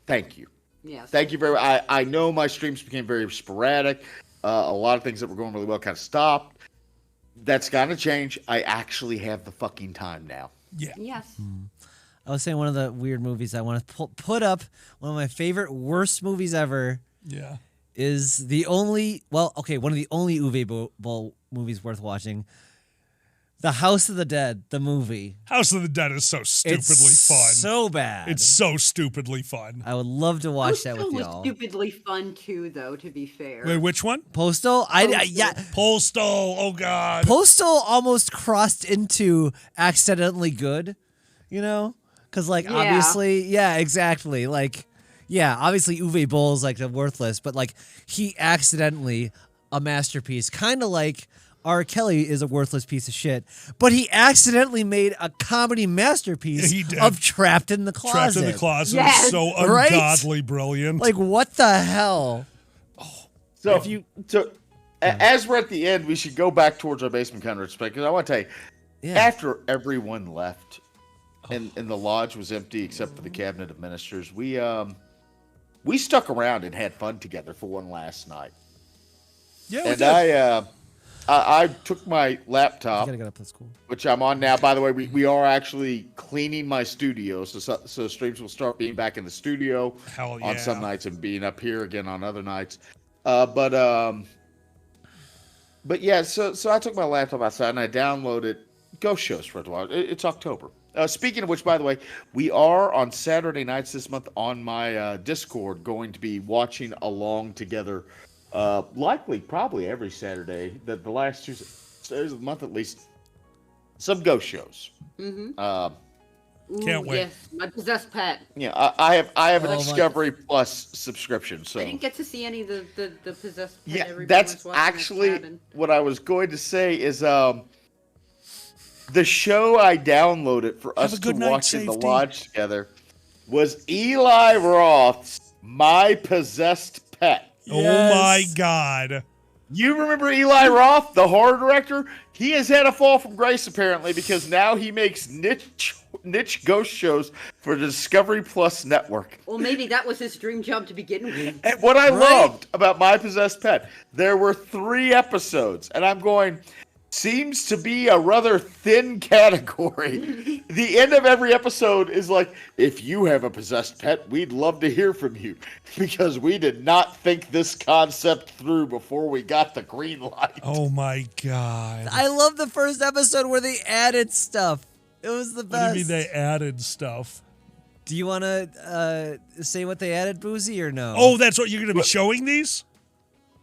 thank you. Yes. Thank you very much. I know my streams became very sporadic. A lot of things that were going really well kind of stopped. That's got to change. I actually have the fucking time now. Yeah. Yes. I was saying one of the weird movies I want to put up, one of my favorite worst movies ever. Yeah. Is one of the only Uwe Boll movies worth watching. The House of the Dead, the movie. House of the Dead is so stupidly fun. So bad. It's so stupidly fun. I would love to watch that with Postal y'all. was stupidly fun too, though. To be fair. Wait, which one? Postal? Yeah. Postal. Oh God. Postal almost crossed into accidentally good, you know? Because obviously, yeah, exactly. Obviously Uwe Boll's the worthless, but he accidentally a masterpiece, kind of like R. Kelly is a worthless piece of shit, but he accidentally made a comedy masterpiece of Trapped in the Closet. Trapped in the Closet is so ungodly brilliant. What the hell? So, as we're at the end, we should go back towards our BasementCon retrospective. Because I want to tell you, after everyone left and the lodge was empty except for the cabinet of ministers, we stuck around and had fun together for one last night. Yeah, we did. I took my laptop, gotta get up. That's cool. Which I'm on now. By the way, we are actually cleaning my studio, so streams will start being back in the studio on some nights and being up here again on other nights. But yeah, so I took my laptop outside and I downloaded Ghost Shows for a while. It's October. Speaking of which, by the way, we are on Saturday nights this month on my Discord going to be watching along together. Probably every Saturday, the last 2 Saturdays of the month at least. some ghost shows. Mm-hmm. Ooh, Can't wait. Yes, my possessed pet. Yeah, I have a Oh, my- Discovery Plus subscription, so I didn't get to see any of the possessed pet. yeah, Everybody that's was watching at actually cabin. what I was going to say. Is the show I downloaded for Have us a good to night, watch in the safety. lodge together was Eli Roth's My Possessed Pet. Oh my God. You remember Eli Roth, the horror director? He has had a fall from grace apparently because now he makes niche ghost shows for the Discovery Plus network. Well, maybe that was his dream job to begin with. And what I loved about My Possessed Pet, there were 3 episodes, and I'm going, seems to be a rather thin category. The end of every episode is like, if you have a possessed pet, we'd love to hear from you because we did not think this concept through before we got the green light. Oh my God. I love the first episode where they added stuff. It was the What do best. you mean they added stuff? Do you want to say what they added, Boozy, or no? Oh, that's what you're going to be showing these?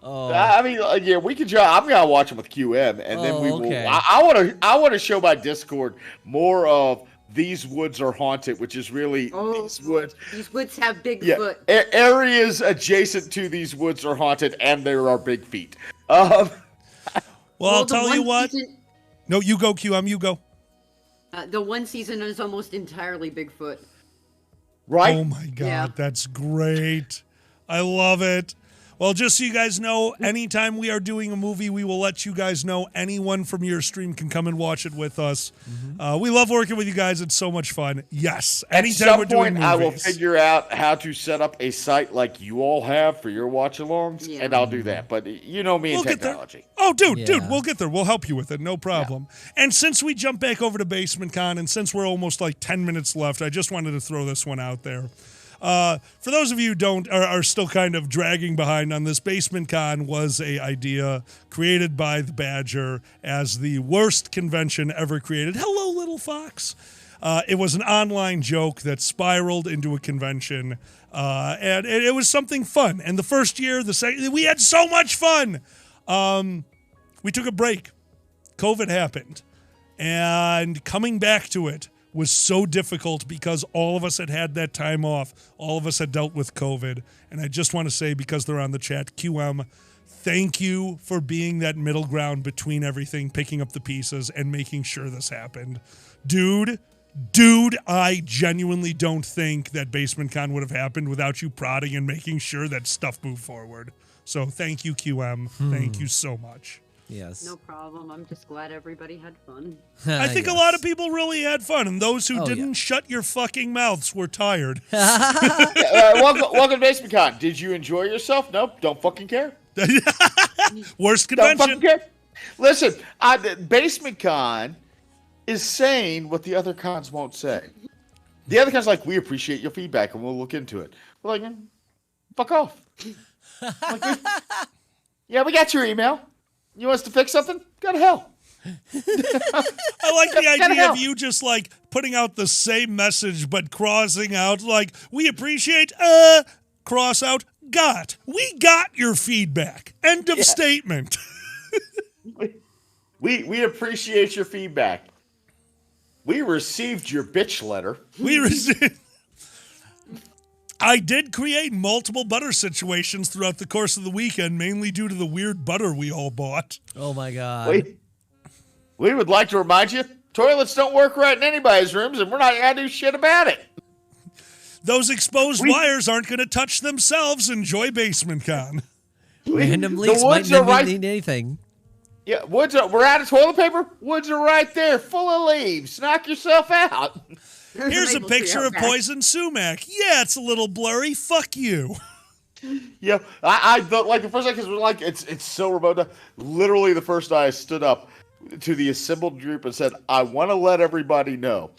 Oh. I mean, yeah, we could. I'm gonna watch them with QM, and then we will. okay. I want to show my Discord more of These Woods Are Haunted, which is really these woods. These woods have Bigfoot. Yeah, areas adjacent to these woods are haunted, and there are big feet. Well, I'll tell you what. Season, No, you go, QM. You go. the one season is almost entirely Bigfoot. Right? Oh my God, Yeah. that's great. I love it. Well, just so you guys know, anytime we are doing a movie, we will let you guys know. Anyone from your stream can come and watch it with us. We love working with you guys. It's so much fun. Yes. At Anytime some we're doing point, movies. I will figure out how to set up a site like you all have for your watch-alongs, Yeah. and I'll do that. But you know me and We'll get there. technology. Oh, dude, Yeah. we'll get there. We'll help you with it. No problem. And since we jump back over to BasementCon, and since we're almost like 10 minutes left, I just wanted to throw this one out there. For those of you who are still kind of dragging behind on this, BasementCon was a idea created by the Badger as the worst convention ever created. Hello, little fox. It was an online joke that spiraled into a convention, and it was something fun. And the first year, we had so much fun. We took a break. COVID happened, and coming back to it was so difficult because all of us had that time off. All of us had dealt with COVID. And I just want to say, because they're on the chat, QM, thank you for being that middle ground between everything, picking up the pieces and making sure this happened. Dude, I genuinely don't think that BasementCon would have happened without you prodding and making sure that stuff moved forward. So thank you, QM. Thank you so much. Yes. No problem. I'm just glad everybody had fun. I think a lot of people really had fun, and those who didn't shut your fucking mouths were tired. Welcome to BasementCon. Did you enjoy yourself? Nope. Don't fucking care. Worst Don't convention. fucking care. Listen, BasementCon is saying what the other cons won't say. The other cons like, we appreciate your feedback and we'll look into it. We're like, fuck off. Yeah, we got your email. You want us to fix something? Go to hell. I like the idea of you just like putting out the same message but crossing out like, we appreciate, cross out, got. We got your feedback. End of statement. We appreciate your feedback. We received your bitch letter. We received. I did create multiple butter situations throughout the course of the weekend, mainly due to the weird butter we all bought. Oh my God. We would like to remind you, toilets don't work right in anybody's rooms, and we're not going to do shit about it. Those exposed wires aren't going to touch themselves. Enjoy BasementCon. Random leaks might not need anything. Yeah, we're out of toilet paper. Woods are right there, full of leaves. Knock yourself out. Here's a picture of poison sumac. Yeah, it's a little blurry. Fuck you. Yeah, I like the first because we're like it's so remote. Literally, the first night I stood up to the assembled group and said, "I want to let everybody know,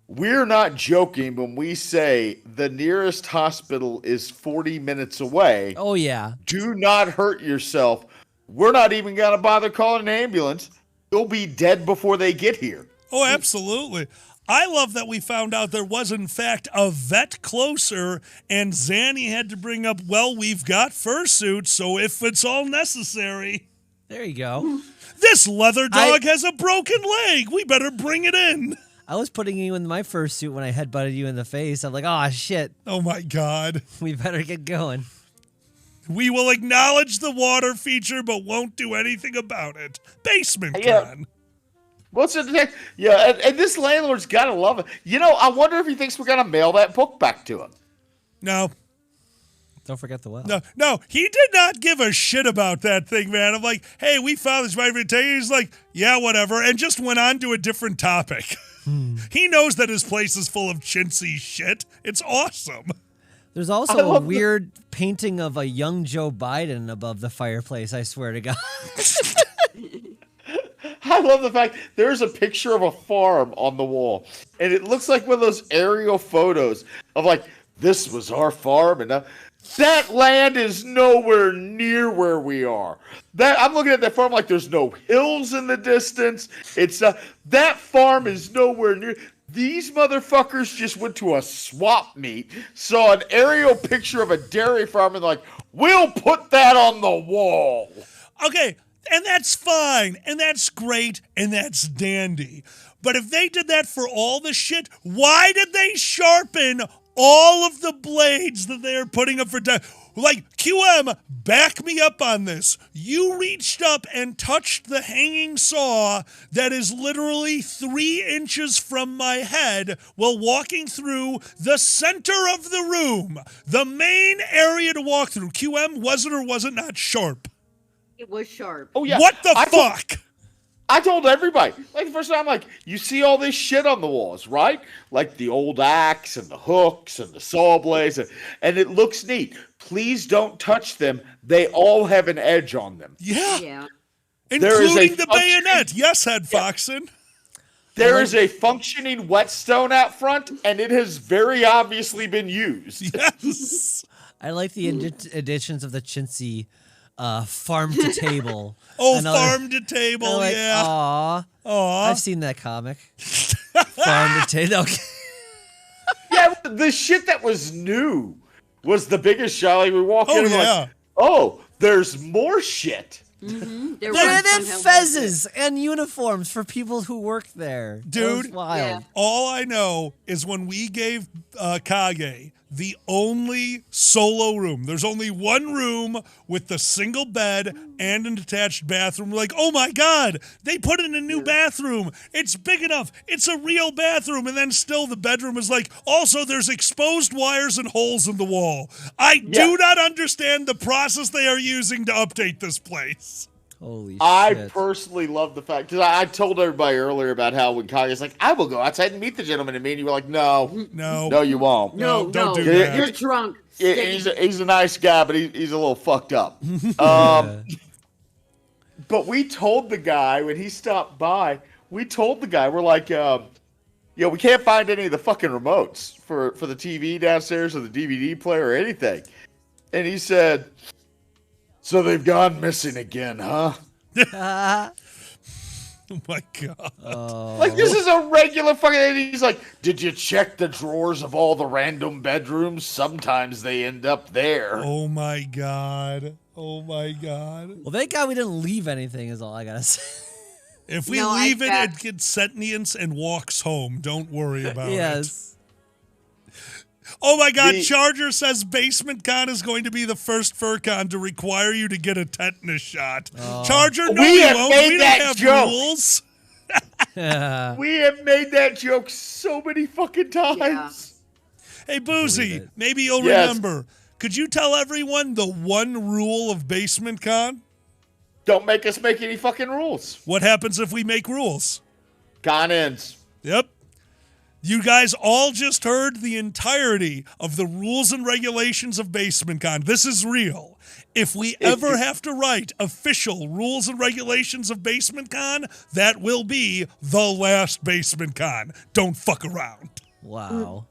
we're not joking when we say the nearest hospital is 40 minutes away. Oh yeah. Do not hurt yourself. We're not even gonna bother calling an ambulance. You'll be dead before they get here." Oh, absolutely. I love that we found out there was, in fact, a vet closer, and Zanny had to bring up, well, we've got fursuits, so if it's all necessary. There you go. This leather dog has a broken leg. We better bring it in. I was putting you in my fursuit when I headbutted you in the face. I'm like, oh, shit. Oh, my God. We better get going. We will acknowledge the water feature, but won't do anything about it. BasementCon. Yeah. What's it? Yeah, and this landlord's got to love it. You know, I wonder if he thinks we're going to mail that book back to him. No. Don't forget the well. No, he did not give a shit about that thing, man. I'm like, hey, we found this right here. He's like, yeah, whatever, and just went on to a different topic. He knows that his place is full of chintzy shit. It's awesome. There's also a weird painting of a young Joe Biden above the fireplace, I swear to God. I love the fact there's a picture of a farm on the wall, and it looks like one of those aerial photos of like, this was our farm, and that land is nowhere near where we are. I'm looking at that farm like there's no hills in the distance. That farm is nowhere near. These motherfuckers just went to a swap meet, saw an aerial picture of a dairy farm, and like, we'll put that on the wall. Okay, and that's fine, and that's great, and that's dandy. But if they did that for all the shit, why did they sharpen all of the blades that they're putting up for like, QM, back me up on this. You reached up and touched the hanging saw that is literally 3 inches from my head while walking through the center of the room. The main area to walk through. QM, was it or was it not sharp? It was sharp. Oh, yeah. What the fuck? I told everybody, like the first time, like, you see all this shit on the walls, right? Like the old axe and the hooks and the saw blades, and it looks neat. Please don't touch them. They all have an edge on them. Yeah. Including the bayonet. Yes, Head Foxen. There is a functioning whetstone out front, and it has very obviously been used. Yes. I like the additions of the chintzy farm to table. Farm to table, like, yeah. Aw. I've seen that comic. Farm to table. Okay. Yeah, the shit that was new was the biggest shot. Like, we walk in and like, oh, there's more shit. Mm-hmm. There are fezzes and uniforms for people who work there. Dude, wild. All I know is when we gave Kage the only solo room, there's only one room with the single bed and an attached bathroom. We're like, oh my God, they put in a new bathroom. It's big enough. It's a real bathroom. And then still the bedroom is like, also there's exposed wires and holes in the wall. I do not understand the process they are using to update this place. Holy shit. I personally love the fact, because I told everybody earlier about how when Kage's like, I will go outside and meet the gentleman, and me and you were like, no, you won't. No, don't do that. You're drunk. He's a nice guy, but he's a little fucked up. But we told the guy when he stopped by, we're like, we can't find any of the fucking remotes for the TV downstairs or the DVD player or anything. And he said, so they've gone missing again, huh? Oh my God. Like, this is a regular fucking... And he's like, did you check the drawers of all the random bedrooms? Sometimes they end up there. Oh my God. Oh my God. Well, thank God we didn't leave anything is all I gotta say. If we leave it gets sentience and walks home. Don't worry about it. Yes. Oh my God, Charger says BasementCon is going to be the first FurCon to require you to get a tetanus shot. Charger, no, we won't. We don't have rules. We have made that joke so many fucking times. Hey, Boozy, maybe you'll remember. Could you tell everyone the one rule of BasementCon? Don't make us make any fucking rules. What happens if we make rules? Con ends. Yep. You guys all just heard the entirety of the rules and regulations of BasementCon. This is real. If we ever have to write official rules and regulations of BasementCon, that will be the last BasementCon. Don't fuck around. Wow.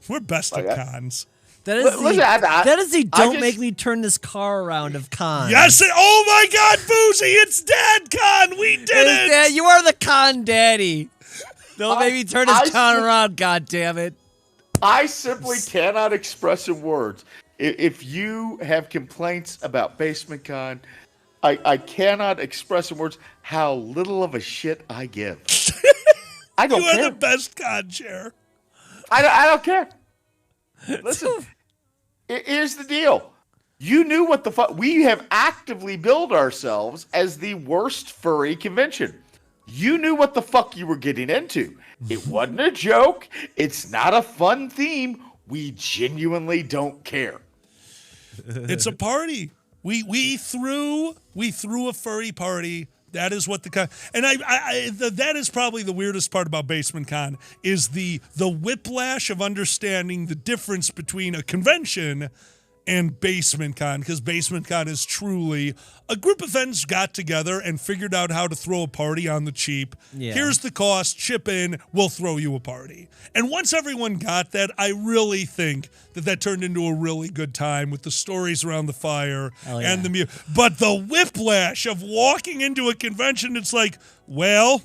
We're best at cons. That is the don't make me turn this car around of cons. Yes, oh my God, Boozy, it's Dad Con. We did it. Dad, you are the con daddy. Don't make me turn this con around, God damn it. I simply cannot express in words. If you have complaints about BasementCon, I cannot express in words how little of a shit I give. I don't You care. are the best con chair. I don't care. Listen, here's the deal. You knew what the fuck. We have actively billed ourselves as the worst furry convention. You knew what the fuck you were getting into. It wasn't a joke. It's not a fun theme. We genuinely don't care. It's a party. We threw a furry party. That is what that is probably the weirdest part about BasementCon is the whiplash of understanding the difference between a convention and BasementCon, because BasementCon is truly a group of friends got together and figured out how to throw a party on the cheap. Yeah. Here's the cost, chip in, we'll throw you a party. And once everyone got that, I really think that turned into a really good time with the stories around the fire and the music. But the whiplash of walking into a convention, it's like, well,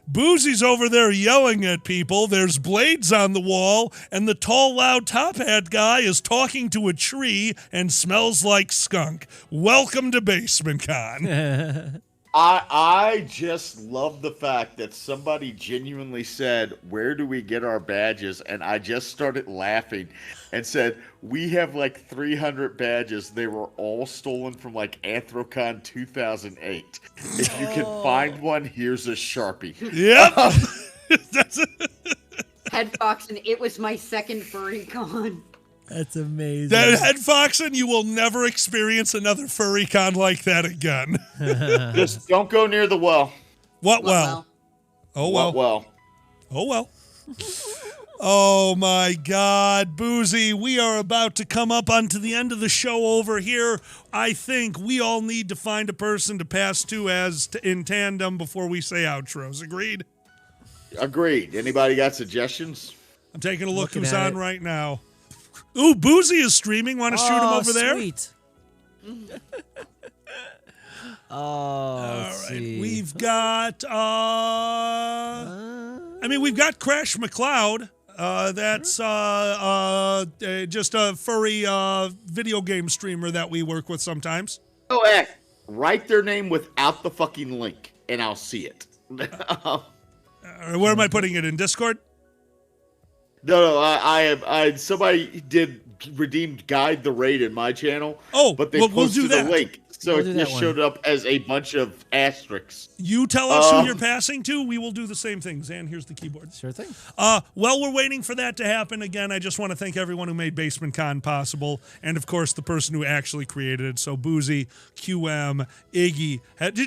Boozy's over there yelling at people. There's blades on the wall, and the tall, loud top hat guy is talking to a tree and smells like skunk. Welcome to BasementCon. I just love the fact that somebody genuinely said, "Where do we get our badges?" And I just started laughing and said, "We have like 300 badges. They were all stolen from like Anthrocon 2008. If you can find one, here's a Sharpie." Yep. Headfox, and it was my second furry con. That's amazing. That Headfoxen, you will never experience another furry con like that again. Just don't go near the well. What well? Oh well. What well? Oh well. Oh my God, Boozy, we are about to come up onto the end of the show over here. I think we all need to find a person to pass to in tandem before we say outros. Agreed? Agreed. Anybody got suggestions? I'm taking a look Looking who's at on it. right now. Ooh, Boozy is streaming. Want to shoot him over there? Sweet. All right. See. We've got we've got Crash McCloud. That's just a furry video game streamer that we work with sometimes. Oh, heck. Write their name without the fucking link, and I'll see it. Where am I putting it, in Discord? No, I somebody did redeemed Guide the Raid in my channel. Oh, but they we'll posted do that. a link, so We'll do it that just one. showed up as a bunch of asterisks. You tell us who you're passing to. We will do the same thing. Zan, here's the keyboard. Sure thing. While we're waiting for that to happen, again, I just want to thank everyone who made BasementCon possible, and of course the person who actually created it. So Boozy, QM, Iggy.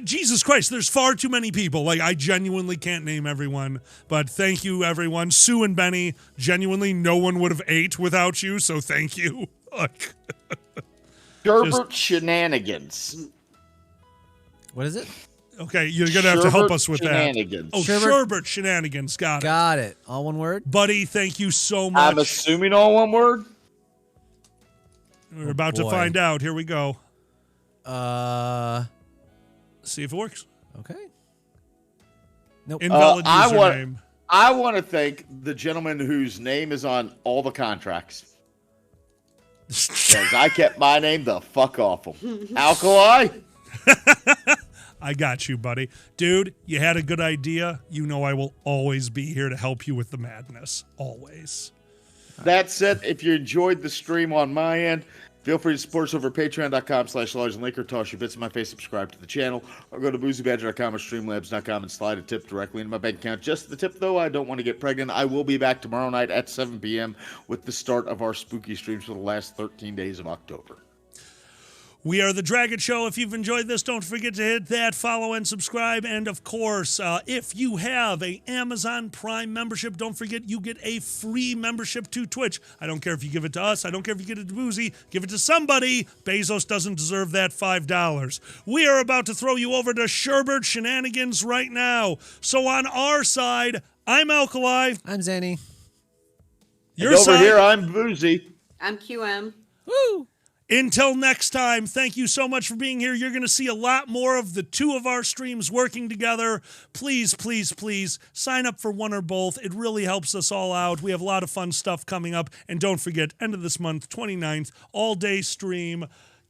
Jesus Christ, there's far too many people. Like, I genuinely can't name everyone, but thank you, everyone. Sue and Benny, genuinely, no one would have ate without you, so thank you. Like, Sherbert Shenanigans. What is it? okay, you're going to have to help Sherbert us with Shenanigans. that. Oh, Sherbert Shenanigans. Got it. Got it. All one word? Buddy, thank you so much. I'm assuming all one word. We're about to boy. find out. Here we go. Okay. See if it works. Nope. Invalid I username. want to thank the gentleman whose name is on all the contracts. Because I kept my name the fuck off them. Alkali? I got you, buddy. Dude, you had a good idea. You know I will always be here to help you with the madness. Always. That said, if you enjoyed the stream on my end, feel free to support us over at patreon.com/large or toss your bits in my face, subscribe to the channel, or go to boozybadger.com or streamlabs.com and slide a tip directly into my bank account. Just the tip, though, I don't want to get pregnant. I will be back tomorrow night at 7 p.m. with the start of our spooky streams for the last 13 days of October. We are The Dragon Show. If you've enjoyed this, don't forget to hit that follow and subscribe. And, of course, if you have a Amazon Prime membership, don't forget you get a free membership to Twitch. I don't care if you give it to us. I don't care if you give it to Boozy. Give it to somebody. Bezos doesn't deserve that $5. We are about to throw you over to Sherbert Shenanigans right now. So on our side, I'm Alkali. I'm Zanny. Your and over side, here, I'm Boozy. I'm QM. Woo! Until next time, thank you so much for being here. You're going to see a lot more of the two of our streams working together. Please, please, please sign up for one or both. It really helps us all out. We have a lot of fun stuff coming up. And don't forget, end of this month, 29th, all-day stream.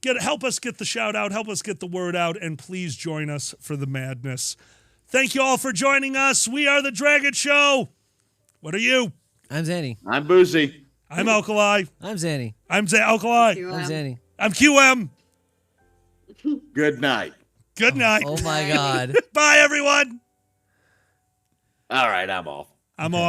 help us get the shout out, help us get the word out, and please join us for the madness. Thank you all for joining us. We are the Dragon Show. What are you? I'm Zanny. I'm Boozy. I'm Alkali. I'm Zanny. I'm Alkali. I'm Zanny. I'm QM. Good night. Good night. Oh my God. Bye, everyone. All right, I'm off. I'm off.